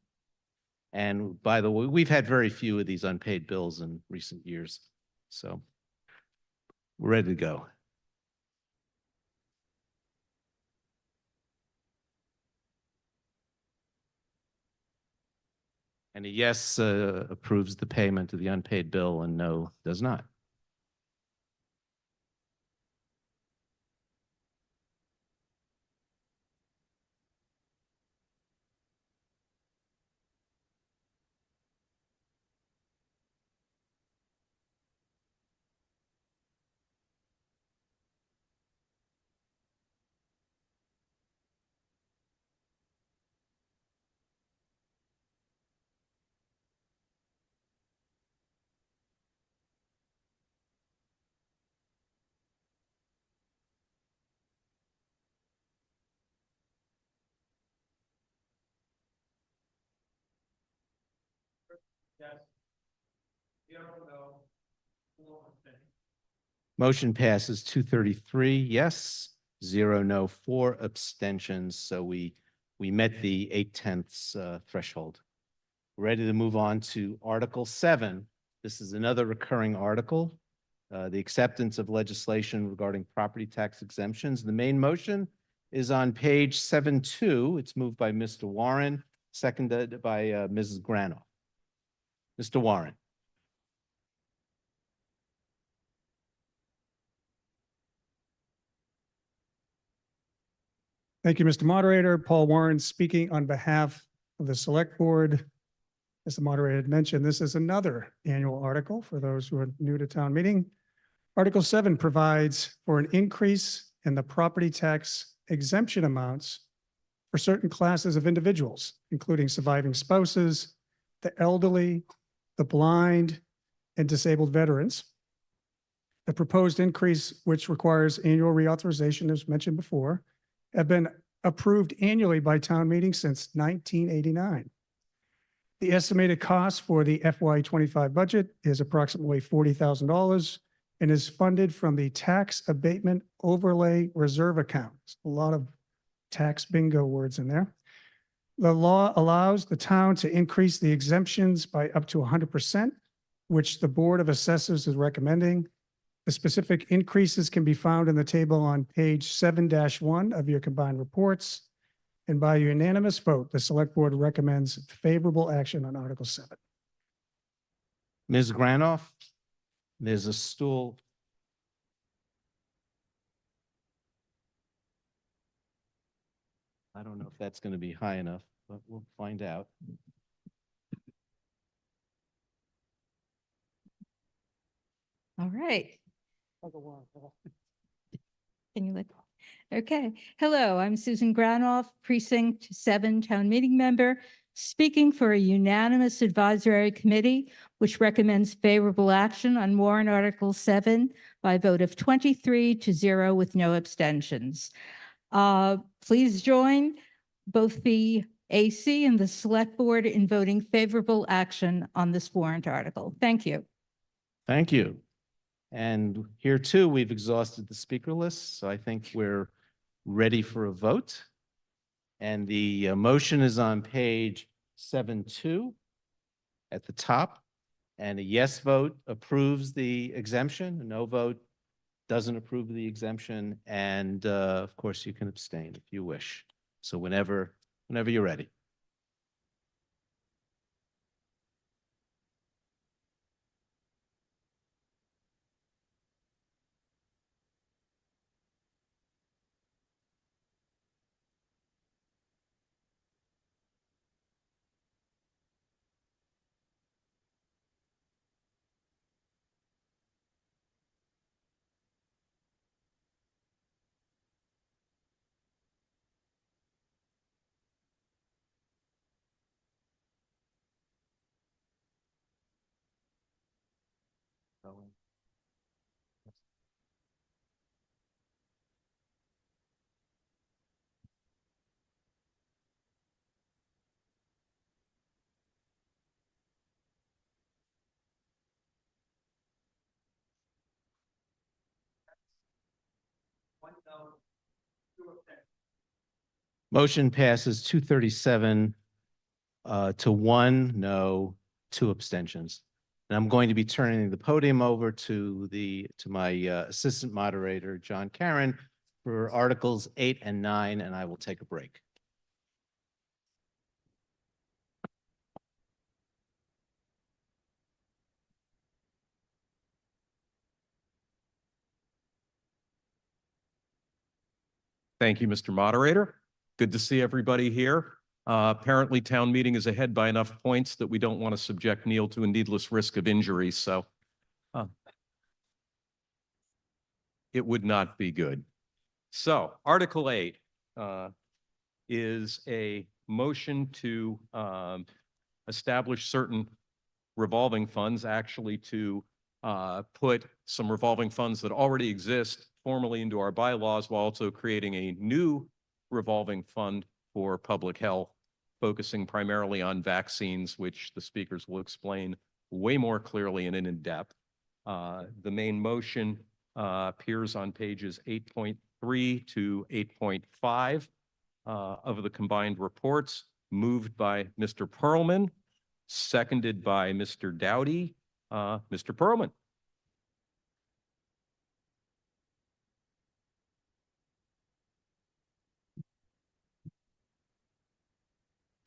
S16: And by the way, we've had very few of these unpaid bills in recent years. So we're ready to go. And a yes approves the payment of the unpaid bill, and no does not. Motion passes 233 yes, 0 no, 4 abstentions. So we met the 8/10 threshold. Ready to move on to Article 7. This is another recurring article, the acceptance of legislation regarding property tax exemptions. The main motion is on page 7-2. It's moved by Mr. Warren, seconded by Mrs. Granoff. Mr. Warren.
S2: Thank you, Mr. Moderator. Paul Warren speaking on behalf of the Select Board. As the moderator had mentioned, this is another annual article for those who are new to town meeting. Article 7 provides for an increase in the property tax exemption amounts for certain classes of individuals, including surviving spouses, the elderly, the blind, and disabled veterans. The proposed increase, which requires annual reauthorization, as mentioned before, have been approved annually by town meetings since 1989. The estimated cost for the FY25 budget is approximately $40,000 and is funded from the Tax Abatement Overlay Reserve Account. A lot of tax bingo words in there. The law allows the town to increase the exemptions by up to 100%, which the Board of Assessors is recommending. The specific increases can be found in the table on page 7-1 of your combined reports. And by unanimous vote, the Select Board recommends favorable action on Article 7.
S16: Ms. Granoff, there's a stool. I don't know if that's going to be high enough, but we'll find out.
S20: All right. Can you look? Okay. Hello, I'm Susan Granoff, Precinct 7 Town Meeting Member, speaking for a unanimous advisory committee, which recommends favorable action on warrant Article 7 by a vote of 23-0 with no abstentions. Please join both the AC and the Select Board in voting favorable action on this warrant article. Thank you.
S16: Thank you. And here too, we've exhausted the speaker list, so I think we're ready for a vote. And the motion is on page 7-2 at the top. And a yes vote approves the exemption, a no vote doesn't approve the exemption. And of course, you can abstain if you wish. So whenever you're ready. Motion passes 237 to 1 no, 2 abstentions. And I'm going to be turning the podium over to my assistant moderator, John Karen, for Articles 8 and 9, and I will take a break.
S21: Thank you, Mr. Moderator. Good to see everybody here. Apparently, town meeting is ahead by enough points that we don't want to subject Neil to a needless risk of injury, so it would not be good. So Article 8 is a motion to establish certain revolving funds, actually to put some revolving funds that already exist formally into our bylaws while also creating a new revolving fund for public health, focusing primarily on vaccines, which the speakers will explain way more clearly and in depth. The main motion appears on pages 8.3 to 8.5 of the combined reports, moved by Mr. Perlman, seconded by Mr. Dowdy. Mr. Perlman.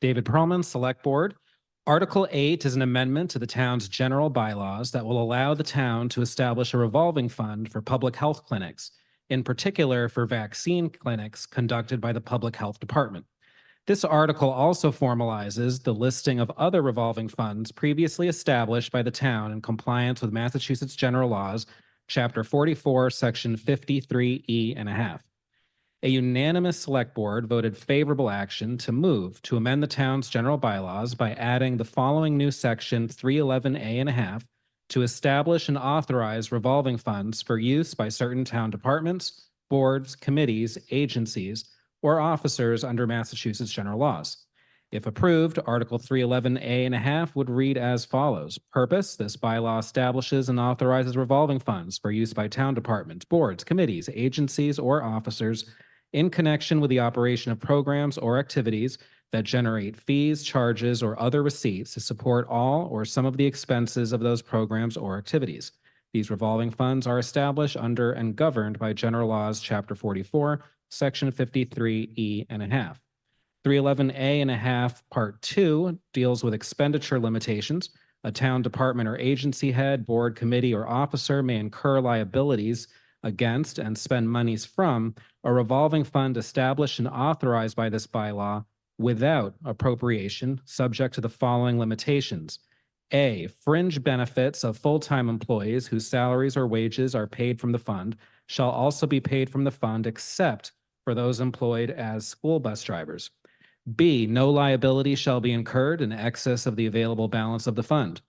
S22: David Perlman, Select Board. Article 8 is an amendment to the town's general bylaws that will allow the town to establish a revolving fund for public health clinics, in particular for vaccine clinics conducted by the Public Health Department. This article also formalizes the listing of other revolving funds previously established by the town in compliance with Massachusetts General Laws, Chapter 44, Section 53E1/2. A unanimous Select Board voted favorable action to move to amend the town's general bylaws by adding the following new Section 311A1/2 to establish and authorize revolving funds for use by certain town departments, boards, committees, agencies, or officers under Massachusetts general laws. If approved, Article 311A1/2 would read as follows. Purpose: this bylaw establishes and authorizes revolving funds for use by town departments, boards, committees, agencies, or officers in connection with the operation of programs or activities that generate fees, charges, or other receipts to support all or some of the expenses of those programs or activities. These revolving funds are established under and governed by General Laws, Chapter 44, Section 53E1/2. 311A1/2, Part 2 deals with expenditure limitations. A town department or agency head, board, committee, or officer may incur liabilities against and spend monies from a revolving fund established and authorized by this bylaw without appropriation, subject to the following limitations. A, fringe benefits of full-time employees whose salaries or wages are paid from the fund shall also be paid from the fund except for those employed as school bus drivers. B, no liability shall be incurred in excess of the available balance of the fund.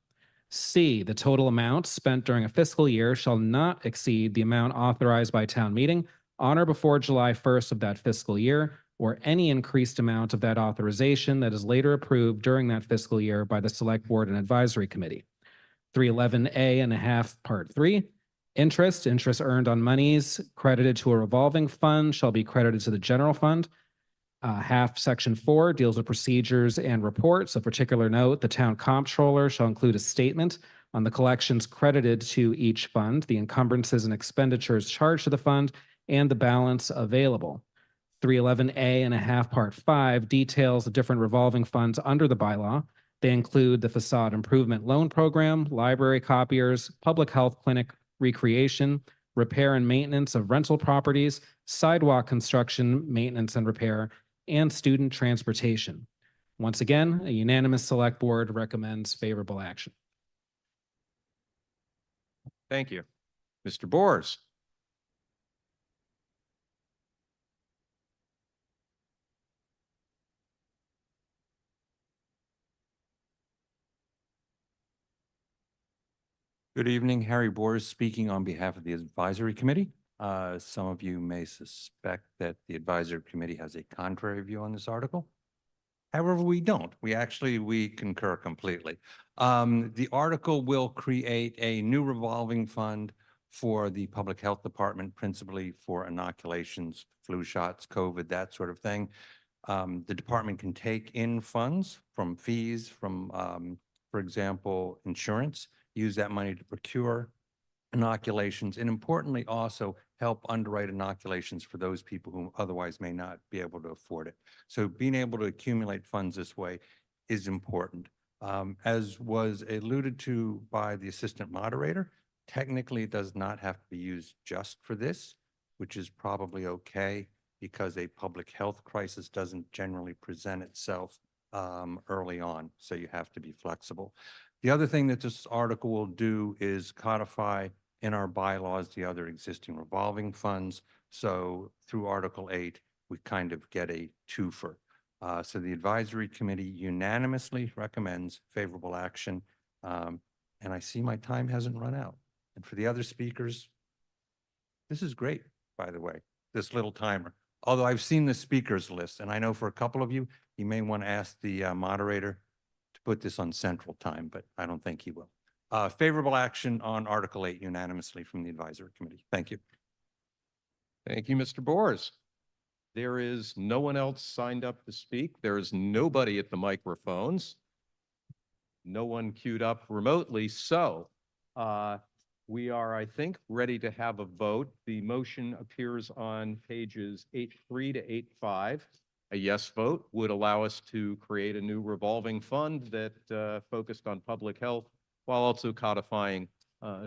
S22: C, the total amount spent during a fiscal year shall not exceed the amount authorized by town meeting on or before July 1st of that fiscal year, or any increased amount of that authorization that is later approved during that fiscal year by the Select Board and Advisory Committee. 311A and a half, Part 3. Interest earned on monies credited to a revolving fund shall be credited to the general fund. Section 4 deals with procedures and reports. Of particular note, the town comptroller shall include a statement on the collections credited to each fund, the encumbrances and expenditures charged to the fund, and the balance available. 311A and a half, Part 5 details the different revolving funds under the bylaw. They include the facade improvement loan program, library copiers, public health clinic recreation, repair and maintenance of rental properties, sidewalk construction, maintenance and repair, and student transportation. Once again, a unanimous select board recommends favorable action.
S21: Thank you. Mr. Bors.
S3: Good evening, Harry Bors speaking on behalf of the Advisory Committee. Some of you may suspect that the Advisory Committee has a contrary view on this article. However, we don't. We concur completely. The article will create a new revolving fund for the Public Health Department, principally for inoculations, flu shots, COVID, that sort of thing. The department can take in funds from fees, from, for example, insurance, use that money to procure inoculations, and importantly also help underwrite inoculations for those people who otherwise may not be able to afford it. So being able to accumulate funds this way is important. As was alluded to by the assistant moderator, technically it does not have to be used just for this, which is probably okay because a public health crisis doesn't generally present itself early on, so you have to be flexible. The other thing that this article will do is codify in our bylaws the other existing revolving funds. So through Article 8, we kind of get a twofer. So the Advisory Committee unanimously recommends favorable action. And I see my time hasn't run out. And for the other speakers, this is great, by the way, this little timer. Although I've seen the speakers list, and I know for a couple of you, you may want to ask the moderator to put this on Central Time, but I don't think he will. Favorable action on Article 8 unanimously from the Advisory Committee. Thank you.
S21: Thank you, Mr. Bors. There is no one else signed up to speak. There is nobody at the microphones. No one queued up remotely. So we are, I think, ready to have a vote. The motion appears on pages 8.3 to 8.5. A yes vote would allow us to create a new revolving fund that focused on public health while also codifying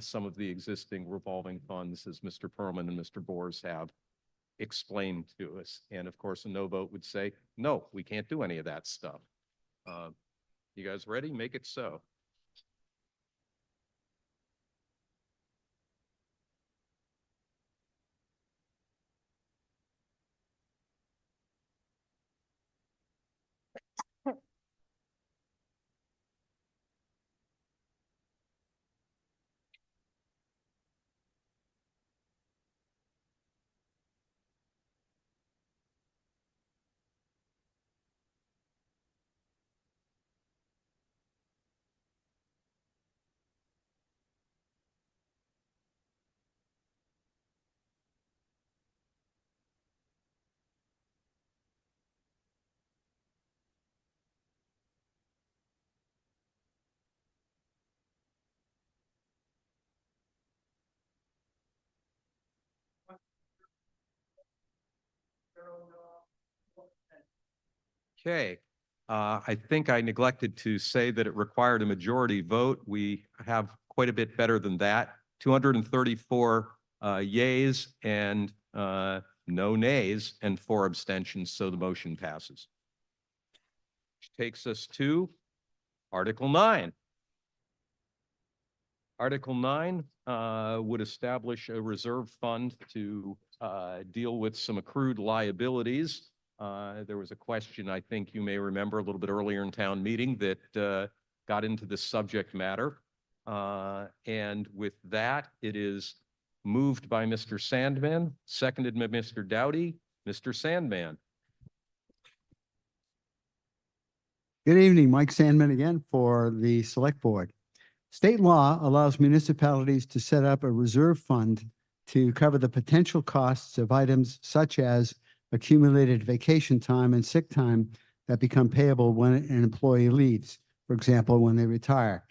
S21: some of the existing revolving funds, as Mr. Perlman and Mr. Bors have explained to us. And of course, a no vote would say, no, we can't do any of that stuff. You guys ready? Make it so. Okay, I think I neglected to say that it required a majority vote. We have quite a bit better than that. 234 yays and no nays and 4 abstentions, so the motion passes. Which takes us to Article 9. Article 9 would establish a reserve fund to deal with some accrued liabilities. There was a question, I think you may remember a little bit earlier in town meeting that got into this subject matter. And with that, it is moved by Mr. Sandman, seconded by Mr. Doughty. Mr. Sandman.
S14: Good evening, Mike Sandman again for the Select Board. State law allows municipalities to set up a reserve fund to cover the potential costs of items such as accumulated vacation time and sick time that become payable when an employee leaves, for example, when they retire.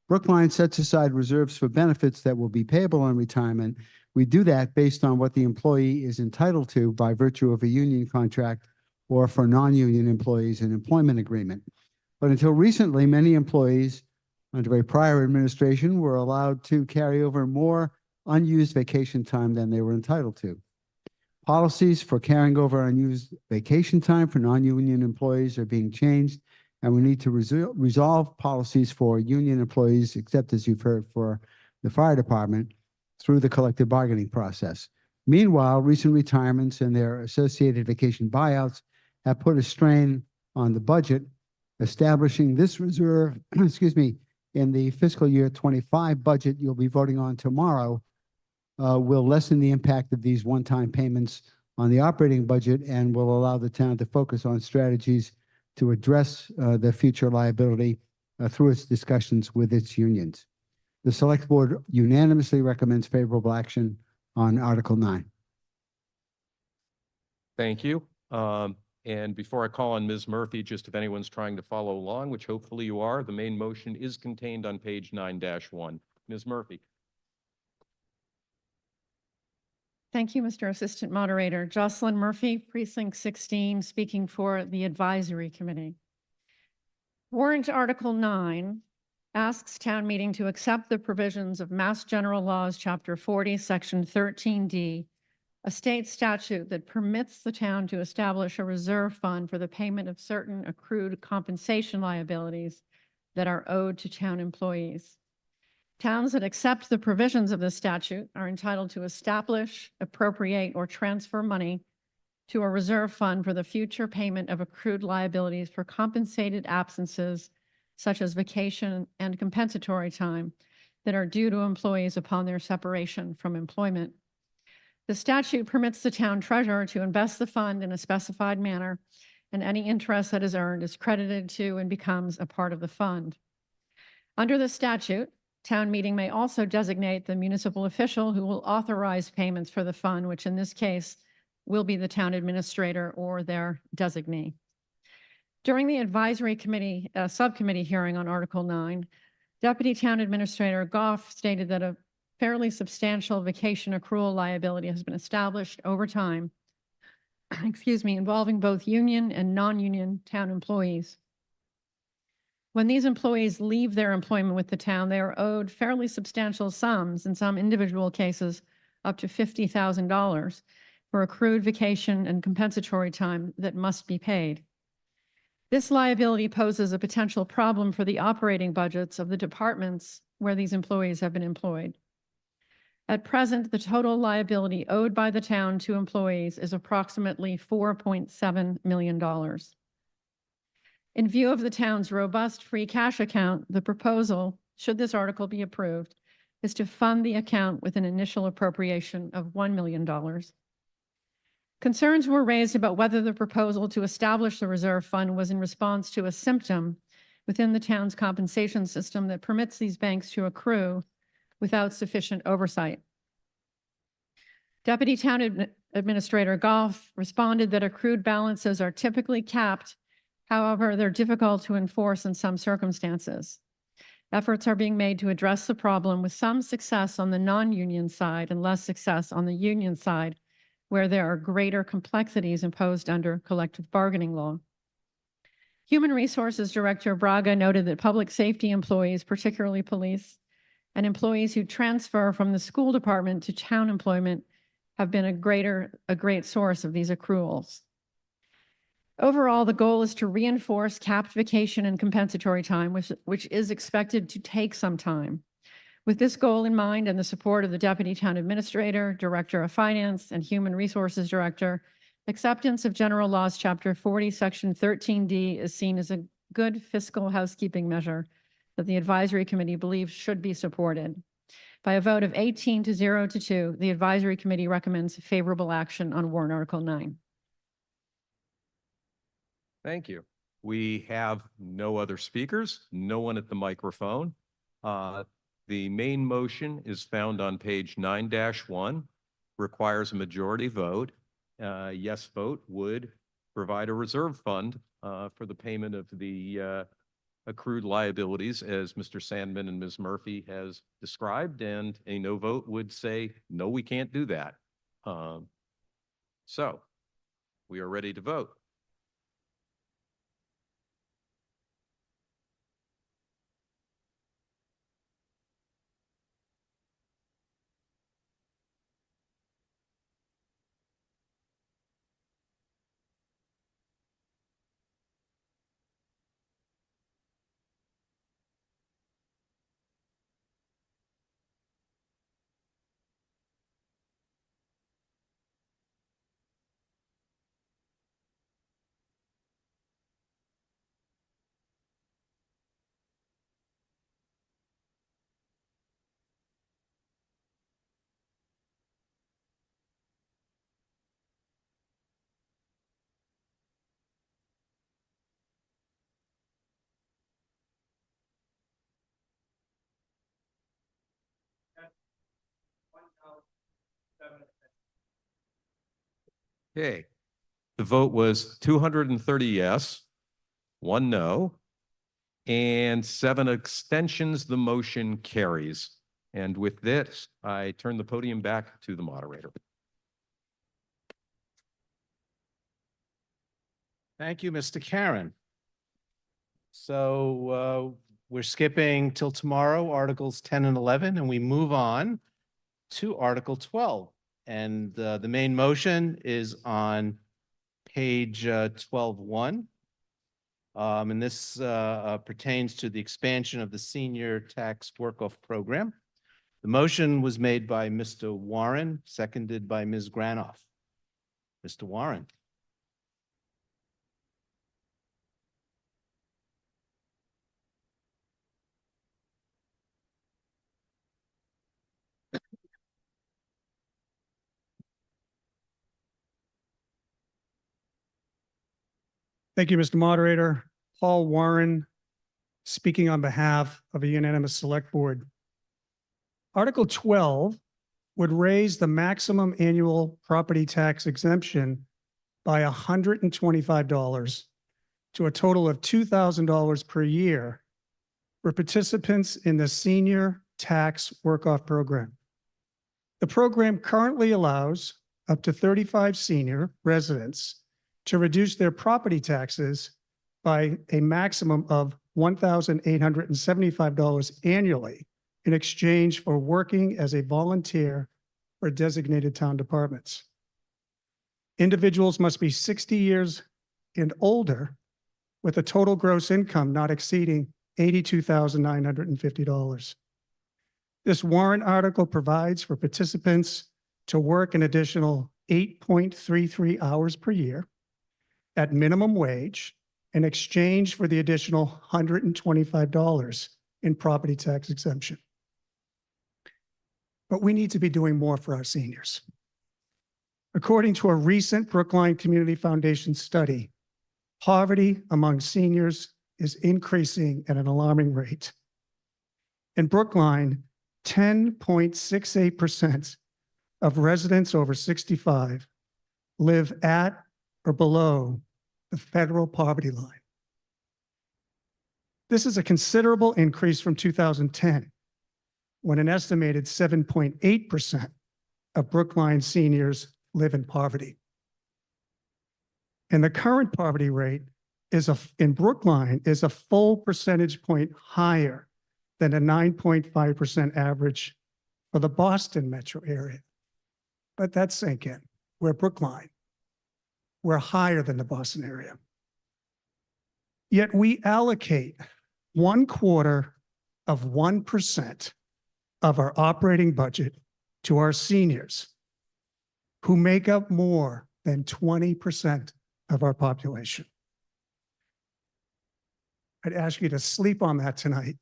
S14: Brookline sets aside reserves for benefits that will be payable on retirement. We do that based on what the employee is entitled to by virtue of a union contract or for non-union employees an employment agreement. But until recently, many employees under a prior administration were allowed to carry over more unused vacation time than they were entitled to. Policies for carrying over unused vacation time for non-union employees are being changed, and we need to resolve policies for union employees, except as you've heard for the fire department, through the collective bargaining process. Meanwhile, recent retirements and their associated vacation buyouts have put a strain on the budget. Establishing this reserve, excuse me, in the fiscal year 25 budget you'll be voting on tomorrow will lessen the impact of these one-time payments on the operating budget and will allow the town to focus on strategies to address the future liability through its discussions with its unions. The Select Board unanimously recommends favorable action on Article 9.
S21: Thank you. And before I call on Ms. Murphy, just if anyone's trying to follow along, which hopefully you are, the main motion is contained on page 9-1. Ms. Murphy.
S4: Thank you, Mr. Assistant Moderator. Jocelyn Murphy, Precinct 16, speaking for the Advisory Committee. Warrant Article 9 asks town meeting to accept the provisions of Mass General Laws, Chapter 40, Section 13D, a state statute that permits the town to establish a reserve fund for the payment of certain accrued compensation liabilities that are owed to town employees. Towns that accept the provisions of this statute are entitled to establish, appropriate, or transfer money to a reserve fund for the future payment of accrued liabilities for compensated absences, such as vacation and compensatory time, that are due to employees upon their separation from employment. The statute permits the town treasurer to invest the fund in a specified manner, and any interest that is earned is credited to and becomes a part of the fund. Under the statute, town meeting may also designate the municipal official who will authorize payments for the fund, which in this case will be the town administrator or their designee. During the advisory committee subcommittee hearing on Article 9, Deputy Town Administrator Goff stated that a fairly substantial vacation accrual liability has been established over time, involving both union and non-union town employees. When these employees leave their employment with the town, they are owed fairly substantial sums, in some individual cases up to $50,000, for accrued vacation and compensatory time that must be paid. This liability poses a potential problem for the operating budgets of the departments where these employees have been employed. At present, the total liability owed by the town to employees is approximately $4.7 million. In view of the town's robust free cash account, the proposal, should this article be approved, is to fund the account with an initial appropriation of $1 million. Concerns were raised about whether the proposal to establish the reserve fund was in response to a symptom within the town's compensation system that permits these banks to accrue without sufficient oversight. Deputy Town Administrator Goff responded that accrued balances are typically capped. However, they're difficult to enforce in some circumstances. Efforts are being made to address the problem, with some success on the non-union side and less success on the union side, where there are greater complexities imposed under collective bargaining law. Human Resources Director Braga noted that public safety employees, particularly police, and employees who transfer from the school department to town employment have been a great source of these accruals. Overall, the goal is to reinforce capped vacation and compensatory time, which is expected to take some time. With this goal in mind and the support of the Deputy Town Administrator, Director of Finance, and Human Resources Director, acceptance of General Laws, Chapter 40, Section 13D is seen as a good fiscal housekeeping measure that the Advisory Committee believes should be supported. By a vote of 18 to 0 to 2, the Advisory Committee recommends favorable action on warrant Article 9.
S21: Thank you. We have no other speakers, no one at the microphone. The main motion is found on page 9-1, requires a majority vote. Yes vote would provide a reserve fund for the payment of the accrued liabilities, as Mr. Sandman and Ms. Murphy has described, and a no vote would say, no, we can't do that. So we are ready to vote. Okay, the vote was 230 yes, 1 no, and 7 abstentions. The motion carries. And with this, I turn the podium back to the moderator.
S16: Thank you, Mr. Karen. So we're skipping till tomorrow, Articles 10 and 11, and we move on to Article 12. And the main motion is on page 12-1. And this pertains to the expansion of the senior tax work-off program. The motion was made by Mr. Warren, seconded by Ms. Granoff. Mr. Warren.
S5: Thank you, Mr. Moderator. Paul Warren, speaking on behalf of a unanimous select board. Article 12 would raise the maximum annual property tax exemption by $125 to a total of $2,000 per year for participants in the senior tax work-off program. The program currently allows up to 35 senior residents to reduce their property taxes by a maximum of $1,875 annually in exchange for working as a volunteer for designated town departments. Individuals must be 60 years and older with a total gross income not exceeding $82,950. This warrant article provides for participants to work an additional 8.33 hours per year at minimum wage in exchange for the additional $125 in property tax exemption. But we need to be doing more for our seniors. According to a recent Brookline Community Foundation study, poverty among seniors is increasing at an alarming rate. In Brookline, 10.68% of residents over 65 live at or below the federal poverty line. This is a considerable increase from 2010, when an estimated 7.8% of Brookline seniors live in poverty. And the current poverty rate in Brookline is a full percentage point higher than a 9.5% average for the Boston metro area. But that's sink in. We're Brookline. We're higher than the Boston area. Yet we allocate 1/4 of 1% of our operating budget to our seniors, who make up more than 20% of our population. I'd ask you to sleep on that tonight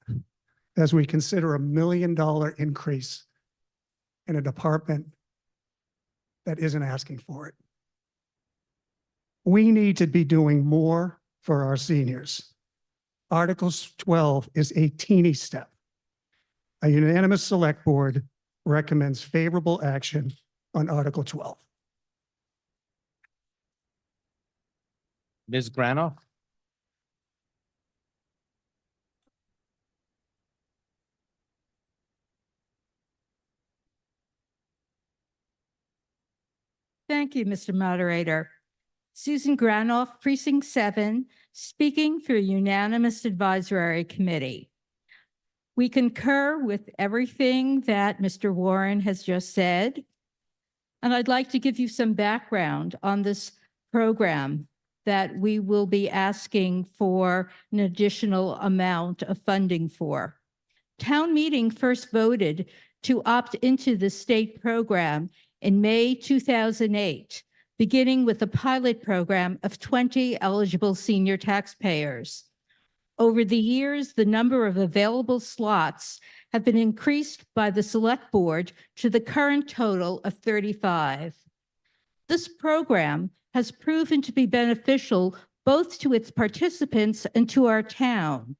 S5: as we consider $1 million increase in a department that isn't asking for it. We need to be doing more for our seniors. Article 12 is a teeny step. A unanimous select board recommends favorable action on Article 12.
S16: Ms. Granoff?
S20: Thank you, Mr. Moderator. Susan Granoff, Precinct 7, speaking for unanimous advisory committee. We concur with everything that Mr. Warren has just said, and I'd like to give you some background on this program that we will be asking for an additional amount of funding for. Town meeting first voted to opt into the state program in May 2008, beginning with a pilot program of 20 eligible senior taxpayers. Over the years, the number of available slots have been increased by the select board to the current total of 35. This program has proven to be beneficial both to its participants and to our town.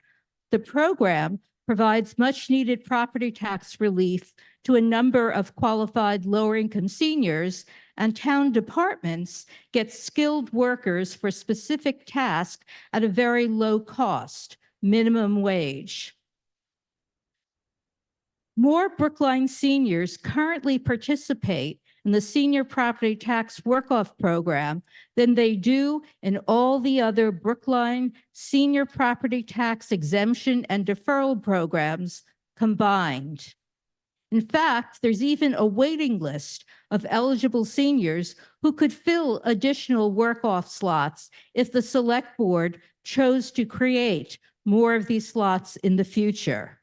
S20: The program provides much-needed property tax relief to a number of qualified lower-income seniors, and town departments get skilled workers for specific tasks at a very low cost, minimum wage. More Brookline seniors currently participate in the Senior Property Tax Work-Off Program than they do in all the other Brookline Senior Property Tax Exemption and Deferral programs combined. In fact, there's even a waiting list of eligible seniors who could fill additional work-off slots if the Select Board chose to create more of these slots in the future.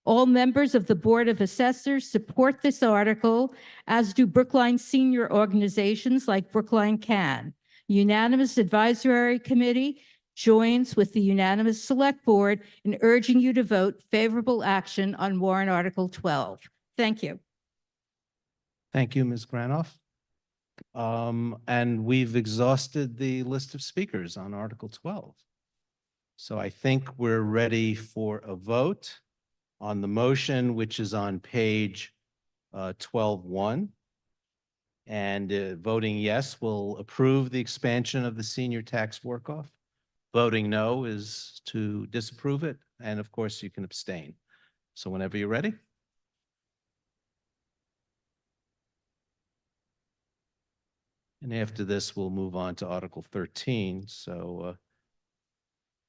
S20: All members of the Board of Assessors support this article, as do Brookline senior organizations like Brookline Can. Unanimous Advisory Committee joins with the unanimous Select Board in urging you to vote favorable action on warrant Article 12. Thank you.
S16: Thank you, Ms. Granoff. And we've exhausted the list of speakers on Article 12. So I think we're ready for a vote on the motion, which is on page 12-1. And voting yes will approve the expansion of the senior tax work-off. Voting no is to disapprove it. And of course, you can abstain. So whenever you're ready. And after this, we'll move on to Article 13. So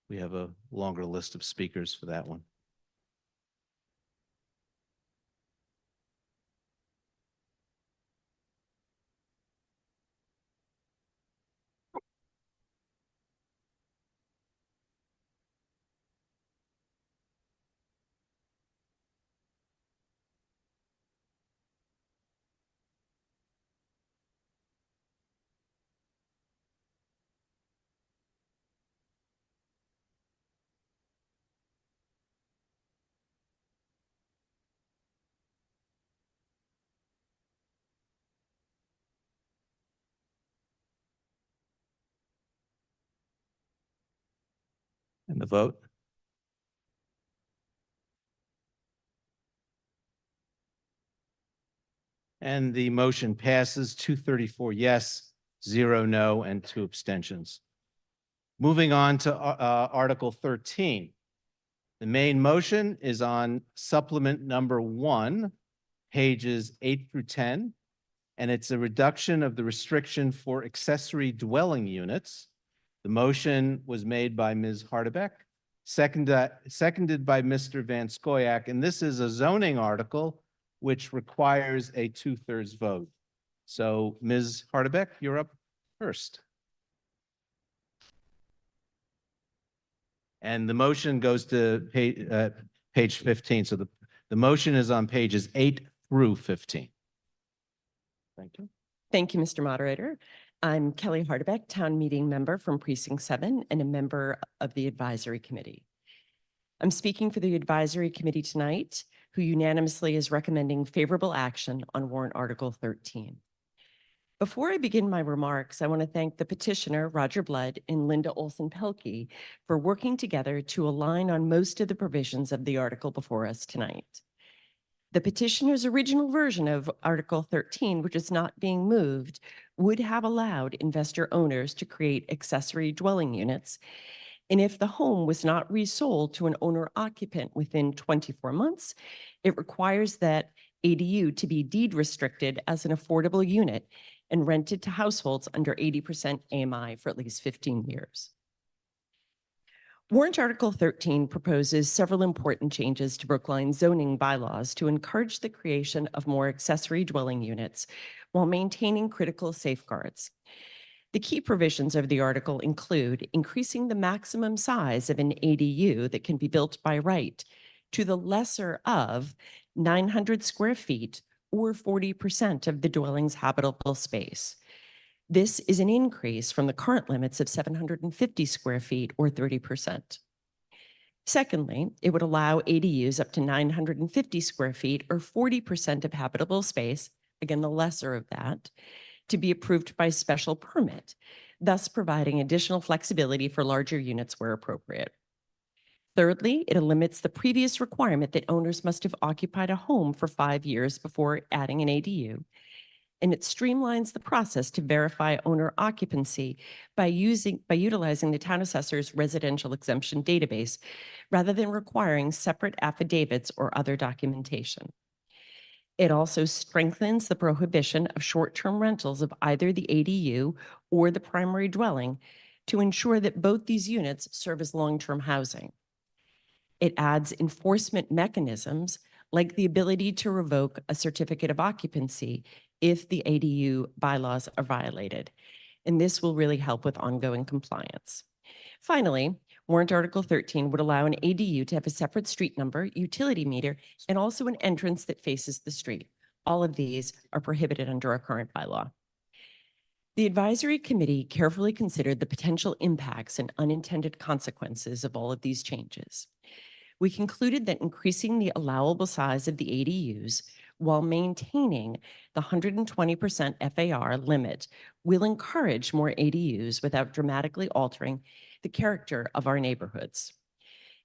S16: we have a longer list of speakers for that one. And the vote. And the motion passes 234 yes, 0 no, and 2 abstentions. Moving on to Article 13. The main motion is on supplement number 1, pages 8 through 10, and it's a reduction of the restriction for accessory dwelling units. The motion was made by Ms. Hardebeck, seconded by Mr. Van Scoyac, and this is a zoning article which requires a 2/3 vote. So Ms. Hardebeck, you're up first. And the motion goes to page 15. So the The motion is on pages 8 through 15. Thank you.
S6: Thank you, Mr. Moderator. I'm Kelly Hardebeck, Town Meeting Member from Precinct 7 and a member of the Advisory Committee. I'm speaking for the Advisory Committee tonight, who unanimously is recommending favorable action on Warrant Article 13. Before I begin my remarks, I want to thank the petitioner, Roger Blood, and Linda Olson-Pelkey for working together to align on most of the provisions of the article before us tonight. The petitioner's original version of Article 13, which is not being moved, would have allowed investor owners to create accessory dwelling units. And if the home was not resold to an owner occupant within 24 months, it requires that ADU to be deed restricted as an affordable unit and rented to households under 80% AMI for at least 15 years. Warrant Article 13 proposes several important changes to Brookline's zoning bylaws to encourage the creation of more accessory dwelling units while maintaining critical safeguards. The key provisions of the article include increasing the maximum size of an ADU that can be built by right to the lesser of 900 square feet or 40% of the dwelling's habitable space. This is an increase from the current limits of 750 square feet or 30%. Secondly, it would allow ADUs up to 950 square feet or 40% of habitable space, again, the lesser of that, to be approved by special permit, thus providing additional flexibility for larger units where appropriate. Thirdly, it limits the previous requirement that owners must have occupied a home for 5 years before adding an ADU, and it streamlines the process to verify owner occupancy by utilizing the town assessor's residential exemption database rather than requiring separate affidavits or other documentation. It also strengthens the prohibition of short-term rentals of either the ADU or the primary dwelling to ensure that both these units serve as long-term housing. It adds enforcement mechanisms like the ability to revoke a certificate of occupancy if the ADU bylaws are violated. And this will really help with ongoing compliance. Finally, Warrant Article 13 would allow an ADU to have a separate street number, utility meter, and also an entrance that faces the street. All of these are prohibited under our current bylaw. The Advisory Committee carefully considered the potential impacts and unintended consequences of all of these changes. We concluded that increasing the allowable size of the ADUs while maintaining the 120% FAR limit will encourage more ADUs without dramatically altering the character of our neighborhoods.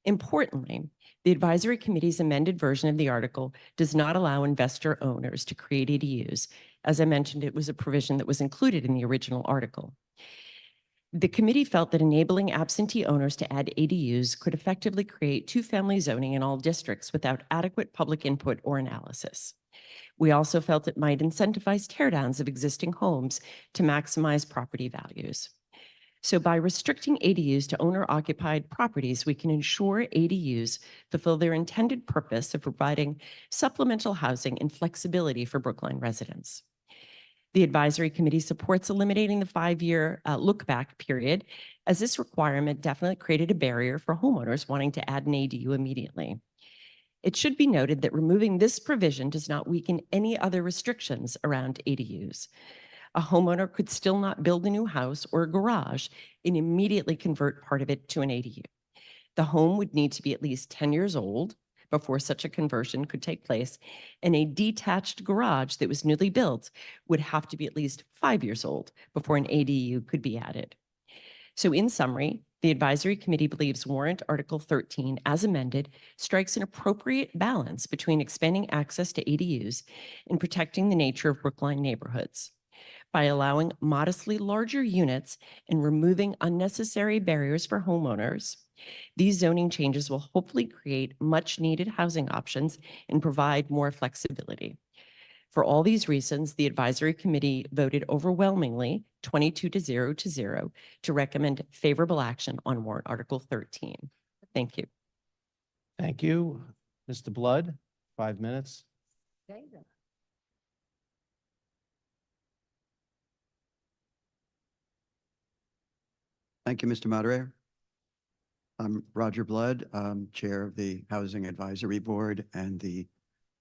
S6: Importantly, the Advisory Committee's amended version of the article does not allow investor owners to create ADUs. As I mentioned, it was a provision that was included in the original article. The committee felt that enabling absentee owners to add ADUs could effectively create two-family zoning in all districts without adequate public input or analysis. We also felt it might incentivize teardowns of existing homes to maximize property values. So by restricting ADUs to owner-occupied properties, we can ensure ADUs fulfill their intended purpose of providing supplemental housing and flexibility for Brookline residents. The Advisory Committee supports eliminating the 5-year look-back period, as this requirement definitely created a barrier for homeowners wanting to add an ADU immediately. It should be noted that removing this provision does not weaken any other restrictions around ADUs. A homeowner could still not build a new house or a garage and immediately convert part of it to an ADU. The home would need to be at least 10 years old before such a conversion could take place, and a detached garage that was newly built would have to be at least 5 years old before an ADU could be added. So in summary, the Advisory Committee believes Warrant Article 13, as amended, strikes an appropriate balance between expanding access to ADUs and protecting the nature of Brookline neighborhoods. By allowing modestly larger units and removing unnecessary barriers for homeowners, these zoning changes will hopefully create much-needed housing options and provide more flexibility. For all these reasons, the Advisory Committee voted overwhelmingly 22-0 to recommend favorable action on Warrant Article 13. Thank you.
S16: Thank you. Mr. Blood, 5 minutes.
S8: Thank you, Mr. Moderator. I'm Roger Blood, Chair of the Housing Advisory Board and the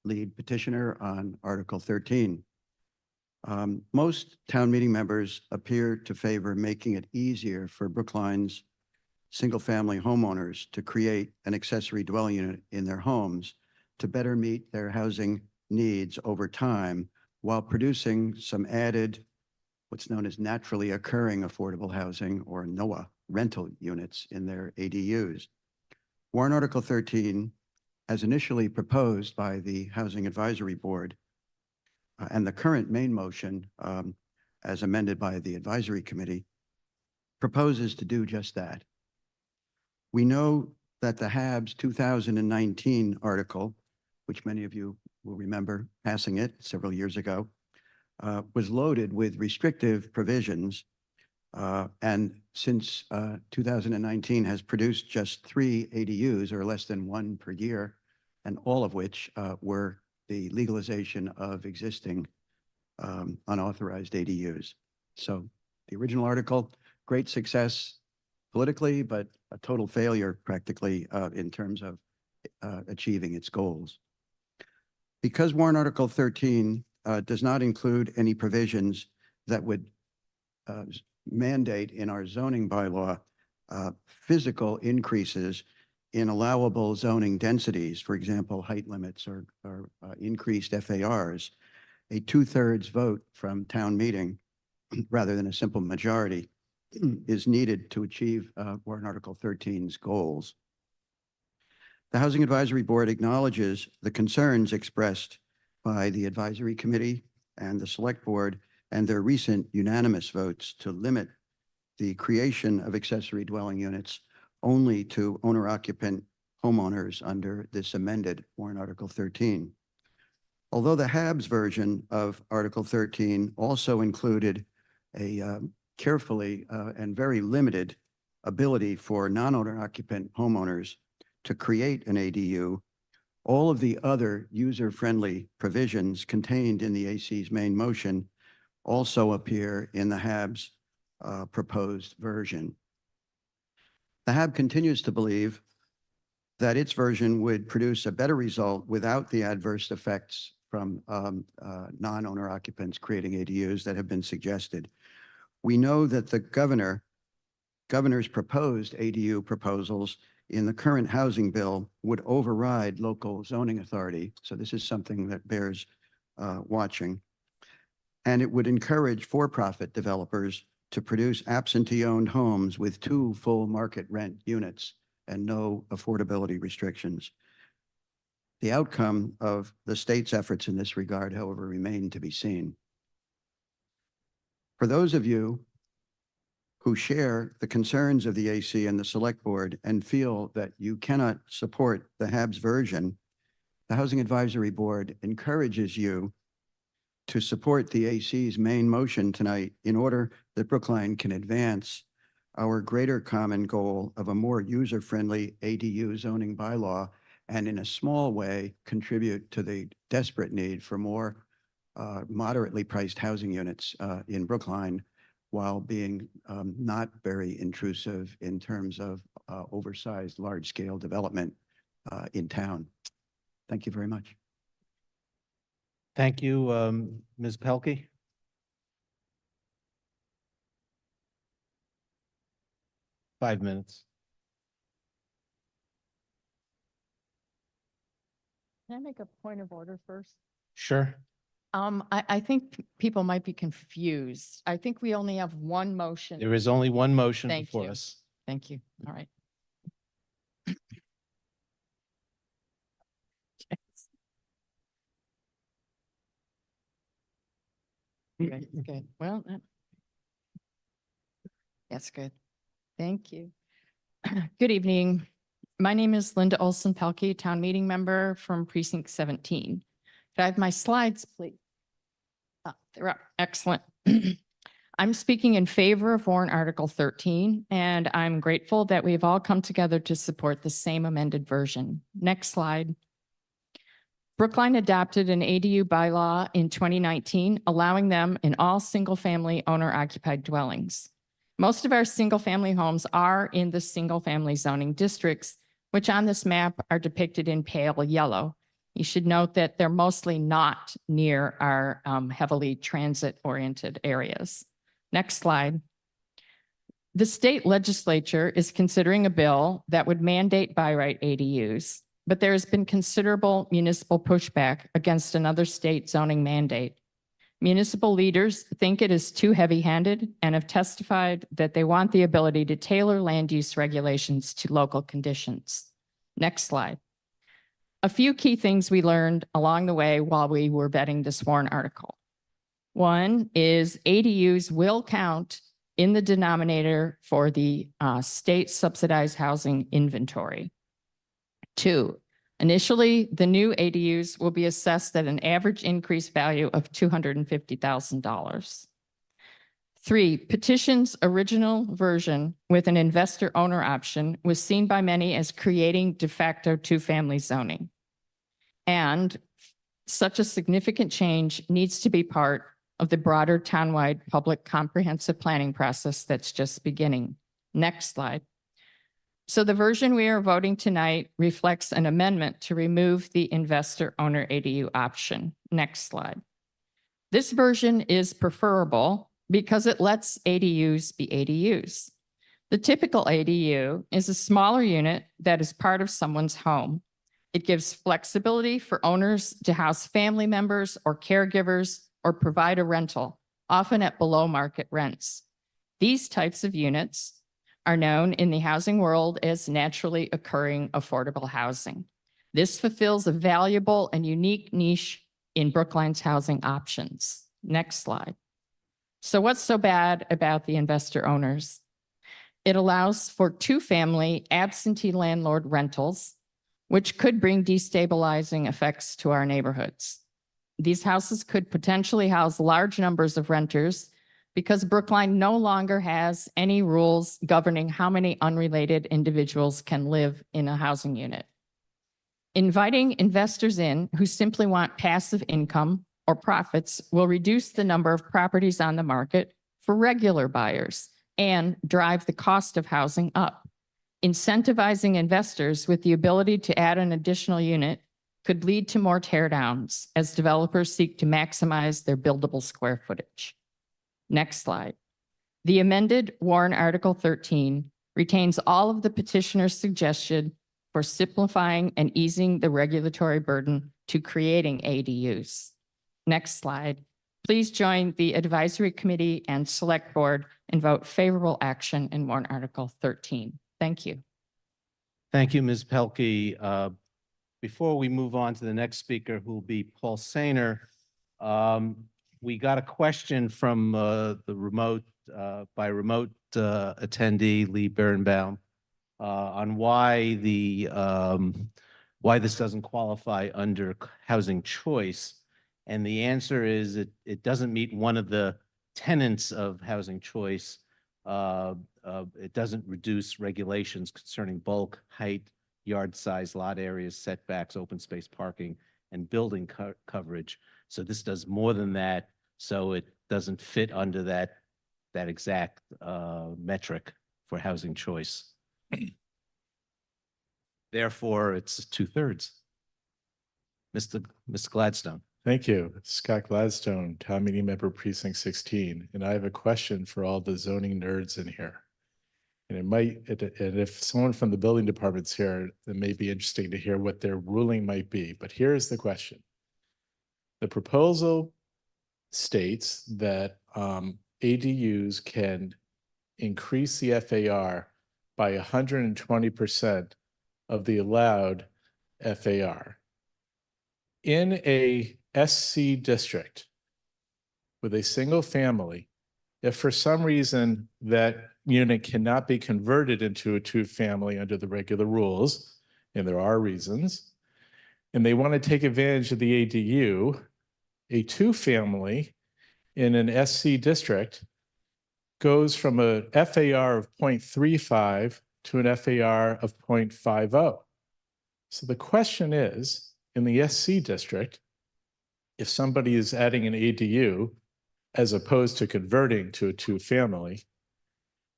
S8: lead petitioner on Article 13. Most town meeting members appear to favor making it easier for Brookline's single-family homeowners to create an accessory dwelling unit in their homes to better meet their housing needs over time while producing some added, what's known as naturally occurring affordable housing, or NOAH, rental units in their ADUs. Warrant Article 13, as initially proposed by the Housing Advisory Board, and the current main motion, as amended by the Advisory Committee, proposes to do just that. We know that the HAB's 2019 article, which many of you will remember passing it several years ago, was loaded with restrictive provisions, and since 2019 has produced just 3 ADUs, or less than 1 per year, and all of which were the legalization of existing unauthorized ADUs. So the original article, great success politically, but a total failure practically in terms of achieving its goals. Because warrant Article 13 does not include any provisions that would mandate in our zoning bylaw physical increases in allowable zoning densities, for example, height limits or increased FARs, a 2/3 vote from town meeting rather than a simple majority is needed to achieve warrant Article 13's goals. The Housing Advisory Board acknowledges the concerns expressed by the Advisory Committee and the Select Board and their recent unanimous votes to limit the creation of accessory dwelling units only to owner-occupant homeowners under this amended warrant Article 13. Although the HAB's version of Article 13 also included a carefully and very limited ability for non-owner occupant homeowners to create an ADU, all of the other user-friendly provisions contained in the AC's main motion also appear in the HAB's proposed version. The HAB continues to believe that its version would produce a better result without the adverse effects from non-owner occupants creating ADUs that have been suggested. We know that the governor's proposed ADU proposals in the current housing bill would override local zoning authority. So this is something that bears watching. And it would encourage for-profit developers to produce absentee-owned homes with 2 full market rent units and no affordability restrictions. The outcome of the state's efforts in this regard, however, remain to be seen. For those of you who share the concerns of the AC and the Select Board and feel that you cannot support the HAB's version, the Housing Advisory Board encourages you to support the AC's main motion tonight in order that Brookline can advance our greater common goal of a more user-friendly ADU zoning bylaw and in a small way contribute to the desperate need for more moderately priced housing units in Brookline while being not very intrusive in terms of oversized large-scale development in town. Thank you very much.
S16: Thank you, Ms. Pelkey. Five minutes.
S9: Can I make a point of order first?
S16: Sure.
S9: I think people might be confused. I think we only have one motion.
S16: There is only one motion
S9: Thank
S16: before
S9: you.
S16: us.
S9: Thank you. All right. Good, good. Well, that's good. Thank you. Good evening. My name is Linda Olson-Pelkey, town meeting member from precinct 17. Could I have my slides, please? They're up. Excellent. I'm speaking in favor of warrant Article 13, and I'm grateful that we've all come together to support the same amended version. Next slide. Brookline adopted an ADU bylaw in 2019, allowing them in all single-family owner-occupied dwellings. Most of our single-family homes are in the single-family zoning districts, which on this map are depicted in pale yellow. You should note that they're mostly not near our heavily transit-oriented areas. Next slide. The state legislature is considering a bill that would mandate by right ADUs, but there has been considerable municipal pushback against another state zoning mandate. Municipal leaders think it is too heavy-handed and have testified that they want the ability to tailor land use regulations to local conditions. Next slide. A few key things we learned along the way while we were vetting this warrant article. One is ADUs will count in the denominator for the state subsidized housing inventory. Two, initially, the new ADUs will be assessed at an average increase value of $250,000. Three, petition's original version with an investor owner option was seen by many as creating de facto two-family zoning. And such a significant change needs to be part of the broader townwide public comprehensive planning process that's just beginning. Next slide. So the version we are voting tonight reflects an amendment to remove the investor owner ADU option. Next slide. This version is preferable because it lets ADUs be ADUs. The typical ADU is a smaller unit that is part of someone's home. It gives flexibility for owners to house family members or caregivers or provide a rental, often at below market rents. These types of units are known in the housing world as naturally occurring affordable housing. This fulfills a valuable and unique niche in Brookline's housing options. Next slide. So what's so bad about the investor owners? It allows for two-family absentee landlord rentals, which could bring destabilizing effects to our neighborhoods. These houses could potentially house large numbers of renters because Brookline no longer has any rules governing how many unrelated individuals can live in a housing unit. Inviting investors in who simply want passive income or profits will reduce the number of properties on the market for regular buyers and drive the cost of housing up. Incentivizing investors with the ability to add an additional unit could lead to more teardowns as developers seek to maximize their buildable square footage. Next slide. The amended warrant Article 13 retains all of the petitioner's suggestion for simplifying and easing the regulatory burden to creating ADUs. Next slide. Please join the advisory committee and select board and vote favorable action in warrant Article 13. Thank you.
S16: Thank you, Ms. Pelkey. Before we move on to the next speaker, who will be Paul Sainer, we got a question from the remote attendee, Lee Birnbaum, on why this doesn't qualify under housing choice. And the answer is it doesn't meet one of the tenets of housing choice. It doesn't reduce regulations concerning bulk, height, yard size, lot areas, setbacks, open space parking, and building coverage. So this does more than that. So it doesn't fit under that exact metric for housing choice. Therefore, it's 2/3. Mr. Gladstone.
S10: Thank you. Scott Gladstone, Town Meeting Member Precinct 16. And I have a question for all the zoning nerds in here. And if someone from the building department's here, it may be interesting to hear what their ruling might be. But here's the question. The proposal states that ADUs can increase the FAR by 120% of the allowed FAR. In a SC district with a single family, if for some reason that unit cannot be converted into a two-family under the regular rules, and there are reasons, and they want to take advantage of the ADU, a two-family in an SC district goes from a FAR of 0.35 to an FAR of 0.50. So the question is, in the SC district, if somebody is adding an ADU as opposed to converting to a two-family,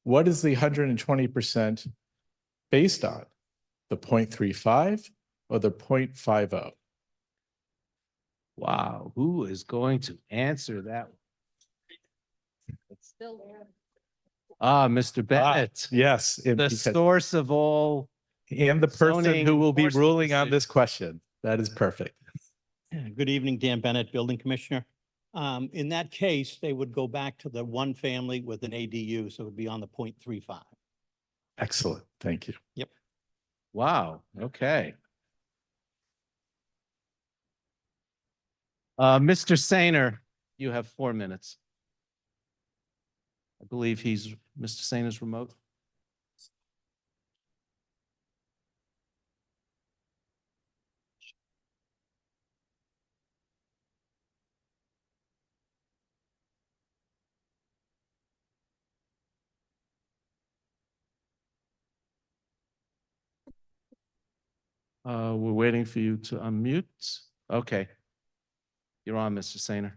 S10: what is the 120% based on? The 0.35 or the 0.50?
S16: Wow, who is going to answer that? Mr. Bennett,
S10: Yes.
S16: the
S10: because-
S16: source of all.
S10: And the person
S16: zoning
S10: who will be
S16: enforcement
S10: ruling on this
S16: decisions.
S10: question. That is perfect.
S7: Good evening, Dan Bennett, Building Commissioner. In that case, they would go back to the one family with an ADU, so it would be on the 0.35.
S10: Excellent. Thank you.
S7: Yep.
S16: Wow, okay. Mr. Sainer, you have 4 minutes. I believe Mr. Sainer's remote. We're waiting for you to unmute. Okay. You're on, Mr. Sainer.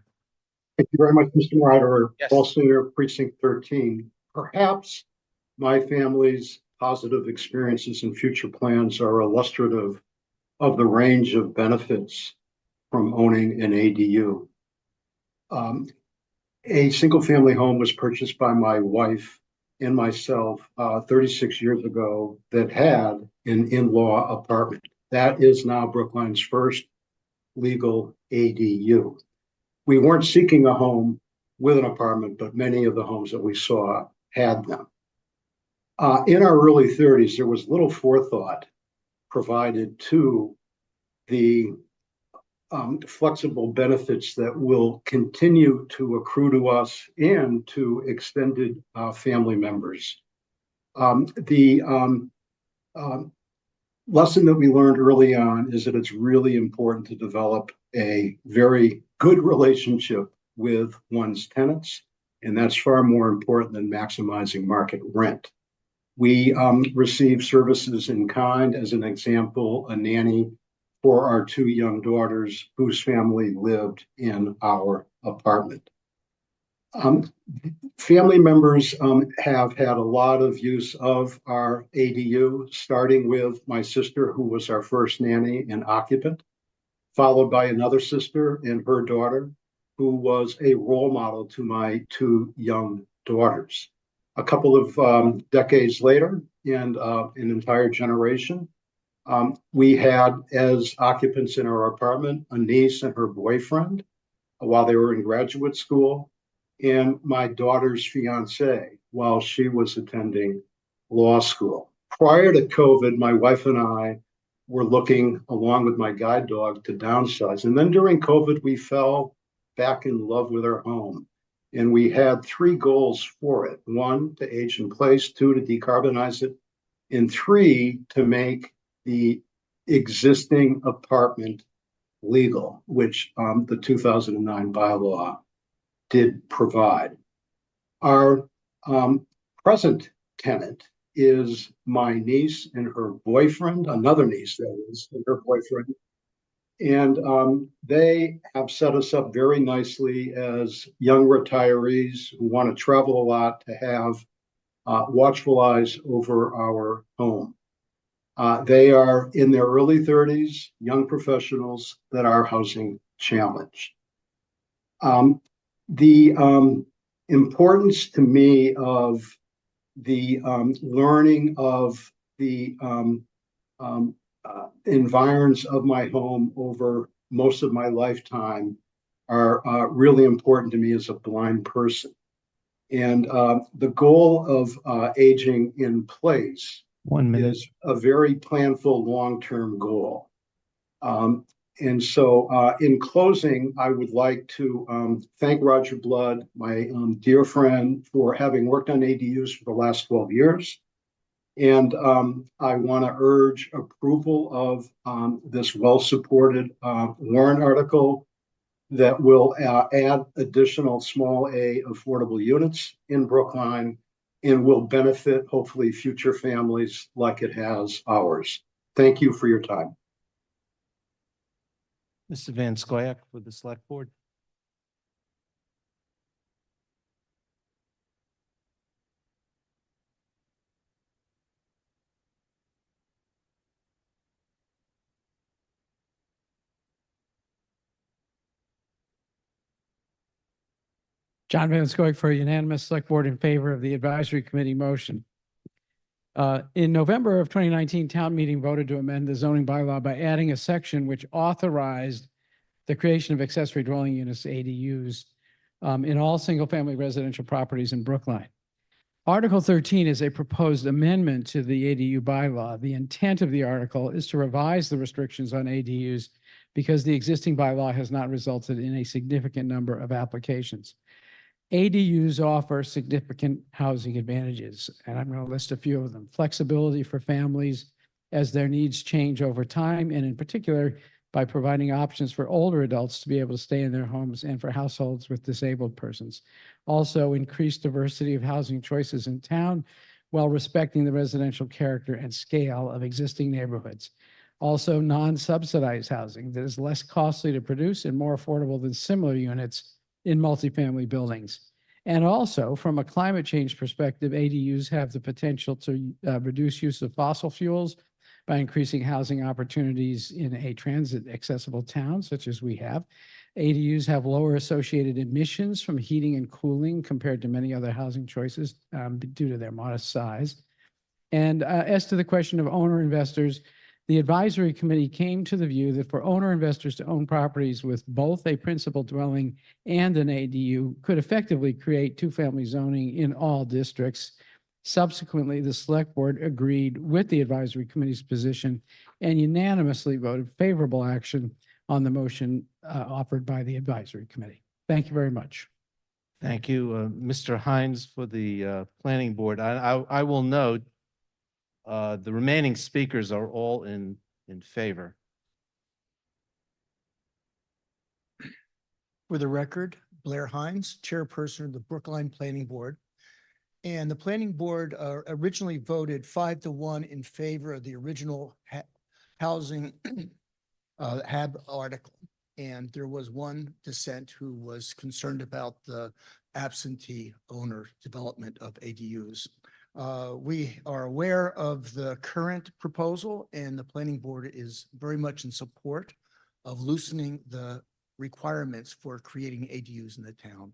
S11: Thank you very much, Mr. Moderator.
S16: Yes.
S11: Paul Singer, Precinct 13. Perhaps my family's positive experiences and future plans are illustrative of the range of benefits from owning an ADU. A single-family home was purchased by my wife and myself 36 years ago that had an in-law apartment. That is now Brookline's first legal ADU. We weren't seeking a home with an apartment, but many of the homes that we saw had them. In our early 30s, there was little forethought provided to the flexible benefits that will continue to accrue to us and to extended family members. The lesson that we learned early on is that it's really important to develop a very good relationship with one's tenants, and that's far more important than maximizing market rent. We receive services in kind, as an example, a nanny for our 2 young daughters whose family lived in our apartment. Family members have had a lot of use of our ADU, starting with my sister, who was our first nanny and occupant, followed by another sister and her daughter, who was a role model to my 2 young daughters. A couple of decades later, and an entire generation, we had as occupants in our apartment a niece and her boyfriend while they were in graduate school, and my daughter's fiance while she was attending law school. Prior to COVID, my wife and I were looking, along with my guide dog, to downsize. And then during COVID, we fell back in love with our home. And we had 3 goals for it. 1, to age in place, 2, to decarbonize it, and 3, to make the existing apartment legal, which the 2009 bylaw did provide. Our present tenant is my niece and her boyfriend, another niece that is, and her boyfriend. And they have set us up very nicely as young retirees who want to travel a lot to have watchful eyes over our home. They are in their early 30s, young professionals that are housing challenged. The importance to me of the learning of the environs of my home over most of my lifetime are really important to me as a blind person. And the goal of aging in place
S16: 1 minute.
S11: is a very planful long-term goal. And so in closing, I would like to thank Roger Blood, my dear friend, for having worked on ADUs for the last 12 years. And I want to urge approval of this well-supported warrant article that will add additional small A affordable units in Brookline and will benefit hopefully future families like it has ours. Thank you for your time.
S16: Mr. Van Scoyac with the Select Board.
S1: John Van Scoik for a unanimous select board in favor of the advisory committee motion. In November of 2019, town meeting voted to amend the zoning bylaw by adding a section which authorized the creation of accessory dwelling units, ADUs, in all single-family residential properties in Brookline. Article 13 is a proposed amendment to the ADU bylaw. The intent of the article is to revise the restrictions on ADUs because the existing bylaw has not resulted in a significant number of applications. ADUs offer significant housing advantages, and I'm going to list a few of them. Flexibility for families as their needs change over time, and in particular, by providing options for older adults to be able to stay in their homes and for households with disabled persons. Also, increased diversity of housing choices in town while respecting the residential character and scale of existing neighborhoods. Also, non-subsidized housing that is less costly to produce and more affordable than similar units in multifamily buildings. And also, from a climate change perspective, ADUs have the potential to reduce use of fossil fuels by increasing housing opportunities in a transit accessible town such as we have. ADUs have lower associated emissions from heating and cooling compared to many other housing choices due to their modest size. And as to the question of owner investors, the advisory committee came to the view that for owner investors to own properties with both a principal dwelling and an ADU could effectively create two-family zoning in all districts. Subsequently, the select board agreed with the advisory committee's position and unanimously voted favorable action on the motion offered by the advisory committee. Thank you very much.
S16: Thank you, Mr. Hines, for the planning board. I will note the remaining speakers are all in favor.
S13: For the record, Blair Hines, chairperson of the Brookline Planning Board. And the planning board originally voted 5-1 in favor of the original housing HAB article. And there was one dissent who was concerned about the absentee owner development of ADUs. We are aware of the current proposal, and the planning board is very much in support of loosening the requirements for creating ADUs in the town.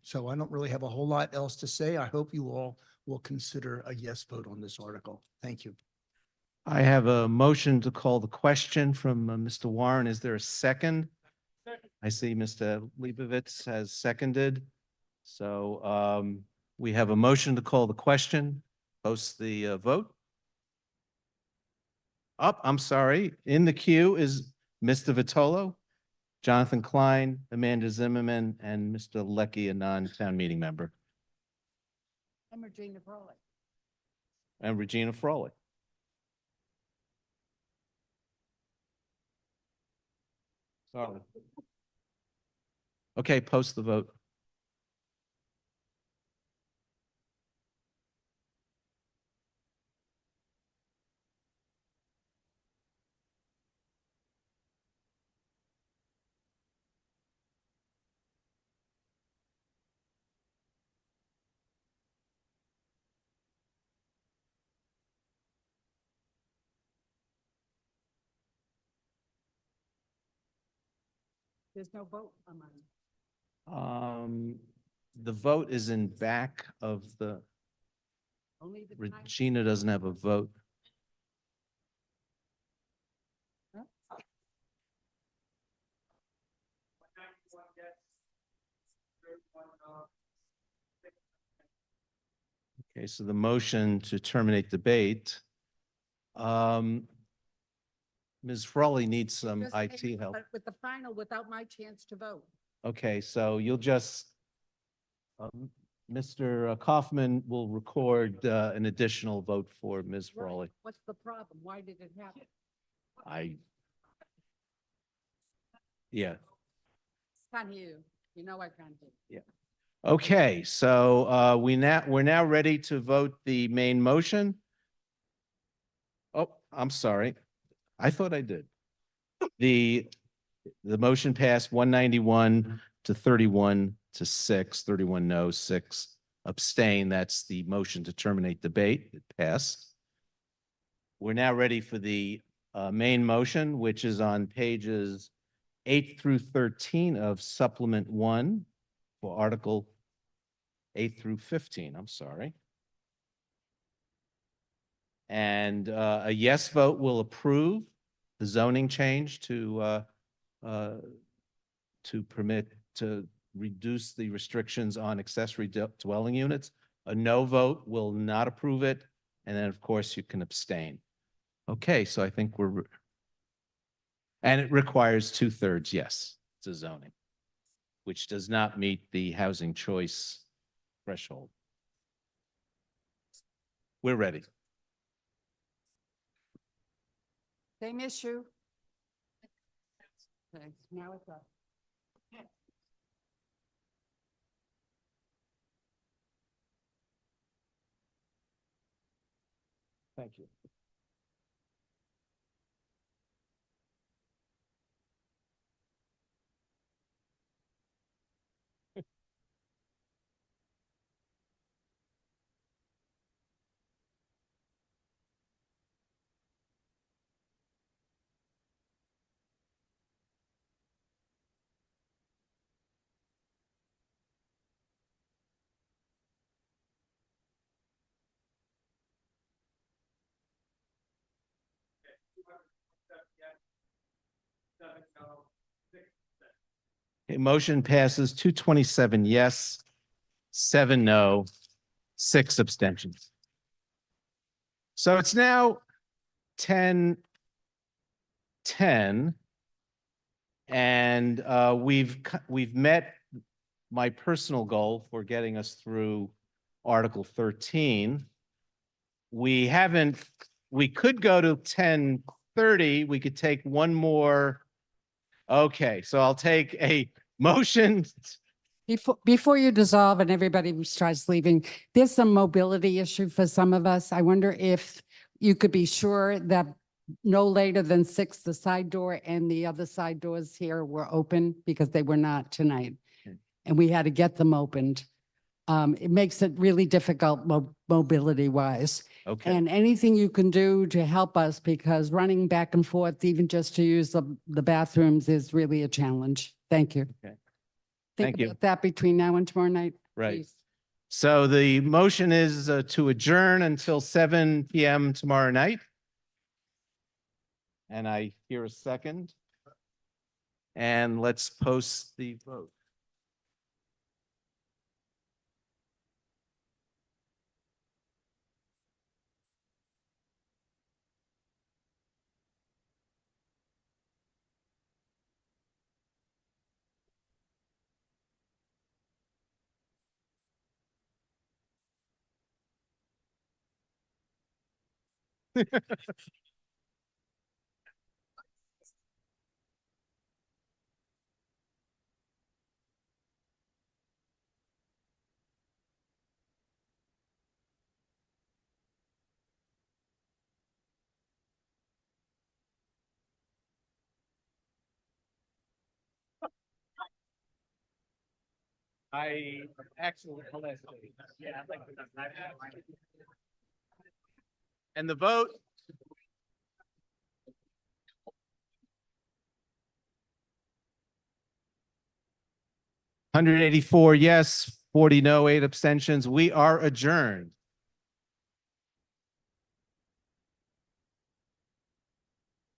S13: So I don't really have a whole lot else to say. I hope you all will consider a yes vote on this article. Thank you.
S16: I have a motion to call the question from Mr. Warren. Is there a second? I see Mr. Leibovitz has seconded. So we have a motion to call the question. Post the vote. I'm sorry. In the queue is Mr. Vitolo, Jonathan Klein, Amanda Zimmerman, and Mr. Lecky, a non-town meeting member.
S13: I'm Regina Frawley.
S16: And Regina Frawley. Sorry. Okay, post the vote.
S13: There's no vote on mine.
S16: The vote is in back of the,
S13: Only the time.
S16: Regina doesn't have a vote. Okay, so the motion to terminate debate. Ms. Frawley needs some
S13: Just
S16: IT
S13: came
S16: help.
S13: With the final, without my chance to vote.
S16: Okay, so you'll just, Mr. Kaufman will record an additional vote for Ms.
S13: Right.
S16: Frawley.
S13: What's the problem? Why did it happen?
S16: Yeah.
S13: Can't hear you. You know I can't hear.
S16: Yeah. Okay, so we're now ready to vote the main motion. Oh, I'm sorry. I thought I did. The motion passed 191 to 31 to 6, 31 no, 6 abstain. That's the motion to terminate debate. It passed. We're now ready for the main motion, which is on pages 8 through 13 of supplement 1. for Article 8 through 15, I'm sorry. And a yes vote will approve the zoning change to permit, to reduce the restrictions on accessory dwelling units. A no vote will not approve it. And then, of course, you can abstain. Okay, so I think and it requires 2/3 yes to zoning, which does not meet the housing choice threshold. We're ready.
S15: Same issue. Okay, now it's up.
S16: Thank you. Okay, motion passes 227 yes, 7 no, 6 abstentions. So it's now 10:10, and we've met my personal goal for getting us through Article 13. We could go to 10:30. We could take one more. Okay, so I'll take a motion.
S15: Before you dissolve and everybody starts leaving, there's some mobility issue for some of us. I wonder if you could be sure that no later than 6, the side door and the other side doors here were open, because they were not tonight. And we had to get them opened. It makes it really difficult mobility wise.
S16: Okay.
S15: And anything you can do to help us, because running back and forth, even just to use the bathrooms, is really a challenge. Thank you.
S16: Okay.
S15: Think
S16: Thank you.
S15: about that between now and tomorrow night.
S16: Right.
S15: please.
S16: So the motion is to adjourn until 7 p.m. tomorrow night. And I hear a second. And let's post the vote. I actually, yeah, and the vote. $184 yes, 40 no, 8 abstentions. We are adjourned.